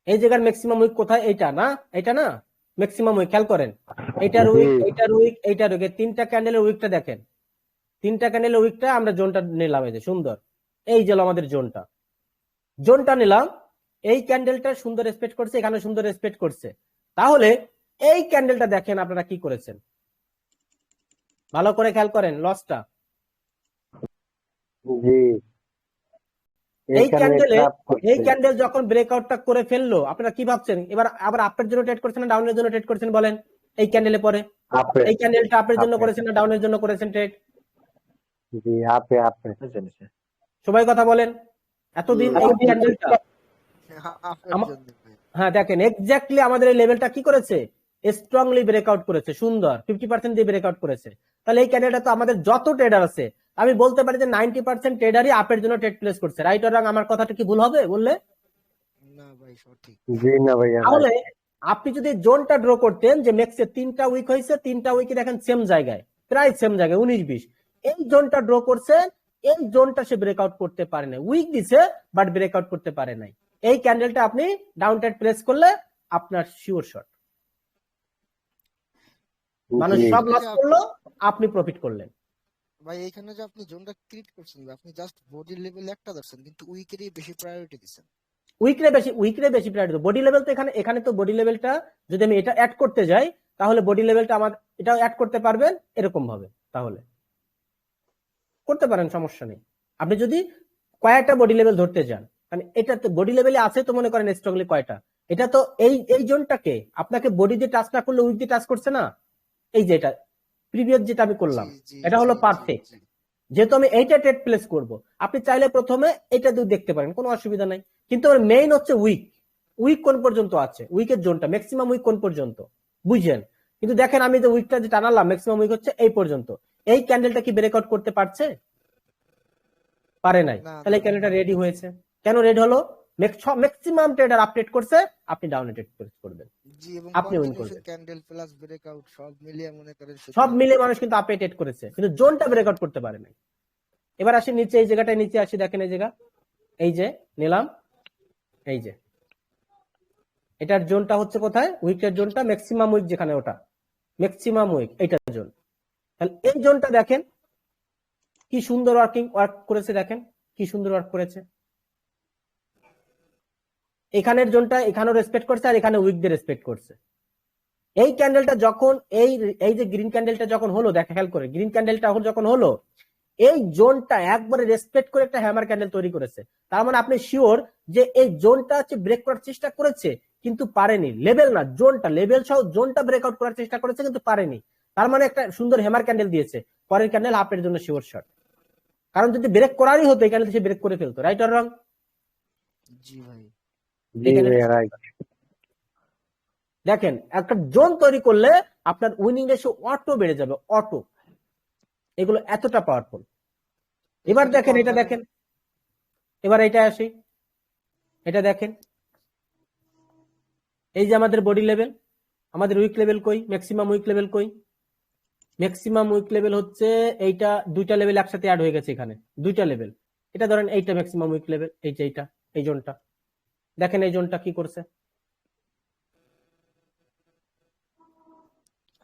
এই জায়গার ম্যাক্সিমাম উইক কোথায়? এটা না ম্যাক্সিমাম উইক। খেয়াল করেন এইটার উইক, এইটার উইক, তিনটা ক্যান্ডেলের উইকটা দেখেন। তিনটা ক্যান্ডেলের উইকটা আমরা জোনটা নিলাম, এই যে সুন্দর, এই যে আমাদের জোনটা নিলাম। এই ক্যান্ডেলটা সুন্দর রেসপেক্ট করছে, এখানে সুন্দর রেসপেক্ট করছে। তাহলে এই ক্যান্ডেলটা দেখেন আপনারা কি করেছেন, ভালো করে খেয়াল করেন লসটা। এই ক্যান্ডেল যখন ব্রেকআউটটা করে ফেললো, আপনারা কি ভাবছেন? এবার আবার আপের জন্য ট্রেড করছেন না ডাউনের জন্য ট্রেড করছেন বলেন? এই ক্যান্ডেলে পরে এই ক্যান্ডেলটা আপের জন্য করেছেন না ডাউনের জন্য করেছেন ট্রেড? জি, আপে। সবাই কথা বলেন। এতদিন এই ক্যান্ডেলটা, হ্যাঁ দেখেন এক্স্যাক্টলি আমাদের এই লেভেলটা কি করেছে? স্ট্রংলি ব্রেকআউট করেছে, সুন্দর 50% দিয়ে ব্রেকআউট করেছে। তাহলে এই ক্যান্ডেলটা তো আমাদের যত ট্রেডার আছে, আমি বলতে পারি যে 90% ট্রেডারই আপের জন্য ট্রেড প্লেস করছে। রাইট অর রং? আমার কথাটা কি ভুল হবে বললে? না ভাই, সঠিক। জি না ভাই। আপনি যদি জোনটা ড্র করতেন যে মেক্সে 3টা উইক হয়েছে, 3টা উইকে দেখেন সেম জায়গায়, প্রায় সেম জায়গায় 19-20, এই জোনটা ড্র করছে, এই জোনটা সে ব্রেকআউট করতে পারে না, উইক দিছে বাট ব্রেকআউট করতে পারে নাই। এই ক্যান্ডেলটা আপনি ডাউন ট্রেড প্লেস করলে আপনার শিওর শর্ট, মানুষ সব লস করলো, আপনি প্রফিট করলেন। ভাই এখানে যে আপনি জোনটা ক্রিয়েট করছেন, আপনি জাস্ট বডি লেভেল একটা ধরছেন, কিন্তু উইকেরই বেশি প্রায়োরিটি দিচ্ছেন। উইকরে বেশি প্রায়োরিটি। বডি লেভেল তো এখানে তো বডি লেভেলটা যদি আমি এটা অ্যাড করতে যাই, তাহলে বডি লেভেলটা আমার এটাও অ্যাড করতে পারবেন এরকম ভাবে, তাহলে করতে পারেন, সমস্যা নেই। আপনি যদি কয়েকটা বডি লেভেল ধরতে যান, কারণ এটা তো বডি লেভেলে আছে তো মনে করেন স্ট্রংলি কয়টা, এটা তো এই জোনটাকে আপনাকে বডি দিয়ে টাচ না করলে উইক দিয়ে টাচ করছে না। এই যে এটা প্রিভিয়াস যেটা আমি করলাম, এটা হলো পারফেক্ট। যেহেতু আমি এইটা ট্রেড প্লেস করব, আপনি চাইলে প্রথমে এটা দিয়ে দেখতে পারেন, কোনো অসুবিধা নাই। কিন্তু আমার মেইন হচ্ছে উইক কোন পর্যন্ত আছে, উইকের জোনটা ম্যাক্সিমাম উইক কোন পর্যন্ত বুঝছেন। কিন্তু দেখেন আমি যে উইকটা যে টানালাম, ম্যাক্সিমাম উইক হচ্ছে এই পর্যন্ত। এই ক্যান্ডেলটা কি ব্রেকআউট করতে পারছে? পারে নাই। তাহলে এই ক্যান্ডেলটা রেডি হয়েছে। কেন রেডি হলো? ম্যাক্সিমাম ট্রেডার আপডেট করছে, আপনি ডাউনে ট্রেড করবেন, আপনি উইন করবেন। ক্যান্ডেল প্লাস ব্রেকআউট সব মিলিয়ে মনে করেন, সব মিলে মানুষ কিন্তু আপে ট্রেড করেছে, কিন্তু জোনটা ব্রেকআউট করতে পারে নাই। এবার আসি নিচে, এই জায়গাটায় নিচে আসি, দেখেন এই জায়গা, এই যে নিলাম, এই যে এটার জোনটা হচ্ছে কোথায়, উইকের জোনটা ম্যাক্সিমাম উইক যেখানে, ওটা ম্যাক্সিমাম উইক, এইটার জোন। তাহলে এই জোনটা দেখেন কি সুন্দর ওয়ার্ক করেছে, দেখেন কি সুন্দর ওয়ার্ক করেছে। এখানের জোনটা এখানেও রেসপেক্ট করছে, আর এখানে উইক দিয়ে রেসপেক্ট করছে। এই ক্যান্ডেলটা যখন এই যে গ্রিন ক্যান্ডেলটা যখন হলো, দেখা খেয়াল করে, গ্রিন ক্যান্ডেলটা যখন হলো, এই জোনটা একবারে রেসপেক্ট করে একটা হ্যামার ক্যান্ডেল তৈরি করেছে। তার মানে আপনি শিওর যে এই জোনটা হচ্ছে ব্রেক করার চেষ্টা করেছে কিন্তু পারেনি। লেভেল না, জোনটা, লেভেল সহ জোনটা ব্রেকআউট করার চেষ্টা করেছে কিন্তু পারেনি। তার মানে একটা সুন্দর হ্যামার ক্যান্ডেল দিয়েছে, পরের ক্যান্ডেল হাফের জন্য শিওর শট। কারণ যদি ব্রেক করারই হতো, এই ক্যান্ডেল সে ব্রেক করে ফেলতো। Right or wrong? জি ভাই, দেখেন একটা জোন তৈরি করলে আপনার উইনিং রেশিও অটো বেড়ে যাবে, অটো। এগুলো এতটা পাওয়ারফুল। এবার দেখেন, এটা দেখেন, এবার এটা আসি, এটা দেখেন, এই যে আমাদের বডি লেভেল, আমাদের উইক লেভেল কই, ম্যাক্সিমাম উইক লেভেল কই? ম্যাক্সিমাম উইক লেভেল হচ্ছে এইটা, দুইটা লেভেল একসাথে অ্যাড হয়ে গেছে এখানে, দুইটা লেভেল। এটা ধরেন এইটা ম্যাক্সিমাম উইক লেভেল, এই যে এইটা, এই জোনটা দেখেন, এই জোনটা কি করছে,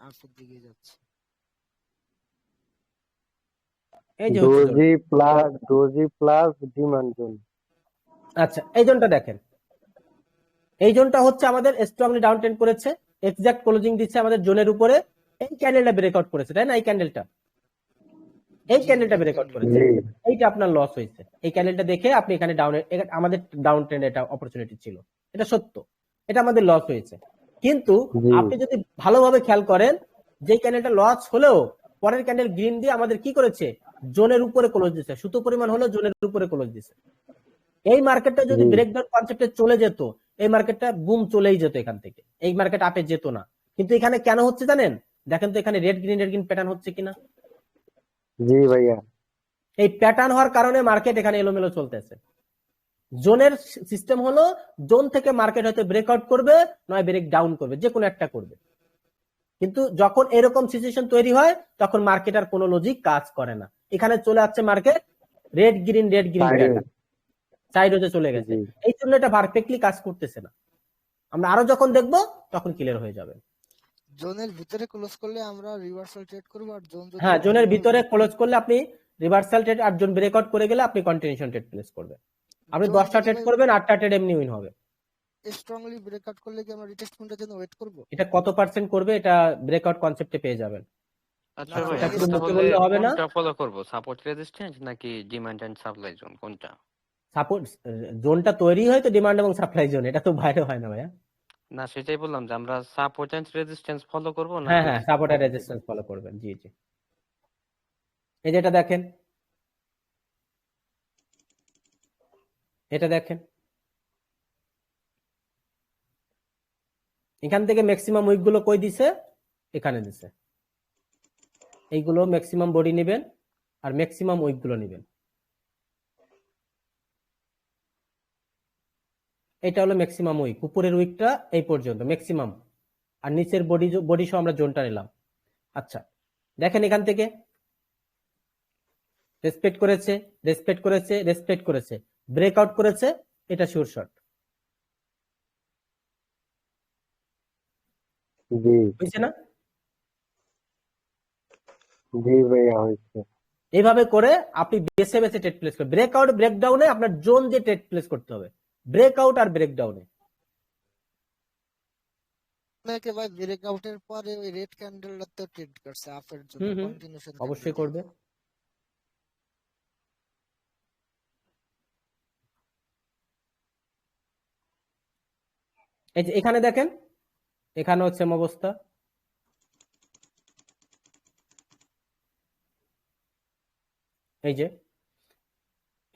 আপের দিকে যাচ্ছে। এই যে ডোজি প্লাস ডিমান্ড জোন। আচ্ছা, এই জোনটা দেখেন, এই জোনটা হচ্ছে আমাদের স্ট্রংলি ডাউন ট্রেন্ড করেছে, এক্সাক্ট ক্লোজিং দিচ্ছে আমাদের জোনের উপরে। এই ক্যান্ডেলটা ব্রেকআউট করেছে, তাই না? এই ক্যান্ডেলটা ব্রেকআউট করেছে, এইটা আপনার লস হয়েছে। এই ক্যান্ডেলটা দেখে আপনি এখানে আমাদের ডাউন ট্রেন্ড এটা অপরচুনিটি ছিল, এটা সত্য, এটা আমাদের লস হয়েছে। কিন্তু আপনি যদি ভালোভাবে খেয়াল করেন, যে ক্যান্ডেলটা লস হলেও পরের ক্যান্ডেল গ্রিন দিয়ে আমাদের কি করেছে, জোনের উপরে ক্লোজ দিচ্ছে, সুতো পরিমাণ হলো জোনের উপরে ক্লোজ দিচ্ছে। এই মার্কেটটা যদি ব্রেকডাউন কনসেপ্টে চলে যেত, এই মার্কেটটা বুম চলেই যেত এখান থেকে, এই মার্কেট আপে যেত না। কিন্তু এখানে কেন হচ্ছে জানেন? দেখেন তো এখানে রেড গ্রিন প্যাটার্ন হচ্ছে কিনা। জি ভাইয়া, এই প্যাটার্ন হওয়ার কারণে মার্কেট এখানে এলোমেলো চলতেছে। জোনের সিস্টেম হলো, জোন থেকে মার্কেট হয়তো ব্রেকআউট করবে, নয় ব্রেক ডাউন করবে, যে কোনো একটা করবে। কিন্তু যখন এরকম সিচুয়েশন তৈরি হয়, তখন মার্কেট আর কোনো লজিক কাজ করে না। এখানে চলে আসছে market red green pattern, side হতে চলে গেছে। এই জন্য এটা পারফেক্টলি কাজ করতেছে না। আমরা আরো যখন দেখবো তখন ক্লিয়ার হয়ে যাবে। জোনের ভিতরে ক্লোজ করলে আমরা রিভার্সাল ট্রেড করব, আর জোন যদি, হ্যাঁ, জোনের ভিতরে ক্লোজ করলে আপনি রিভার্সাল ট্রেড, আর জোন ব্রেকআউট করে গেলে আপনি কন্টিনিউশন ট্রেড প্লেস করবেন। আপনি 10টা ট্রেড করবেন, 8টা ট্রেড এমনি উইন হবে। স্ট্রংলি ব্রেকআউট করলে কি আমরা রিটেস্টমেন্টের জন্য ওয়েট করব? এটা কত পার্সেন্ট করবে, এটা ব্রেকআউট কনসেপ্টে পেয়ে যাবেন। আচ্ছা ভাই, এটা শুধু মুখে তাহলে বললে হবে না। কোনটা ফলো করব, সাপোর্ট রেজিস্ট্যান্স নাকি ডিমান্ড এন্ড সাপ্লাই জোন, কোনটা? সাপোর্ট জোনটা তৈরি হয় তো ডিমান্ড এবং সাপ্লাই জোন, এটা তো বাইরে হয় না ভাইয়া। না, সেটাই বললাম যে আমরা সাপোর্ট এন্ড রেজিস্ট্যান্স ফলো করব না। হ্যাঁ, সাপোর্ট আর রেজিস্ট্যান্স ফলো করবেন। জি। এই যেটা দেখেন, এটা দেখেন, এখান থেকে ম্যাক্সিমাম উইক গুলো কই দিছে, এখানে দিছে। এইগুলো ম্যাক্সিমাম বডি নেবেন আর ম্যাক্সিমাম উইক গুলো নেবেন। এটা হলো ম্যাক্সিমাম উইক, উপরের উইকটা এই পর্যন্ত ম্যাক্সিমাম, আর নিচের বডি সহ আমরা জোনটা নিলাম। আচ্ছা দেখেন এখান থেকে রেসপেক্ট করেছে, রেসপেক্ট করেছে, রেসপেক্ট করেছে, ব্রেকআউট করেছে, এটা শিওর শট। জি হয়েছে না? জি ভাইয়া হয়েছে। এইভাবে করে আপনি বেছে বেছে ট্রেড প্লেস করবেন। ব্রেকআউট ব্রেকডাউনে আপনার জোন দিয়ে ট্রেড প্লেস করতে হবে, ব্রেকআউট আর ব্রেকডাউনে। অনেকে ভাই ব্রেকআউটের পরে ওই রেড ক্যান্ডেলটা তো ট্রেড করছে আপের জন্য কন্টিনিউশন অবশ্যই করবে। এই যে এখানে দেখেন, এখানে হচ্ছে অবস্থা, এই যে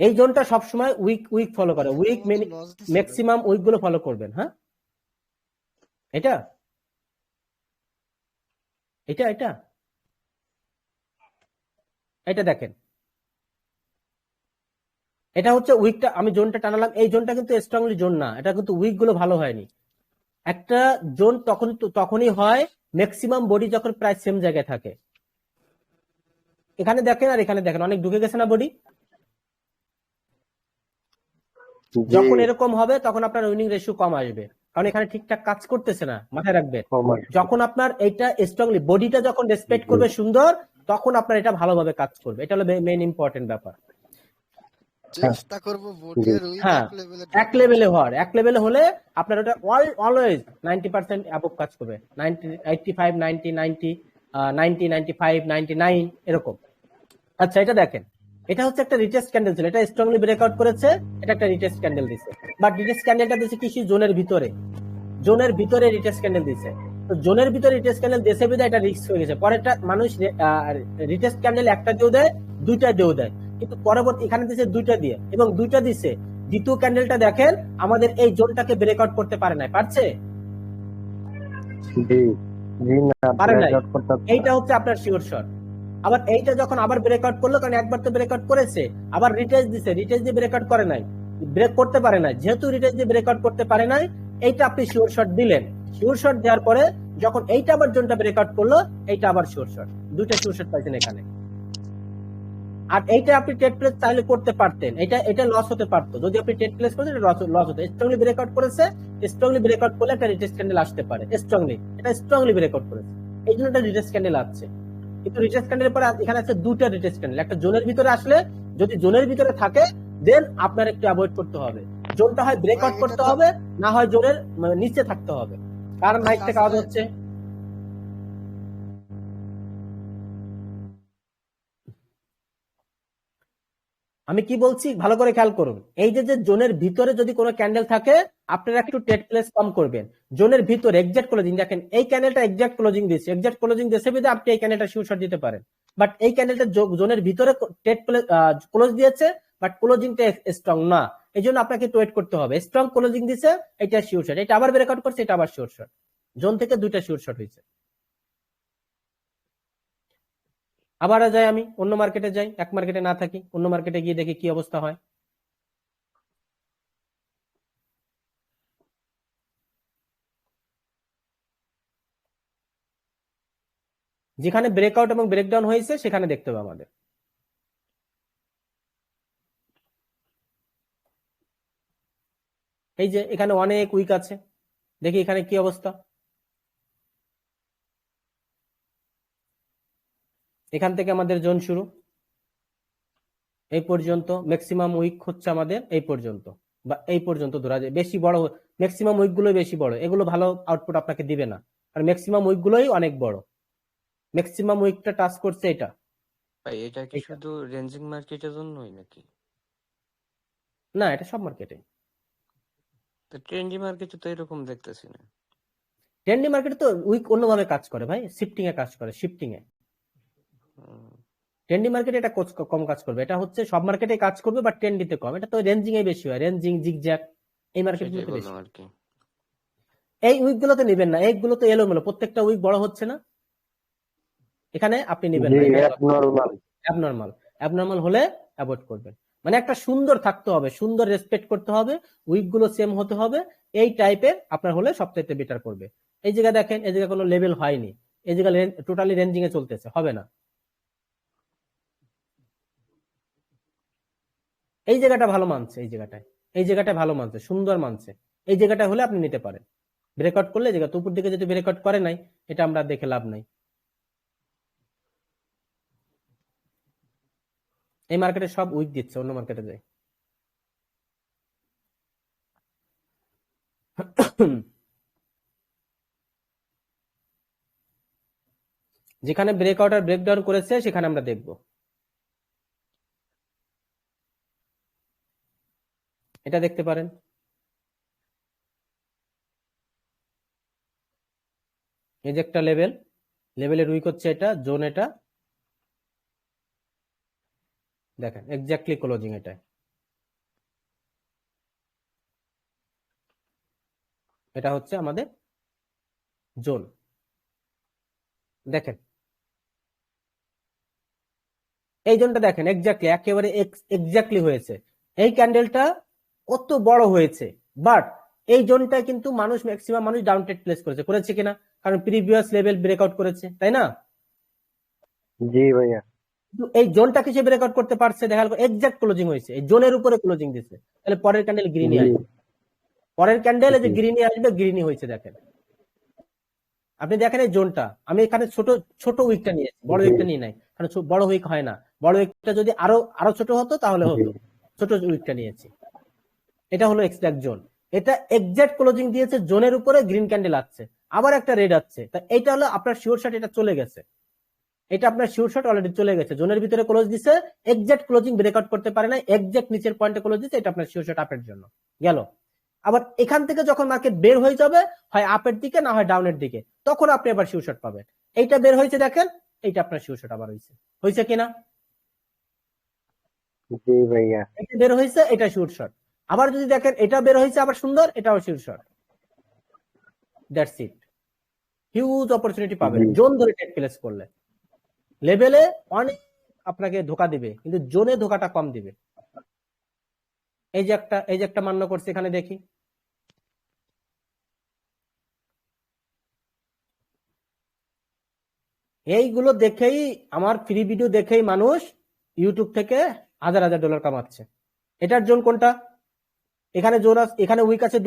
এই জোনটা সবসময় উইক ফলো করে, উইক ম্যাক্সিমাম উইক গুলো ফলো করবেন। হ্যাঁ এটা এটা এটা এটা দেখেন, এটা হচ্ছে উইকটা, আমি জোনটা টানালাম, এই জোনটা কিন্তু স্ট্রংলি জোন না, এটা কিন্তু উইক গুলো ভালো হয়নি। একটা জোন তখনই হয় ম্যাক্সিমাম বডি যখন প্রায় সেম জায়গায় থাকে। এখানে দেখেন আর এখানে দেখেন, অনেক ঢুকে গেছে না বডি? যখন এরকম হবে তখন আপনার উইনিং রেশিও কম আসবে, কারণ এখানে ঠিকঠাক কাজ করতেছে না, মাথায় রাখবেন। যখন আপনার এইটা স্ট্রংলি বডিটা যখন রেসপেক্ট করবে সুন্দর, তখন আপনার এটা ভালোভাবে কাজ করবে। এটা হলো মেইন ইম্পর্টেন্ট ব্যাপার। চেষ্টা করব বডির উইক এক লেভেলে হওয়ার, এক লেভেলে হলে আপনার ওটা অলওয়েজ 90% অ্যাবভ কাজ করবে, 90 85 90 90 90 95 99 এরকম। আচ্ছা এটা দেখেন, এটা হচ্ছে একটা রিটেস্ট ক্যান্ডেল ছিল, এটা স্ট্রংলি ব্রেকআউট করেছে, এটা একটা রিটেস্ট ক্যান্ডেল দিছে, বাট রিটেস্ট ক্যান্ডেলটা দিছে কিছু জোনের ভিতরে, জোনের ভিতরে রিটেস্ট ক্যান্ডেল দিছে। তো জোনের ভিতরে রিটেস্ট ক্যান্ডেল দেশে বিদায় এটা রিস্ক হয়ে গেছে। পরেরটা মানুষ রিটেস্ট ক্যান্ডেল একটা দিয়েও দেয়, দুইটা দিয়েও দেয়, কিন্তু পরবর্তী এখানে দিছে দুইটা দিয়ে, এবং দুইটা দিছে। দ্বিতীয় ক্যান্ডেলটা দেখেন আমাদের এই জোনটাকে ব্রেকআউট করতে পারে নাই, পারছে? পারে নাই। এইটা হচ্ছে আপনার শিওর শট। আবার এইটা যখন আবার ব্রেকআউট করলো, কারণ একবার তো ব্রেকআউট করেছে, আবার রিটেস্ট দিছে, রিটেস্ট দিয়ে ব্রেকআউট করে নাই, ব্রেক করতে পারে নাই, যেহেতু রিটেস্ট দিয়ে ব্রেকআউট করতে পারে নাই, এইটা আপনি শিওর শট দিলেন। শিওর শট দেওয়ার পরে যখন এইটা আবার জোনটা ব্রেকআউট করলো, এইটা আবার শিওর শট, দুইটা শিওর শট পাইছেন এখানে। আর এইটা আপনি ট্রেড প্লেস চাইলে করতে পারতেন, এটা লস হতে পারতো যদি আপনি ট্রেড প্লেস করতেন, এটা লস হতো। স্ট্রংলি ব্রেকআউট করেছে, স্ট্রংলি ব্রেকআউট করলে একটা রিটেস্ট ক্যান্ডেল আসতে পারে, স্ট্রংলি, এটা স্ট্রংলি ব্রেকআউট করেছে, এই জন্য একটা রিটেস্ট ক্যান্ডেল আসছে। কিন্তু রিটেস্ট ক্যান্ডেলের পরে এখানে আছে দুটো রিটেস্ট ক্যান্ডেল, একটা জোনের ভিতরে আসলে, যদি জোনের ভিতরে থাকে দেন আপনার একটু অ্যাভয়েড করতে হবে, জোনটা হয় ব্রেকআউট করতে হবে, না হয় জোনের নিচে থাকতে হবে। কারণ মাইক থেকে আওয়াজ হচ্ছে। আমি কি বলছি ভালো করে খেয়াল করুন, এই যে জোনের ভিতরে যদি কোনো ক্যান্ডেল থাকে আপনারা একটু ট্রেড প্লেস কম করবেন। জোনের ভিতরে এক্সাক্ট ক্লোজিং দেখেন, এই ক্যান্ডেলটা এক্সাক্ট ক্লোজিং দিচ্ছে, এক্সাক্ট ক্লোজিং দিয়েছে বিধে আপনি এই ক্যান্ডেলটা শিওর শট দিতে পারেন। বাট এই ক্যান্ডেলটা জোনের ভিতরে ট্রেড ক্লোজ দিয়েছে, বাট ক্লোজিংটা স্ট্রং না, এই জন্য আপনাকে একটু ওয়েট করতে হবে। স্ট্রং ক্লোজিং দিচ্ছে, এটা শিওর শট, এটা আবার ব্রেকআউট করছে, এটা আবার শিওর শট। জোন থেকে দুইটা শিওর শট হয়েছে। আবার যাই, আমি অন্য মার্কেটে যাই, এক মার্কেটে না থাকি, অন্য মার্কেটে গিয়ে দেখি কি অবস্থা হয়। যেখানে ব্রেকআউট এবং ব্রেকডাউন হয়েছে সেখানে দেখতে হবে আমাদের। এই যে এখানে অনেক উইক আছে, দেখি এখানে কি অবস্থা। এখান থেকে আমাদের জোন শুরু, এই পর্যন্ত ম্যাক্সিমাম উইক হচ্ছে আমাদের এই পর্যন্ত, বা এই পর্যন্ত ধরা যায়। বেশি বড় ম্যাক্সিমাম উইক গুলোই বেশি বড়, এগুলো ভালো আউটপুট আপনাকে দিবে না, আর ম্যাক্সিমাম উইক গুলোই অনেক বড়। ম্যাক্সিমাম উইকটা টাচ করছে এটা। ভাই এটা কি শুধু রেঞ্জিং মার্কেটের জন্যই নাকি? না, এটা সব মার্কেটে। তো ট্রেন্ডি মার্কেটে তো এরকম দেখতেছি না। ট্রেন্ডি মার্কেটে তো উইক অন্যভাবে কাজ করে ভাই, শিফটিং এ কাজ করে, শিফটিং এ। ট্রেন্ডি মার্কেটে এটা কম কাজ করবে, এটা হচ্ছে সব মার্কেটে কাজ করবে বাট ট্রেন্ডিতে কম। এটা তো রেঞ্জিং এ বেশি হয়, রেঞ্জিং জিগজ্যাগ এই মার্কেটগুলোতে বেশি। এই উইক গুলো তো নেবেন না, এইগুলো তো এলোমেলো, প্রত্যেকটা উইক বড় হচ্ছে না, এখানে আপনি নেবেন না, অ্যাবনরমাল হলে অ্যাভয়েড করবেন। মানে একটা সুন্দর থাকতে হবে, সুন্দর রেসপেক্ট করতে হবে, উইক গুলো সেম হতে হবে, এই টাইপের আপনার হলে সবচেয়ে বেটার করবে। এই জায়গায় দেখেন, এই জায়গায় কোনো লেভেল হয়নি, এই জায়গায় টোটালি রেঞ্জিং এ চলতেছে, হবে না। এই জায়গাটা ভালো মানছে, এই জায়গাটায় ভালো মানছে, সুন্দর মানছে, এই জায়গাটা হলে আপনি নিতে পারেন। ব্রেকআউট করলে এই জায়গা উপর দিকে যদি ব্রেকআউট করে নাই, এটা আমরা দেখে লাভ নাই। এই মার্কেটে সব উইক দিচ্ছে, অন্য মার্কেটে যায়। যেখানে ব্রেকআউট আর ব্রেকডাউন করেছে সেখানে আমরা দেখব। এটা দেখতে পারেন, এই যে একটা লেভেল, লেভেলের উইক হচ্ছে এটা, জোন এটা, দেখেন এক্স্যাক্টলি ক্লোজিং এটা। এটা হচ্ছে আমাদের জোন, দেখেন এই জোনটা দেখেন এক্স্যাক্টলি, একেবারে এক্স্যাক্টলি হয়েছে। এই ক্যান্ডেলটা কত বড় হয়েছে, বাট এই জোনটা কিন্তু মানুষ, ম্যাক্সিমাম মানুষ ডাউন ট্রেড প্লেস করেছে কিনা, কারণ প্রিভিয়াস লেভেল ব্রেকআউট করেছে, তাই না? জি ভাইয়া। এই জোনটা কিছু ব্রেকআউট করতে পারছে, দেখা গেল এক্সাক্ট ক্লোজিং হয়েছে, এই জোনের উপরে ক্লোজিং দিছে, তাহলে পরের ক্যান্ডেল গ্রিনি আসবে, পরের ক্যান্ডেল এই যে গ্রিনি আসবে, গ্রিনি হয়েছে। দেখেন আপনি দেখেন এই জোনটা, আমি এখানে ছোট ছোট উইকটা নিয়েছি, বড় উইকটা নিয়ে নাই, কারণ বড় উইক হয় না, বড় উইকটা যদি আরো ছোট হতো তাহলে হতো, ছোট উইকটা নিয়েছি। এটা হলো এক্সাক্ট জোন, এটা এক্সাক্ট ক্লোজিং দিয়েছে, জোনের উপরে গ্রিন ক্যান্ডেল আসছে, আবার একটা রেড আসছে, তা এটা হলো আপনার শিওর শট, এটা চলে গেছে, এটা আপনার শিওর শট অলরেডি চলে গেছে, জোনের ভিতরে ক্লোজ দিছে, এক্সাক্ট ক্লোজিং ব্রেকআউট করতে পারে না, এক্সাক্ট নিচের পয়েন্টে ক্লোজ দিছে, এটা আপনার শিওর শট আপের জন্য গেল। আবার এখান থেকে যখন মার্কেট বের হয়ে যাবে, হয় আপের দিকে না হয় ডাউনের দিকে, তখন আপনি আবার শিওর শট পাবেন। এইটা বের হয়েছে দেখেন, এইটা আপনার শিওর শট আবার হয়েছে কিনা? জি ভাইয়া। এটা বের হয়েছে, এটা শিওর শট। আবার যদি দেখেন এটা বের হয়েছে আবার সুন্দর, এটাও sure shot. That's it, huge opportunity পাবেন জোন ধরে ট্রেড প্লেস করলে। লেভেলে অনেক আপনাকে ধোকা দিবে, কিন্তু জোনে ধোকাটা কম দিবে। এই যে একটা মান্য করছে এখানে, দেখি এইগুলো দেখেই, আমার ফ্রি ভিডিও দেখেই মানুষ ইউটিউব থেকে হাজার হাজার ডলার কামাচ্ছে। এটার জোন কোনটা? এখানে জোন আছে, এখানে উইক আছে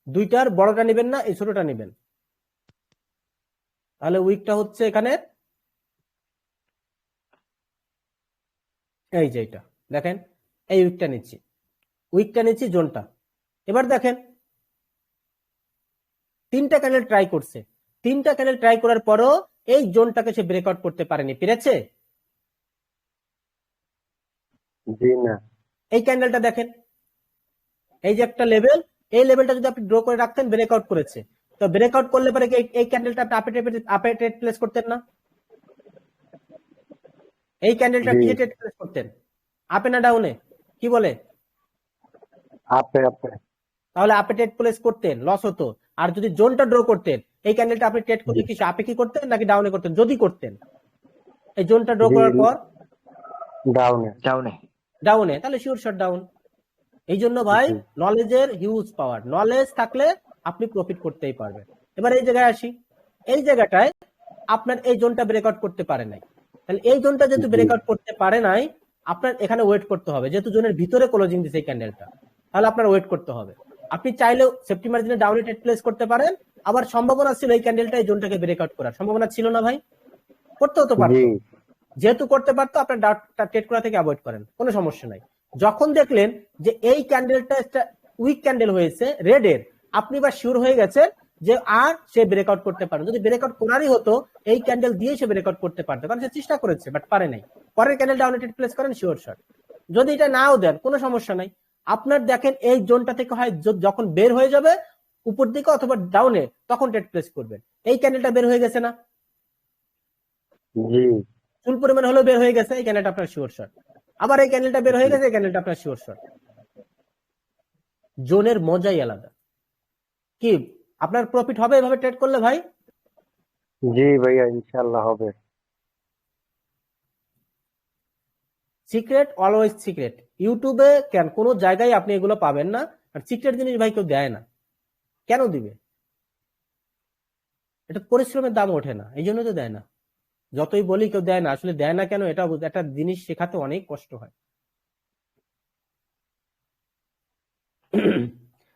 দুইটার বড়টা নেবেন না, এই ছোটটা নেবেন, তাহলে উইকটা হচ্ছে এখানে এই যে এটা দেখেন, এই উইকটা নিচ্ছি জোনটা। এবার দেখেন তিনটা ক্যান্ডেল ট্রাই করছে, তিনটা ক্যান্ডেল ট্রাই করার পরও এই জোনটাকে সে ব্রেকআউট করতে পারেনি, পেরেছে? জি না। এই ক্যান্ডেলটা দেখেন, এই যে একটা লেভেল, এই লেভেলটা যদি আপনি ড্র করে রাখতেন, ব্রেকআউট করেছে, তো ব্রেকআউট করলে পরে এই ক্যান্ডেলটা আপনি আপে ট্রেড প্লেস করতেন না? এই ক্যান্ডেলটা কি ট্রেড প্লেস করতেন, আপে না ডাউনে? কি বলে? আপে। তাহলে আপে ট্রেড প্লেস করতেন, লস হতো। আর যদি জোনটা ড্র করতেন, এই ক্যান্ডেলটা আপনি ট্রেড করতে কি আপে কি করতেন নাকি ডাউনে করতেন? যদি করতেন, এই জোনটা ড্র করার পর ডাউনে, তাহলে শিওর শট ডাউন। এই জন্য ভাই নলেজের হিউজ পাওয়ার, নলেজ থাকলে আপনি প্রফিট করতেই পারবেন। এবার এই জায়গায় আসি, এই জায়গাটায় আপনার এই জোনটা ব্রেকআউট করতে পারে নাই, তাহলে এই জোনটা যেহেতু ব্রেকআউট করতে পারে নাই, আপনার এখানে ওয়েট করতে হবে, যেহেতু জোনের ভিতরে ক্লোজিং দিছে এই ক্যান্ডেলটা, তাহলে আপনার ওয়েট করতে হবে। আপনি চাইলেও সেফটি মার্জিনে ডাউনে ট্রেড প্লেস করতে পারেন, আবার সম্ভাবনা ছিল এই ক্যান্ডেলটা এই জোনটাকে ব্রেকআউট করার সম্ভাবনা ছিল না ভাই? করতেও তো পারতো, যেহেতু করতে পারতো, আপনার ট্রেড করা থেকে অ্যাভয়েড করেন, কোনো সমস্যা নাই। যখন দেখলেন যে এই ক্যান্ডেলটা একটা উইক ক্যান্ডেল হয়েছে রেডের, আপনি বা শিওর হয়ে গেছেন যে আর সে ব্রেকআউট করতে পারে, যদি ব্রেকআউট করারই হতো এই ক্যান্ডেল দিয়ে সে ব্রেকআউট করতে পারতো, কারণ সে চেষ্টা করেছে বাট পারে নাই, পরের ক্যান্ডেল ডাউনে ট্রেড প্লেস করেন, শিওর শট। যদি এটা নাও দেন কোনো সমস্যা নাই, আপনার দেখেন এই জোনটা থেকে হয় যখন বের হয়ে যাবে উপর দিকে অথবা ডাউনে, তখন ট্রেড প্লেস করবেন। এই ক্যান্ডেলটা বের হয়ে গেছে না, চুল পরিমাণ হলেও বের হয়ে গেছে, এই ক্যান্ডেলটা আপনার শিওর শট। আবার এই ক্যান্ডেলটা বের হয়ে গেছে, এই ক্যান্ডেলটা আপনার শিওর শট। জোনের মজাই আলাদা। কি আপনার প্রফিট হবে এভাবে ট্রেড করলে ভাই? জি ভাইয়া, ইনশাআল্লাহ হবে। Secret always secret. ইউটিউবে কেন কোনো জায়গায় আপনি এগুলো পাবেন না। আর সিক্রেট জিনিস ভাই কেউ দেয় না, কেন দিবে? এটা পরিশ্রমের দাম ওঠে না, এই জন্য তো দেয় না। যতই বলি কেউ দেয় না, আসলে দেয় না কেন এটা একটা জিনিস শেখাতে অনেক কষ্ট হয়।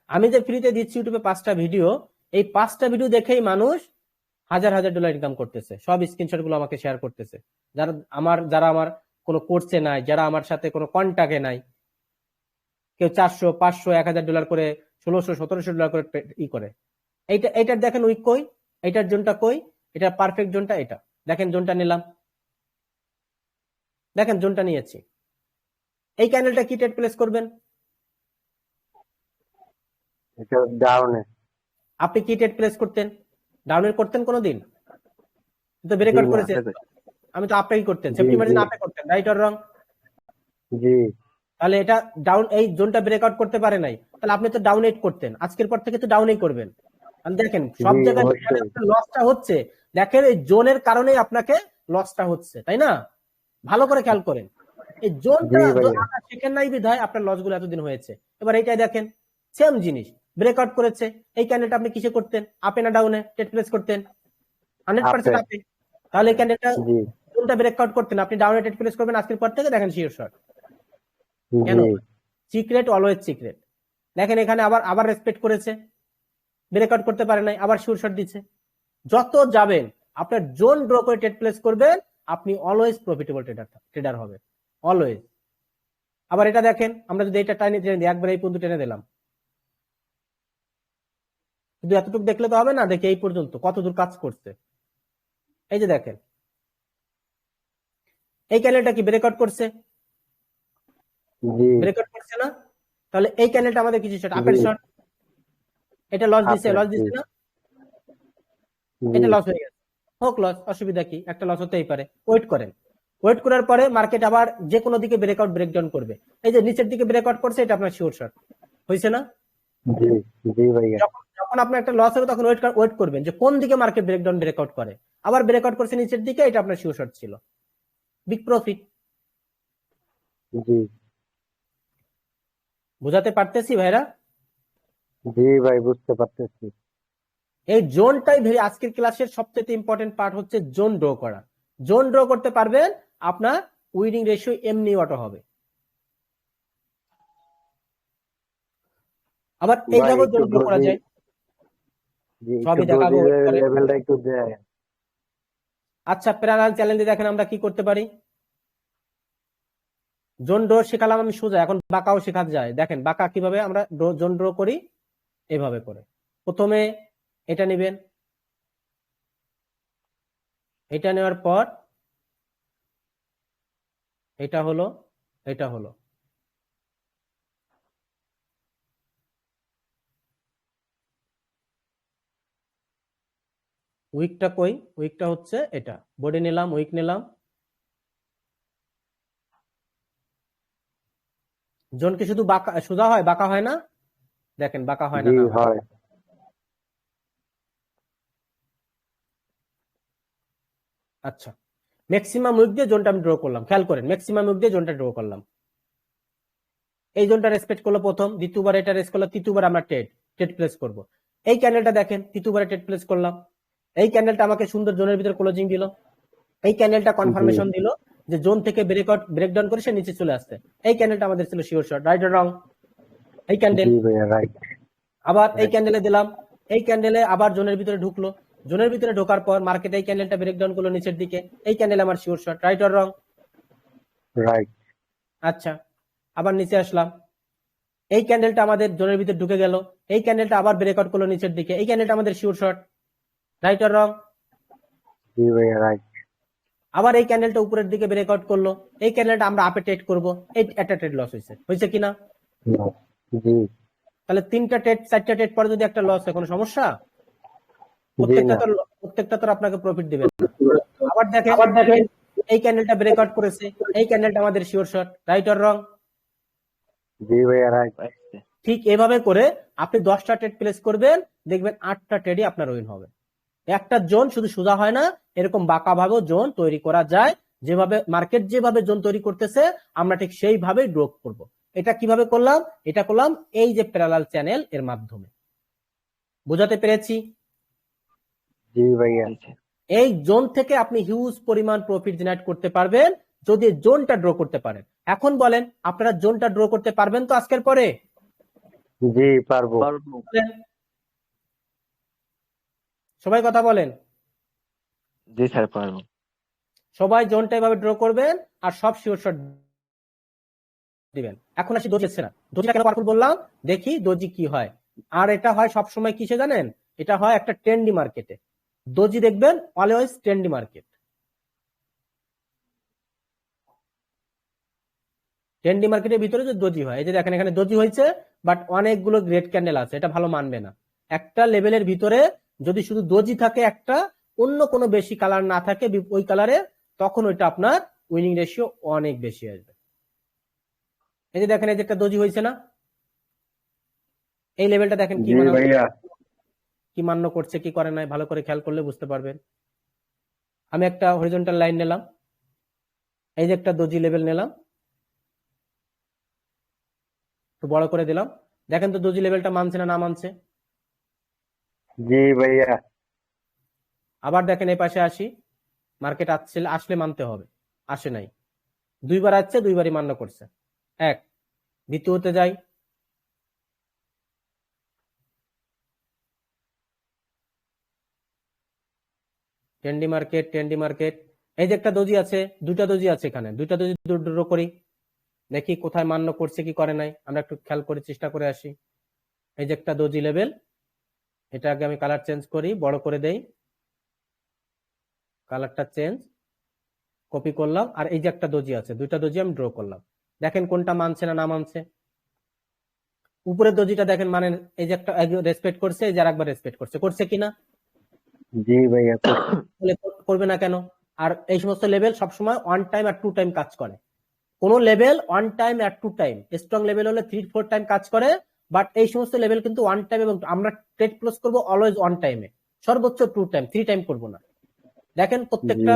আমি যে ফ্রিতে দিচ্ছি ইউটিউবে 5টা ভিডিও, এই 5টা ভিডিও দেখেই মানুষ হাজার হাজার ডলার ইনকাম করতেছে। সব স্ক্রিনশট গুলো আমাকে শেয়ার করতেছে। যারা আমার কোনো কোর্সে নাই, যারা আমার সাথে কোনো কন্টাক্টে নাই, কেউ 400, 500, 1000 ডলার করে, 1600, 1700 ডলার করে করে। এইটার দেখেন উইক কই, এইটার জোনটা কই, এটা পারফেক্ট জোনটা, এটা দেখেন জোনটা নিলাম, দেখেন জোনটা নিয়েছি। এই ক্যান্ডেলটা কি ট্রেড প্লেস করবেন? এটা ডাউনে। আপনি কি ট্রেড প্লেস করতেন? ডাউনের করতেন কোনোদিন? তো ব্রেকআউট করেছে, আমি তো আপেই করতেন, সেফটি মার্জিন আপে করতেন, রাইট অর রং? জি। তাহলে এটা ডাউন, এই জোনটা ব্রেকআউট করতে পারে নাই, তাহলে আপনি তো ডাউন 8 করতেন। আজকের পর থেকে তো ডাউনই করবেন। দেখেন সব জায়গায় লসটা হচ্ছে, দেখেন এই জোনের কারণেই আপনাকে লসটা হচ্ছে, তাই না? ভালো করে খেয়াল করেন, এই জোনটা সেখানে নাই বিধায় আপনার লস গুলো এতদিন হয়েছে। এবার এইটাই দেখেন সেম জিনিস, ব্রেকআউট করেছে। এই ক্যান্ডেলটা আপনি কিসে করতেন? আপে না ডাউনে ট্রেড প্লেস করতেন? 100% আপে। তাহলে এই ক্যান্ডেলটা জোনটা ব্রেকআউট করতেন, আপনি ডাউনে ট্রেড প্লেস করবেন আজকের পর থেকে, দেখেন শিওর শট। কেন? Secret always secret. দেখেন এখানে আবার রেসপেক্ট করেছে, ব্রেকআউট করতে পারে নাই, আবার শিওর শট দিচ্ছে। যত যাবেন আপনার জোন ড্র করে ট্রেড প্লেস করবেন, আপনি অলওয়েজ প্রফিটেবল ট্রেডার হবে, অলওয়েজ। আবার এটা দেখেন, আমরা যদি এটা টেনে দিই, একবার এই পর্যন্ত টেনে দিলাম, শুধু এতটুকু দেখলে তো হবে না, দেখে এই পর্যন্ত কত দূর কাজ করছে। এই যে দেখেন এই ক্যান্ডেলটা কি ব্রেকআউট করছে? ব্রেকআউট করছে না? তাহলে এই ক্যান্ডেলটা আমাদের কিছু শট, আপের শট, এটা লস দিছে না? এটা লস হয়ে গেছে, হোক লস, অসুবিধা কি, একটা লস হতেই পারে। ওয়েট করেন, ওয়েট করার পরে মার্কেট আবার যে কোনো দিকে ব্রেকআউট ব্রেকডাউন করবে। এই যে নিচের দিকে ব্রেকআউট করছে, এটা আপনার শিওর শট হয়েছে না? যখন আপনার একটা লস হবে তখন ওয়েট করবেন যে কোন দিকে মার্কেট ব্রেকডাউন ব্রেকআউট করে। আবার ব্রেকআউট করছে নিচের দিকে, এটা আপনার শিওর শট ছিল, বিগ প্রফিট। বুঝাতে পারতেছি ভাইরা? জি ভাই, বুঝতে পারতেছি। এই জোনটাই আজকের ক্লাসের সবচেয়ে ইম্পর্টেন্ট পার্ট হচ্ছে জোন ড্র করা। জোন ড্র করতে পারবেন, আপনার উইনিং রেশিও এমনি অটো হবে। আবার এইভাবে জোন ড্র করা যায়, সবই দেখাবো। লেভেলটা একটু দেয়। আচ্ছা, প্যারালাল চ্যালেঞ্জে দেখেন আমরা কি করতে পারি। জোন ড্র শেখালাম আমি সোজা, এখন বাঁকাও শেখাতে যায়। দেখেন বাঁকা কিভাবে আমরা জোন ড্র করি, এভাবে করে। প্রথমে এটা নেবেন, এটা নেওয়ার পর এটা হলো, এটা হলো, উইকটা কই? উইকটা হচ্ছে এটা, বডি নিলাম, উইক নিলাম। জোন কি শুধু বাঁকা সোজা হয়, বাঁকা হয় না? দেখেন বাঁকা হয় না? হয়। আচ্ছা, ম্যাক্সিমাম উইক দিয়ে জোনটা আমি ড্র করলাম, খেয়াল করেন, ম্যাক্সিমাম উইক দিয়ে জোনটা ড্র করলাম। এই জোনটা রেসপেক্ট করলো প্রথম, দ্বিতীয়বার এটা রেস করলো, তৃতীয়বার আমরা ট্রেড প্লেস করব। এই ক্যান্ডেলটা দেখেন, তৃতীয়বারে ট্রেড প্লেস করলাম। এই ক্যান্ডেলটা আমাকে সুন্দর জোনের ভিতরে ক্লোজিং দিল। এই ক্যান্ডেলটা কনফার্মেশন দিল যে জোন থেকে ব্রেকডাউন করে সে নিচে চলে আসছে। এই ক্যান্ডেলটা আমাদের ছিল শিওর শট, রাইট অর রং? এই ক্যান্ডেল, আবার এই ক্যান্ডেলে দিলাম, এই ক্যান্ডেলে আবার জোনের ভিতরে ঢুকলো, জোনের ভিতরে ঢোকার পর মার্কেট এই ক্যান্ডেলটা ব্রেকডাউন করলো নিচের দিকে। এই ক্যান্ডেল আমার sure shot, right or wrong? Right. আচ্ছা, আবার নিচে আসলাম, এই ক্যান্ডেলটা আমাদের জোনের ভিতরে ঢুকে গেল, এই ক্যান্ডেলটা আবার ব্রেকআউট করলো নিচের দিকে। এই ক্যান্ডেলটা আমাদের sure shot, right or wrong? জি ভাই, রাইট। আবার এই ক্যান্ডেলটা উপরের দিকে ব্রেকআউট করলো, এই ক্যান্ডেলটা আমরা আপে ট্রেড করব। এই একটা ট্রেড লস হয়েছে কিনা? জি। তাহলে 3টা ট্রেড 4টা ট্রেড পরে যদি একটা লস হয়, কোনো সমস্যা? প্রত্যেকটা তো আপনাকে প্রফিট দিবে না। আবার দেখেন এই ক্যান্ডেলটা ব্রেকআউট করেছে, এই ক্যান্ডেলটা আমাদের sure shot, right or wrong? জি ভাই, রাইট। ঠিক এভাবে করে আপনি 10টা ট্রেড প্লেস করবেন, দেখবেন 8টা ট্রেডই আপনার উইন হবে। একটা জোন শুধু সোজা হয় না, এরকম বাঁকা ভাবেও জোন তৈরি করা যায়, যেভাবে মার্কেট যেভাবে জোন তৈরি করতেছে আমরা ঠিক সেইভাবেই ড্র করব। এটা কিভাবে করলাম? এটা করলাম এই যে প্যারালাল চ্যানেল এর মাধ্যমে। বোঝাতে পেরেছি? জি ভাইয়া। এই জোন থেকে আপনি হিউজ পরিমাণ প্রফিট জেনারেট করতে পারবেন যদি জোনটা ড্র করতে পারেন। এখন বলেন আপনারা জোনটা ড্র করতে পারবেন তো আজকের পরে? জি পারবো। সবাই কথা বলেন। জি স্যার পারবো। সবাই জোনটা এভাবে ড্র করবেন আর সব শিওর শট দিবেন। এখন আসি দোজি না, দোজিটা কেন পাওয়ারফুল বললাম, দেখি দোজি কি হয়। আর এটা হয় সবসময় কিসে জানেন? এটা হয় একটা ট্রেন্ডি মার্কেটে। দোজি দেখবেন অলওয়েজ ট্রেন্ডি মার্কেট। ট্রেন্ডি মার্কেটের ভিতরে যে দোজি হয়, এই যে দেখেন এখানে দোজি হয়েছে বাট অনেকগুলো গ্রেড ক্যান্ডেল আছে, এটা ভালো মানবে না। একটা লেভেলের ভিতরে যদি শুধু দোজি থাকে একটা, অন্য কোনো বেশি কালার না থাকে ওই কালারে, তখন ওইটা আপনার উইনিং রেশিও অনেক বেশি আসবে। এই যে দেখেন এই যে একটা দোজি হয়েছে না, এই লেভেলটা দেখেন কি কি মান্য করছে কি করে নাই, ভালো করে খেয়াল করলে বুঝতে পারবেন। আমি একটা হরিজন্টাল লাইন নিলাম, এই যে একটা দোজি লেভেল নিলাম, একটু বড় করে দিলাম, দেখেন তো দোজি লেভেলটা মানছে না না মানছে। জি ভাইয়া। আবার দেখেন এই পাশে আসি, মার্কেট আসলে মানতে হবে, আসে নাই, দুইবার আসছে দুইবারই মান্য করছে। এক, দ্বিতীয়তে যাই, ট্রেন্ডি মার্কেট, এই যে একটা দোজি আছে, দুইটা দোজি আছে এখানে, দুইটা দোজি ড্র করি, দেখি কোথায় মান্য করছে কি করে নাই, আমরা একটু খেয়াল করে চেষ্টা করে আসি। এই যে একটা দোজি লেভেল, এটা আগে আমি কালার চেঞ্জ করি, বড় করে দেই, কালারটা চেঞ্জ, কপি করলাম, আর এই যে একটা দোজি আছে, দুইটা দোজি আমি ড্র করলাম, দেখেন কোনটা মানছে না না মানছে। উপরের দোজিটা দেখেন মানে এই যে একটা রেসপেক্ট করছে, এই যে আরেকবার রেসপেক্ট করছে কিনা? জি ভাইয়া। করবে না কেন? আর এই সমস্ত লেভেল সবসময় 1 টাইম আর 2 টাইম কাজ করে। কোন লেভেল 1 টাইম আর 2 টাইম, স্ট্রং লেভেল হলে 3-4 টাইম কাজ করে, বাট এই সমস্ত লেভেল কিন্তু 1 টাইম, এবং আমরা ট্রেড ক্লোজ করব অলওয়েজ 1 টাইমে, সর্বোচ্চ 2 টাইম, 3 টাইম করব না। দেখেন প্রত্যেকটা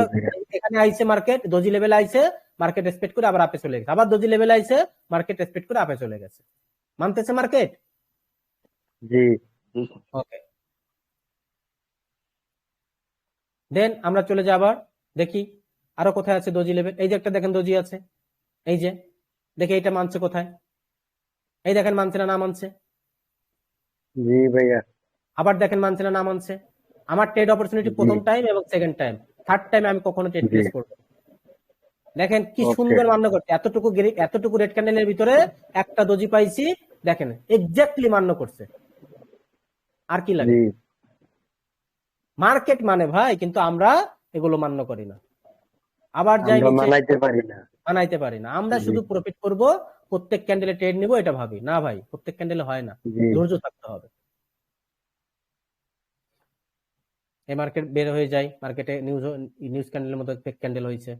এখানে আইছে মার্কেট, দোজি লেভেল আইছে, মার্কেট রেসপেক্ট করে আবার আপে চলে গেছে, আবার দোজি লেভেল আইছে, মার্কেট রেসপেক্ট করে আপে চলে গেছে। মানতেছে মার্কেট? জি। ওকে, দেন আমরা চলে যাই আবার দেখি আরো কোথায় আছে দোজি লেভেল। এই যে একটা দেখেন দোজি আছে, এই যে দেখে এটা মানছে কোথায়, এই দেখেন মানছে না না মানছে। জি ভাইয়া। আবার দেখেন মানছে না না মানছে। আমার ট্রেড অপরচুনিটি প্রথম টাইম এবং সেকেন্ড টাইম, থার্ড টাইম আমি কখনো ট্রেড প্লেস করব। দেখেন কি সুন্দর মান্য করছে, এতটুকু রেড ক্যান্ডেলের ভিতরে একটা দোজি পাইছি, দেখেন এক্স্যাক্টলি মান্য করছে। আর কি লাগে? মার্কেট মানে ভাই, কিন্তু আমরা এগুলো মান্য করি না। আবার যাই নিচে, মানাইতে পারি না, আমরা শুধু প্রফিট করব, প্রত্যেক ক্যান্ডেলে ট্রেড নিব এটা ভাবি না ভাই, প্রত্যেক ক্যান্ডেলে হয় না, ধৈর্য থাকতে হবে। এই মার্কেট বের হয়ে যায়, মার্কেটে নিউজ ক্যান্ডেলের মতো ফেক ক্যান্ডেল হয়েছে।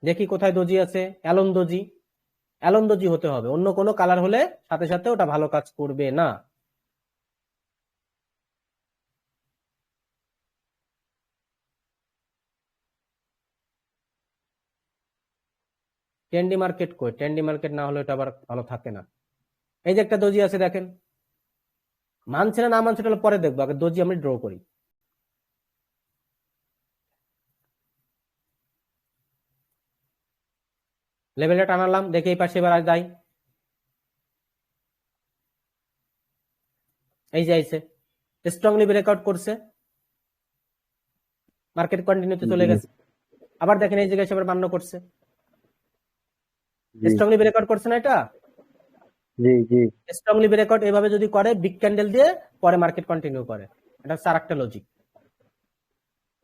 দেখি কোথায় দোজি আছে, অ্যালন দোজি হতে হবে, অন্য কোনো কালার হলে সাথে সাথে ওটা ভালো কাজ করবে না। ট্রেন্ডি মার্কেট কই? ট্রেন্ডি মার্কেট না হলে এটা আবার ভালো থাকে না। এই যে একটা দোজি আছে দেখেন, মানছে না না মানছে এটা পরে দেখবো, আগে দোজি আমি ড্র করি। লেভেলটা টানালাম, দেখে এই পাশে এবার যাই, এই যে আইছে, স্ট্রংলি ব্রেকআউট করছে, মার্কেট কন্টিনিউতে চলে গেছে। আবার দেখেন এই জায়গায় এসে মান্য করছে, স্ট্রংলি ব্রেকআউট করছে না এটা? জি জি। স্ট্রংলি ব্রেকআউট এভাবে যদি করে বিগ ক্যান্ডেল দিয়ে, পরে মার্কেট কন্টিনিউ করে, এটা হচ্ছে আরেকটা লজিক।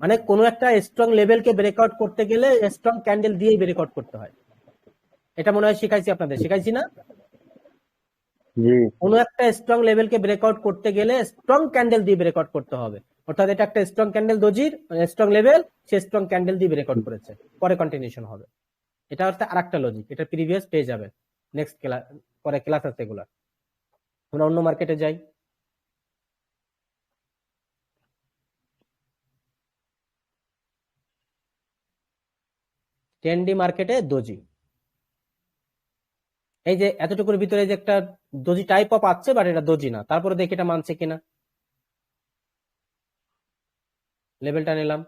মানে কোনো একটা স্ট্রং লেভেলকে ব্রেকআউট করতে গেলে স্ট্রং ক্যান্ডেল দিয়েই ব্রেকআউট করতে হয়। এটা মনে হয় শিখাইছি আপনাদের, শিখাইছি না? কোনো একটা স্ট্রং লেভেলকে ব্রেকআউট করতে গেলে স্ট্রং ক্যান্ডেল দিয়ে ব্রেকআউট করতে হবে, অর্থাৎ এটা একটা স্ট্রং ক্যান্ডেল দোজির স্ট্রং লেভেল, সে স্ট্রং ক্যান্ডেল দিয়ে ব্রেকআউট করেছে, পরে কন্টিনিউশন হবে। এটা হচ্ছে আরেকটা লজিক, এটা প্রিভিয়াস পেয়ে যাবেন, নেক্সট ক্লাস, পরে ক্লাস আছে এগুলা। আমরা অন্য মার্কেটে যাই, 10D মার্কেটে দোজি, এই যে এতটুকুর ভিতরে যে একটা দোজি টাইপ অফ আছে, বাট এটা দোজি না। তারপরে দেখি এটা মানছে কিনা। লেভেলটা নিলাম,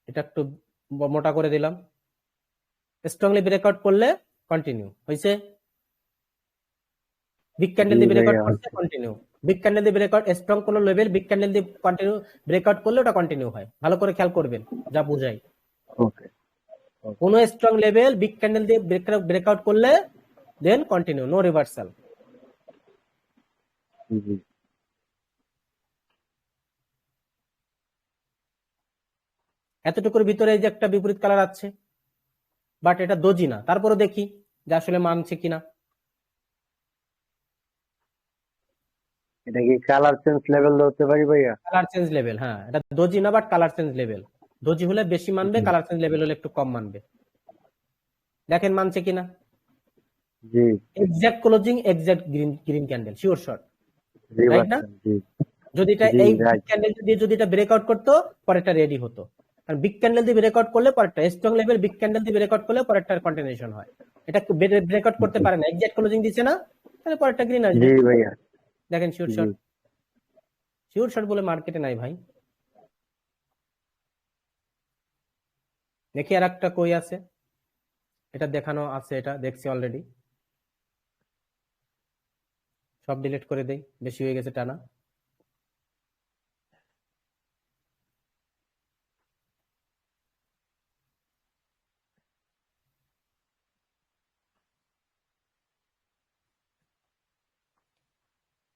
এটা একটু মোটা করে দিলাম। স্ট্রংলি ব্রেকআউট করলে কন্টিনিউ হয়েছে, বিগ ক্যান্ডেল দিয়ে ব্রেকআউট করছে কন্টিনিউ, বিগ ক্যান্ডেল দিয়ে ব্রেকআউট স্ট্রং কোন লেভেল বিগ ক্যান্ডেল দিয়ে কন্টিনিউ ব্রেকআউট করলে ওটা কন্টিনিউ হয়। ভালো করে খেয়াল করবেন যা বুঝাই। ওকে কোন স্ট্রং লেভেল বিগ ক্যান্ডেল দিয়ে ব্রেকআউট করলে দেন কন্টিনিউ, নো রিভার্সাল। জি এতটুকুর ভিতরে এই যে একটা বিপরীত কালার আছে, বাট এটা দোজি না। তারপরে দেখি যে আসলে মানছে কিনা। এটা কি কালার চেঞ্জ লেভেল হতে পারি ভাইয়া? কালার চেঞ্জ লেভেল, হ্যাঁ এটা দোজি না but colour change level. Doji হলে বেশি মানবে, কালার চেঞ্জ লেভেল হলে একটু কম মানবে। দেখেন মানছে কিনা। জি exact closing, exact green green candle, sure short, জি রাইট না? জি যদি এটা জি এই রাইট ক্যান্ডেল দিয়ে যদি এটা ব্রেকআউট করতো পরেরটা রেডি হতো। কারণ বিগ ক্যান্ডেল দিয়ে ব্রেকআউট করলে পরেরটা স্ট্রং লেভেল, বিগ ক্যান্ডেল দিয়ে ব্রেকআউট করলে পরেরটার কন্টিনিউশন হয়। এটা ব্রেকআউট করতে পারে না, এক্সাক্ট ক্লোজিং দিছে না, তাহলে পরেরটা গ্রিন আসবে। জি ভাইয়া দেখেন শিওর জি শর্ট, শিওর শর্ট বলে মার্কেটে নাই ভাই। দেখি আর একটা কই আছে, এটা দেখানো আছে, এটা দেখছি অলরেডি। সব ডিলিট করে দেই, বেশি হয়ে গেছে টানা।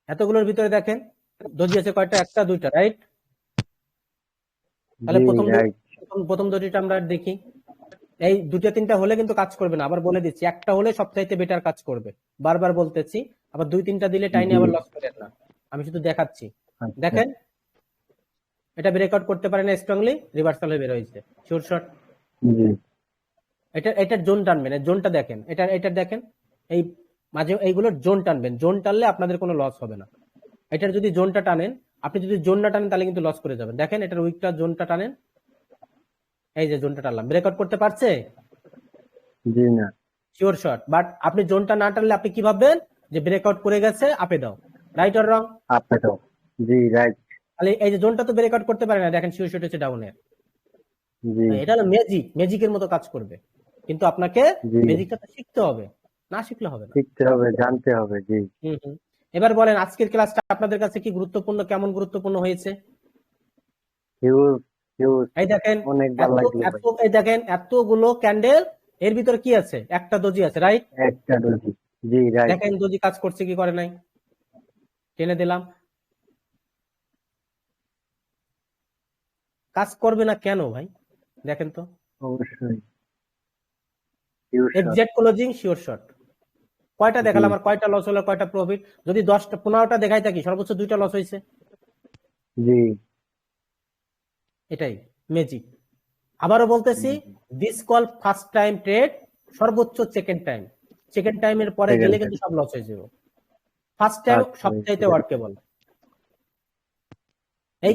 এতগুলোর ভিতরে দেখেন দোজি আছে কয়টা, একটা দুইটা, রাইট? তাহলে জি প্রথম রাইট প্রথম দোজিটা আমরা দেখি। এই দুটো তিনটা হলে কিন্তু কাজ করবে না, আবার বলে দিচ্ছি, একটা হলে সবচাইতে বেটার কাজ করবে, বারবার বলতেছি। আবার দুই তিনটা দিলে টাইনি আবার লস করেন না, আমি শুধু দেখাচ্ছি। আচ্ছা দেখেন এটা ব্রেকআউট করতে পারে না, স্ট্রংলি রিভার্সাল হয়ে বের হয়েছে, শিওর শর্ট। জি এটার জোন টানবেন, জোনটা দেখেন, এটা দেখেন, এই মাঝে এইগুলোর জোন টানবেন, জোন টানলে আপনাদের কোনো লস হবে না। এটার যদি জোনটা টানেন, আপনি যদি জোন না টানেন তাহলে কিন্তু লস করে যাবেন। দেখেন এটার উইকটা জোনটা টানেন, এই যে জোনটা টানলাম, ব্রেকআউট করতে পারছে? জি না শিওর শর্ট। বাট আপনি জোনটা না টানলে আপনি কি ভাববেন যে ব্রেকআউট করে গেছে, আপে দাও, রাইট অর রং? আপনি তো জি রাইট তাহলে এই যে জোনটা তো ব্রেকআউট করতে পারে না, দেখেন শিওর শর্ট হচ্ছে ডাউনের। জি এটা হলো ম্যাজিক, ম্যাজিকের মতো কাজ করবে, কিন্তু আপনাকে জি ম্যাজিকটা তো শিখতে হবে, না শিখলে হবে না। শিখতে হবে জানতে হবে জি হুম। এবার বলেন আজকের ক্লাসটা আপনাদের কাছে কি গুরুত্বপূর্ণ, কেমন গুরুত্বপূর্ণ হয়েছে? হিউজ হিউজ এই দেখেন অনেক ভালো লাগলো ভাই এই দেখেন এতগুলো ক্যান্ডেল, এর ভিতরে কি আছে? একটা দোজি আছে, রাইট? একটা ডোজি জি রাইট দেখেন দোজি কাজ করছে কি করে নাই, টেনে দিলাম। কাজ করবে না কেন ভাই? দেখেন তো, অবশ্যই huge exact closing, sure short. কয়টা দেখালাম, আর কয়টা লস হলো, কয়টা প্রফিট? যদি 10টা 15টা দেখাই থাকি, সর্বোচ্চ 2টা লস হয়েছে। জি এটাই ম্যাজিক। আবারও বলতেছি, this call first time trade, সর্বোচ্চ সেকেন্ড টাইম, সেকেন্ড টাইমের পরে গেলে কিন্তু সব লস হয়ে যাবে। ফার্স্ট টাইম সবচাইতে ওয়ার্কেবল। এই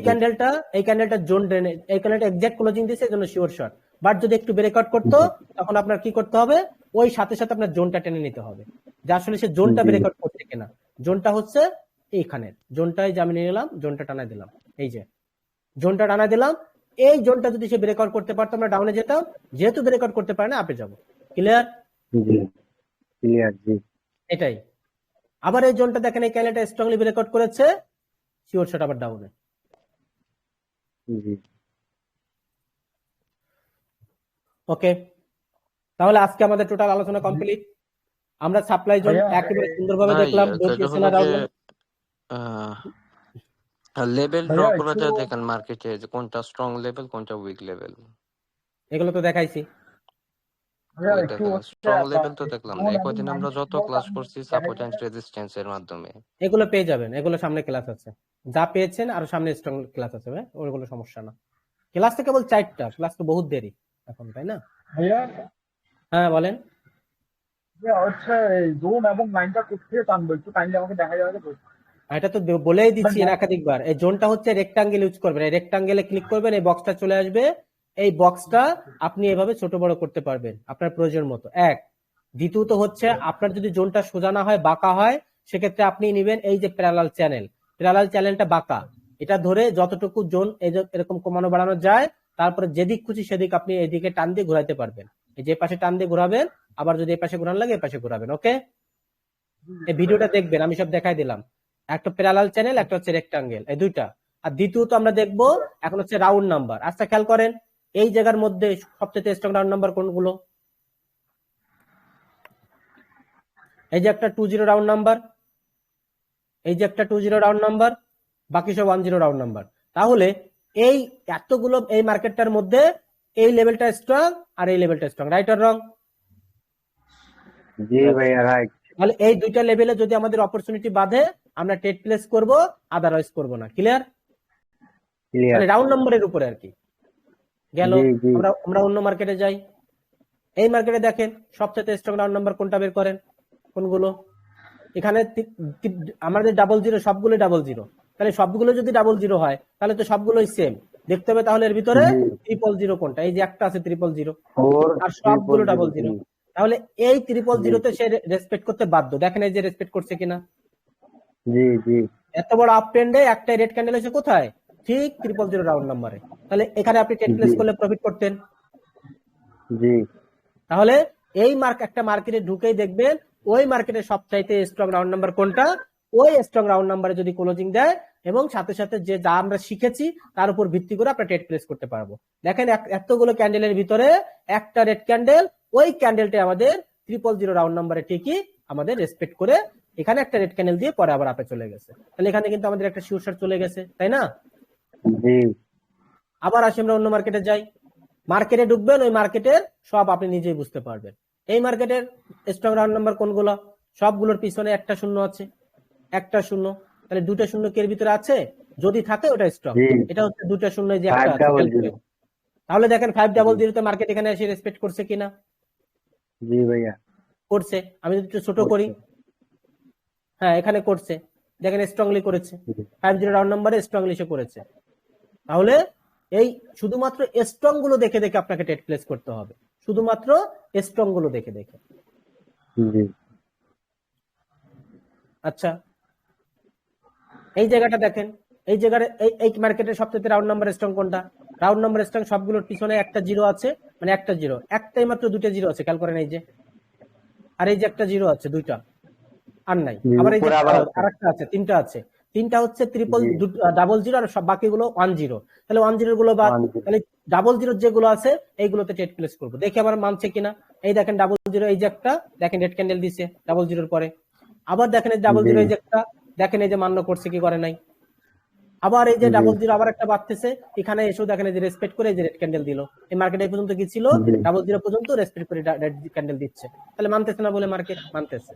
ক্যান্ডেলটা জোন ড্রেনে, এই ক্যান্ডেলটা এক্সাক্ট ক্লোজিং দিয়েছে, এজন্য শিওর শর্ট। বাট যদি একটু ব্রেকআউট করতো, তখন আপনার কি করতে হবে? ওই সাথে সাথে আপনার জোনটা টেনে নিতে হবে, যে আসলে সে জোনটা ব্রেকআউট করছে কিনা। জোনটা হচ্ছে এইখানের জোনটাই, যে আমি নিয়ে নিলাম, জোনটা টানাই দিলাম, এই যে জোনটা টানাই দিলাম। এই জোনটা যদি সে ব্রেকআউট করতে পারতো, আমরা ডাউনে যেতাম। যেহেতু ব্রেকআউট করতে পারে না, আপে যাবো। ক্লিয়ার? জি ক্লিয়ার জি এটাই। আবার এই জোনটা দেখেন, এই ক্যান্ডেলটা স্ট্রংলি ব্রেকআউট করেছে, শিওর শট আবার ডাউনে। জি ওকে, তাহলে আজকে আমাদের টোটাল আলোচনা কমপ্লিট। আমরা সাপ্লাই জোন একেবারে সুন্দরভাবে দেখলাম। লেভেল ড্র করা যায়, দেখেন মার্কেটে যে কোনটা স্ট্রং লেভেল, কোনটা উইক লেভেল, এগুলো তো দেখাইছি। স্ট্রং লেভেল তো দেখলাম না, এই কদিন আমরা যত ক্লাস করছি সাপোর্ট এন্ড রেজিস্ট্যান্স এর মাধ্যমে। এগুলো পেয়ে যাবেন, এগুলো সামনে ক্লাস আছে, যা পেয়েছেন আর সামনে স্ট্রং ক্লাস আছে ভাই, ওইগুলো সমস্যা না। ক্লাস তো কেবল 4টা, ক্লাস তো বহুত দেরি এখন, তাই না? হ্যাঁ বলেন। হচ্ছে জোন এবং লাইনটা কোথা থেকে টানবো, একটু কাইন্ডলি আমাকে দেখা যাবে তো? এটা তো বলেই দিচ্ছি একাধিকবার, এই জোনটা হচ্ছে রেক্টাঙ্গেল ইউজ করবেন, এই রেক্টাঙ্গেলে ক্লিক করবেন, এই বক্সটা চলে আসবে, এই বক্সটা আপনি এভাবে ছোট বড় করতে পারবেন আপনার প্রয়োজন মতো। এক, দ্বিতীয়ত হচ্ছে আপনার যদি জোনটা সোজা না হয় বাঁকা হয়, সেক্ষেত্রে আপনি নেবেন এই যে প্যারালাল চ্যানেলটা বাঁকা, এটা ধরে যতটুকু জোন এরকম কমানো বাড়ানো যায়, তারপরে যেদিক খুশি সেদিক আপনি এইদিকে টান দিয়ে ঘোরাতে পারবেন। এই যে পাশে টান দিয়ে ঘোরাবেন, আবার যদি এই পাশে ঘোরানো লাগে এই পাশে ঘোরাবেন। ওকে, এই ভিডিওটা দেখবেন, আমি সব দেখাই দিলাম। একটা প্যারালাল চ্যানেল, একটা হচ্ছে রেক্টাঙ্গেল, এই দুইটা। আর দ্বিতীয়ত আমরা দেখবো এখন হচ্ছে রাউন্ড নাম্বার। আচ্ছা খেয়াল করেন, এই জায়গার মধ্যে সবচেয়ে স্ট্রং রাউন্ড নাম্বার কোনগুলো? এই যে একটা 20 রাউন্ড নাম্বার, এই যে একটা 20 রাউন্ড নাম্বার, বাকি সব 10 রাউন্ড নাম্বার। তাহলে এই এতগুলো এই মার্কেটটার মধ্যে এই লেভেলটা স্ট্রং আর এই লেভেলটা স্ট্রং, রাইট অর রং? জি ভাইয়া রাইট। তাহলে এই দুইটা লেভেলে যদি আমাদের অপরচুনিটি বাঁধে, আমরা ট্রেড প্লেস করব, আদারওয়াইজ করব না। ক্লিয়ার? মানে রাউন্ড নম্বরের উপরে আর কি গেল। আমরা অন্য মার্কেটে যাই। এই মার্কেটে দেখেন সবচেয়ে স্ট্রং রাউন্ড নাম্বার কোনটা বের করেন, কোনগুলো? এখানে আমাদের 00 সবগুলো 00, তাহলে সবগুলো যদি 00 হয় তাহলে তো সবগুলোই সেম দেখতে হবে। তাহলে এর ভিতরে 000 কোনটা? এই যে একটা আছে 000, আর সবগুলো 00। তাহলে এই 000 তে সে রেসপেক্ট করতে বাধ্য। দেখেন এই যে রেসপেক্ট করছে কিনা। জি জি, এত বড় আপ ট্রেন্ডে একটা রেড ক্যান্ডেল এসে কোথায়? ঠিক 000 রাউন্ড নাম্বারে। তাহলে এখানে আপনি ট্রেড প্লেস করলে প্রফিট করতেন। জি, তাহলে এই একটা মার্কেটে ঢুকেই দেখবেন ওই মার্কেটের সবচাইতে স্ট্রং রাউন্ড নাম্বার কোনটা, ওই স্ট্রং রাউন্ড নাম্বারে যদি ক্লোজিং দেয়, এবং সাথে সাথে যে যা আমরা শিখেছি তার উপর ভিত্তি করে আমরা ট্রেড প্লেস করতে পারবো। দেখেন এতগুলো ক্যান্ডেলের ভিতরে একটা রেড ক্যান্ডেল, ওই ক্যান্ডেলটা আমাদের 000 রাউন্ড নাম্বারে ঠিকই আমাদের রেসপেক্ট করে এখানে একটা রেড ক্যান্ডেল দিয়ে পরে আবার আপে চলে গেছে। তাহলে এখানে কিন্তু আমাদের একটা শিওর শট চলে গেছে, তাই না? আবার আসি আমরা অন্য মার্কেটে যাই। মার্কেটে ঢুকবেন, ওই মার্কেটের সব আপনি নিজেই বুঝতে পারবেন। এই মার্কেটের স্ট্রং রাউন্ড নাম্বার কোনগুলো? সবগুলোর পিছনে একটা শূন্য আছে, একটা শূন্য। তাহলে দুটো শূন্য কে এর ভিতরে আছে? যদি থাকে ওটা স্ট্রং। এটা হচ্ছে দুটো শূন্য যে একটা আছে। তাহলে দেখেন 500 তে মার্কেট এখানে এসে রেসপেক্ট করছে কিনা? জি ভাইয়া করছে। আমি যদি একটু ছোট করি, হ্যাঁ এখানে করছে, দেখেন স্ট্রংলি করেছে, 50 রাউন্ড নাম্বারে স্ট্রংলি সে করেছে। তাহলে এই শুধুমাত্র স্ট্রং গুলো দেখে দেখে আপনাকে ট্রেড প্লেস করতে হবে, শুধুমাত্র স্ট্রং গুলো দেখে দেখে। আচ্ছা এই জায়গাটা দেখেন, এই জায়গার এই মার্কেটের সবচেয়ে রাউন্ড নাম্বার স্ট্রং কোনটা? রাউন্ড নাম্বার স্ট্রং সবগুলোর পিছনে একটা জিরো আছে, মানে একটা জিরো, একটাই মাত্র দুটো জিরো আছে, খেয়াল করেন এই যে, আর এই যে একটা জিরো আছে, দুইটা আর নাই। আবার এই যে আরেকটা আছে, তিনটা আছে, তিনটা হচ্ছে 00 আর সব বাকিগুলো 10। তাহলে 10 গুলো বাদ, তাহলে 00 যেগুলো আছে এইগুলোতে ট্রেড প্লেস করবো। দেখি আমার মানছে কিনা। এই দেখেন 00, এই যে একটা দেখেন রেড ক্যান্ডেল দিছে 00 পরে। আবার দেখেন এই 00, এই যে একটা দেখেন এই যে মান্য করছে কি করে নাই। আবার এই যে 00 আবার একটা বাড়তেছে, এখানে এসেও দেখেন এই যে রেসপেক্ট করে এই যে রেড ক্যান্ডেল দিল। এই মার্কেট এই পর্যন্ত কি ছিল? 00 পর্যন্ত রেসপেক্ট করে রেড ক্যান্ডেল দিচ্ছে। তাহলে মানতেছে না বলে মার্কেট মানতেছে।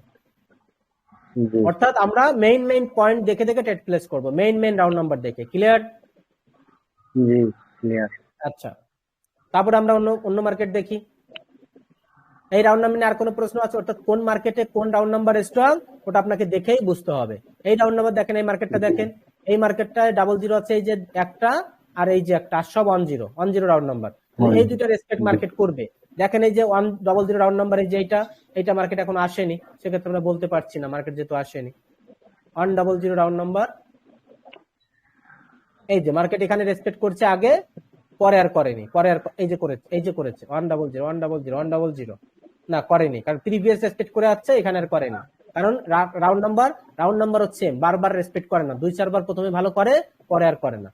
অর্থাৎ আমরা মেইন পয়েন্ট দেখে দেখে ট্রেড প্লেস করব, মেইন রাউন্ড নাম্বার দেখে। ক্লিয়ার? জি ক্লিয়ার। আচ্ছা, তারপর আমরা অন্য মার্কেট দেখি। এই রাউন্ড নাম্বার নিয়ে আর কোনো প্রশ্ন আছে? অর্থাৎ কোন মার্কেটে কোন রাউন্ড নাম্বার স্ট্রং ওটা আপনাকে দেখেই বুঝতে হবে। এই রাউন্ড নাম্বার দেখেন, এই মার্কেটটা দেখেন, এই মার্কেটটায় 00 আছে, এই যে একটা আর এই যে একটা, সব 10 রাউন্ড নাম্বার। এই দুটো রেসপেক্ট মার্কেট করবে। দেখেন এই যে 100 রাউন্ড নাম্বার, এই যে এইটা মার্কেট এখন আসেনি, সেক্ষেত্রে আমরা বলতে পারছি না মার্কেট যেহেতু আসেনি। 100 রাউন্ড নাম্বার, এই যে মার্কেট এখানে রেসপেক্ট করছে আগে, পরে আর করেনি, পরে আর এই যে করেছে 100 না করেনি, কারণ প্রিভিয়াস রেসপেক্ট করে আসছে, এখানে আর করেনি। কারণ রাউন্ড নাম্বার হচ্ছে বারবার রেসপেক্ট করে না, 2-4 বার প্রথমে ভালো করে, পরে আর করে না।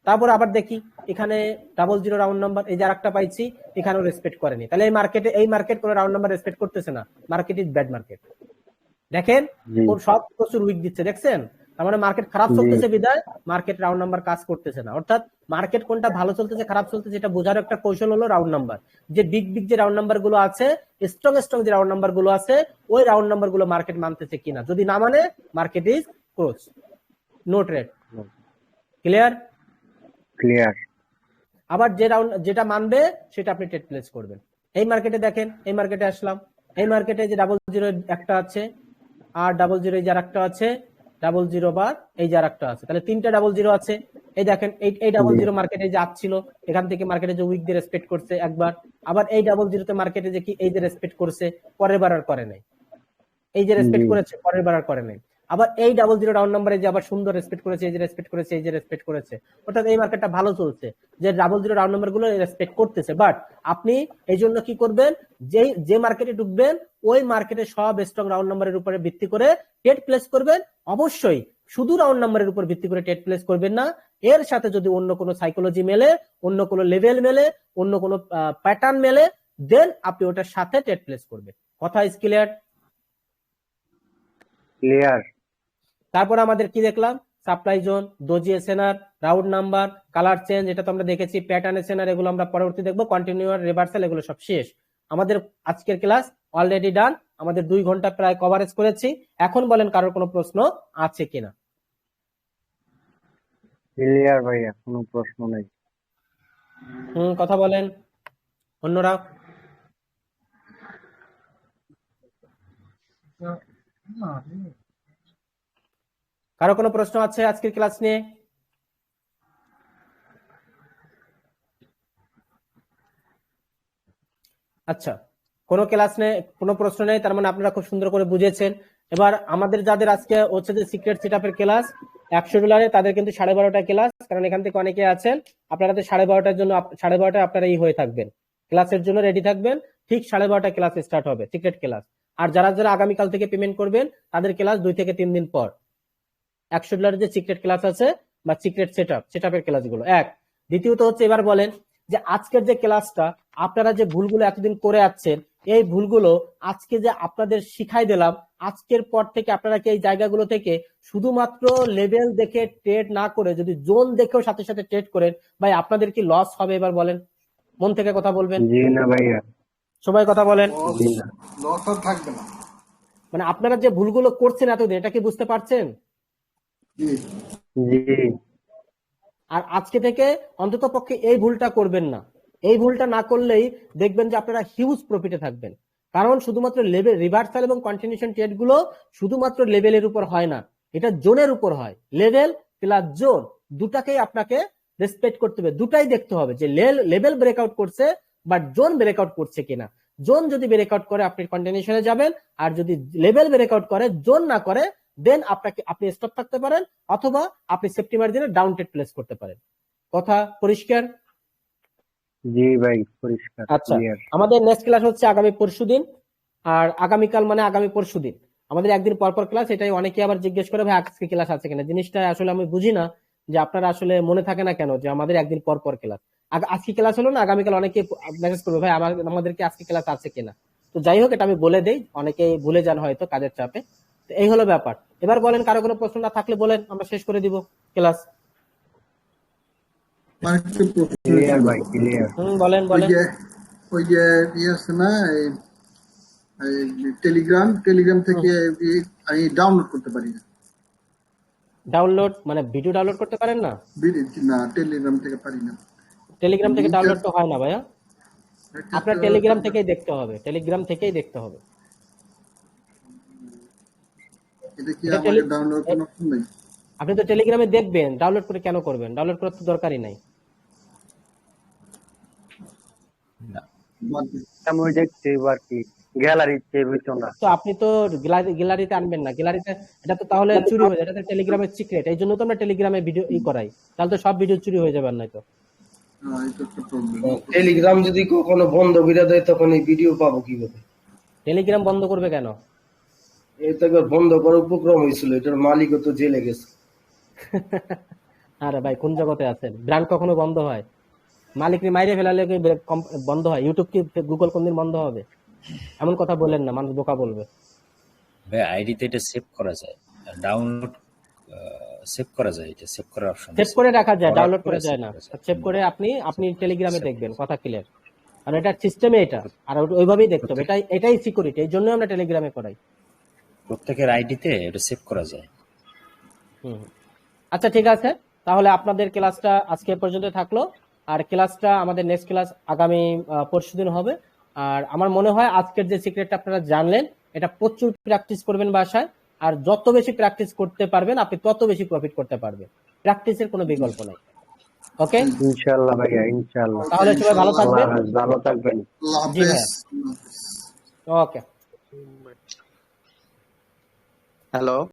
তারপর আবার দেখি এখানে 00 রাউন্ড নাম্বার, এই যে আরেকটা পাইছি, এখানেও রেসপেক্ট করেনি। তাহলে এই মার্কেট কোনো রাউন্ড নাম্বার রেসপেক্ট করতেছে না, মার্কেট ইজ ব্যাড মার্কেট। দেখেন ওর সব প্রচুর উইক দিচ্ছে, দেখছেন? তার মানে মার্কেট খারাপ চলতেছে বিদায় মার্কেট রাউন্ড নাম্বার কাজ করতেছে না। অর্থাৎ মার্কেট কোনটা ভালো চলতেছে খারাপ চলতেছে এটা বোঝার একটা কৌশল হলো রাউন্ড নাম্বার। যে বিগ যে রাউন্ড নাম্বার গুলো আছে, স্ট্রং যে রাউন্ড নাম্বার গুলো আছে, ওই রাউন্ড নাম্বার গুলো মার্কেট মানতেছে কিনা। যদি না মানে market is close, no trade. Clear? Clear. আবার যেটা মানবে সেটা আপনি ট্রেড প্লেস করবেন। এই মার্কেটে দেখেন, এই মার্কেটে আসলাম, এই মার্কেটে যে 00 একটা আছে, আর 00 যে আরেকটা আছে, 00 বার, এই যে আরেকটা আছে, তাহলে 3টা 00 আছে। এই দেখেন এই 00 মার্কেটে যে আসছিল, এখান থেকে মার্কেটে যে উইক দিয়ে রেসপেক্ট করছে একবার, আবার এই 00 তে মার্কেটে যে কি এই যে রেসপেক্ট করছে, পরের বার আর করে নাই। এই যে রেসপেক্ট করেছে, পরের বার আর করে নাই। আবার এই 00 ডাউন নাম্বারে যে আবার সুন্দর রেসপেক্ট করেছে, এই যে রেসপেক্ট করেছে, এই যে রেসপেক্ট করেছে, অর্থাৎ এই মার্কেটটা ভালো চলছে, যে 00 ডাউন নাম্বার গুলো রেসপেক্ট করতেছে। বাট আপনি এই জন্য কি করবেন, যে মার্কেটে ঢুকবেন ওই মার্কেটে সব স্ট্রং রাউন্ড নাম্বারের উপরে ভিত্তি করে ট্রেড প্লেস করবেন। অবশ্যই শুধু রাউন্ড নাম্বারের উপর ভিত্তি করে ট্রেড প্লেস করবেন না, এর সাথে যদি অন্য কোনো সাইকোলজি মেলে, অন্য কোনো লেভেল মেলে, অন্য কোনো প্যাটার্ন মেলে, দেন আপনি ওটার সাথে ট্রেড প্লেস করবেন। কথা ইজ ক্লিয়ার? ক্লিয়ার। তারপর আমাদের কি দেখলাম, supply zone, doji SNR, round number, colour change, এটা তো আমরা দেখেছি, প্যাটার্ন এসএনআর এগুলো আমরা পরবর্তী দেখবো, কন্টিনিউয়ার, রিভার্সাল, এগুলো সব শেষ। আমাদের আজকের ক্লাস অলরেডি ডান, আমাদের 2 ঘন্টা প্রায় কভারেজ করেছি। এখন বলেন কারোর কোনো প্রশ্ন আছে কিনা? ক্লিয়ার ভাইয়া, কোনো প্রশ্ন নাই। কথা বলেন অন্যরা। কারো কোনো প্রশ্ন আছে আজকের ক্লাস নিয়ে? আচ্ছা, কোনো ক্লাস নেই, কোনো প্রশ্ন নেই, তার মানে আপনারা খুব সুন্দর করে বুঝেছেন। এবার আমাদের যাদের আজকে হচ্ছে যে সিক্রেট সেটআপের ক্লাস $100, তাদের কিন্তু 12:30 ক্লাস, কারণ এখান থেকে অনেকে আছেন, আপনারা 12:30টার জন্য 12:30টায় আপনারা হয়ে থাকবেন, ক্লাসের জন্য রেডি থাকবেন। ঠিক 12:30 ক্লাস স্টার্ট হবে, সিক্রেট ক্লাস। আর যারা যারা আগামীকাল থেকে পেমেন্ট করবেন তাদের ক্লাস 2 থেকে 3 দিন পর। $100 যে সিক্রেট ক্লাস আছে বা সিক্রেট সেটআপের ক্লাসগুলো এক। দ্বিতীয়ত হচ্ছে, এবার বলেন যে আজকের যে ক্লাসটা আপনারা যে ভুলগুলো এতদিন করে আসছেন, এই ভুলগুলো আজকে যে আপনাদের শিখাই দিলাম, আজকের পর থেকে আপনারা কি এই জায়গাগুলো থেকে শুধুমাত্র লেভেল দেখে ট্রেড না করে যদি জোন দেখেও সাথে সাথে ট্রেড করেন, ভাই আপনাদের কি লস হবে? এবার বলেন, মন থেকে কথা বলবেন। জি না ভাইয়া, সবাই কথা বলেন। জি না, লস আর থাকবে না। মানে আপনারা যে ভুলগুলো করছেন এতদিন, এটা কি বুঝতে পারছেন? জি। আর আজকে থেকে অন্তত পক্ষে এই ভুলটা করবেন না। এই ভুলটা না করলেই দেখবেন যে আপনারা হিউজ প্রফিটে থাকবেন। কারণ শুধুমাত্র লেভেল, রিভার্সাল এবং কন্টিনিউশন ট্রেড গুলো শুধুমাত্র লেভেলের উপর হয় না, এটা জোনের উপর হয়। লেভেল প্লাস জোন দুটাকেই আপনাকে রেসপেক্ট করতে হবে, দুটাই দেখতে হবে যে লেভেল ব্রেকআউট করছে বা জোন ব্রেকআউট করছে কিনা। জোন যদি ব্রেকআউট করে আপনি কন্টিনিউশনে যাবেন, আর যদি লেভেল ব্রেকআউট করে, জোন না করে, দেন আপনি স্টপ থাকতে পারেন, অথবা আপনি সেফটি মার্জিনে ডাউন ট্রেড প্লেস করতে পারেন। কথা পরিষ্কার? জি ভাই, পরিষ্কার। আচ্ছা, আমাদের নেক্সট ক্লাস হচ্ছে আগামী পরশুদিন, আর আগামীকাল মানে আগামী পরশুদিন আমাদের একদিন পর পর ক্লাস। এটাই অনেকে আবার জিজ্ঞেস করে, ভাই আজকে ক্লাস আছে কিনা। জিনিসটা আসলে আমি বুঝি না যে আপনারা আসলে মনে থাকে না কেন যে আমাদের একদিন পর পর ক্লাস। আজকে ক্লাস হলো না, আগামীকাল অনেকে মেসেজ করবে, ভাই আমাদেরকে আজকে ক্লাস আছে কিনা। তো যাই হোক, এটা আমি বলে দেই, অনেকে ভুলে যান হয়তো কাজের চাপে। তো এই হলো ব্যাপার। এবার বলেন, কারো কোনো প্রশ্ন না থাকলে বলেন, আমরা শেষ করে দিব ক্লাস। ক্লিয়ার ভাই, ক্লিয়ার। বলেন বলেন। ওই যে আছে না, টেলিগ্রাম থেকে আমি ডাউনলোড করতে পারি না। ডাউনলোড মানে ভিডিও ডাউনলোড করতে পারেন না? না, টেলিগ্রাম থেকে পারি না। টেলিগ্রাম থেকে ডাউনলোড তো হয় না ভাইয়া, আপনার টেলিগ্রাম থেকেই দেখতে হবে, টেলিগ্রাম থেকেই দেখতে হবে। এটা কি আমাদের ডাউনলোড করার অপশন নাই? আপনি তো টেলিগ্রামে দেখবেন, ডাউনলোড করে কেন করবেন? ডাউনলোড করার তো দরকারই নাই। আমি দেখছি আর কি, গ্যালারিতে বুঝছো না তো আপনি তো গ্যালারিতে আনবেন না, গ্যালারিতে এটা তো তাহলে চুরি হয়ে যায়, এটা তো টেলিগ্রামের সিক্রেট। এই জন্য তো আমরা টেলিগ্রামে ভিডিও করাই, তাহলে তো সব ভিডিও চুরি হয়ে যাবে না। তো টেলিগ্রাম যদি কখনো বন্ধ করে দেয় তখন এই ভিডিও পাবো কিভাবে? টেলিগ্রাম বন্ধ করবে কেন? এই তো একবার বন্ধ করার উপক্রম হয়েছিল, এটার মালিকও তো জেলে গেছে। আরে ভাই, কোন জগতে আছেন? ব্র্যান্ড কখনো বন্ধ হয়? মালিক মাইরে ফেলালে বন্ধ হয়? ইউটিউব কি গুগল কোনদিন বন্ধ হবে? এমন কথা বলেন না, মানুষ বোকা বলবে। ভাই আইডিতে এটা সেভ করা যায়, ডাউনলোড সেভ করা যায়, এটা সেভ করার অপশন সেভ করে রাখা যায়, ডাউনলোড করা যায় না। সেভ করে আপনি টেলিগ্রামে দেখবেন, কথা ক্লিয়ার। আর এটা সিস্টেমে, এটা আর ওইভাবেই দেখতে হবে, এটাই সিকিউরিটি, এই জন্য আমরা টেলিগ্রামে করাই। প্রত্যেকের আইডিতে এটা সেভ করা যায়। আচ্ছা ঠিক আছে, তাহলে আপনাদের ক্লাসটা আজকে পর্যন্ত থাকলো, আর ক্লাসটা আমাদের নেক্সট ক্লাস আগামী পরশুদিন হবে। আর আমার মনে হয় আজকের যে সিক্রেটটা আপনারা জানলেন, এটা প্রচুর প্র্যাকটিস করবেন বাসায়। আর যত বেশি প্র্যাকটিস করতে পারবেন আপনি তত বেশি প্রফিট করতে পারবেন। প্র্যাকটিসের কোনো বিকল্প নাই। ওকে, ইনশাআল্লাহ ভাইয়া, ইনশাআল্লাহ। তাহলে সবাই ভালো থাকবেন। ভালো থাকবেন। জি ভাইয়া, ওকে। হ্যালো।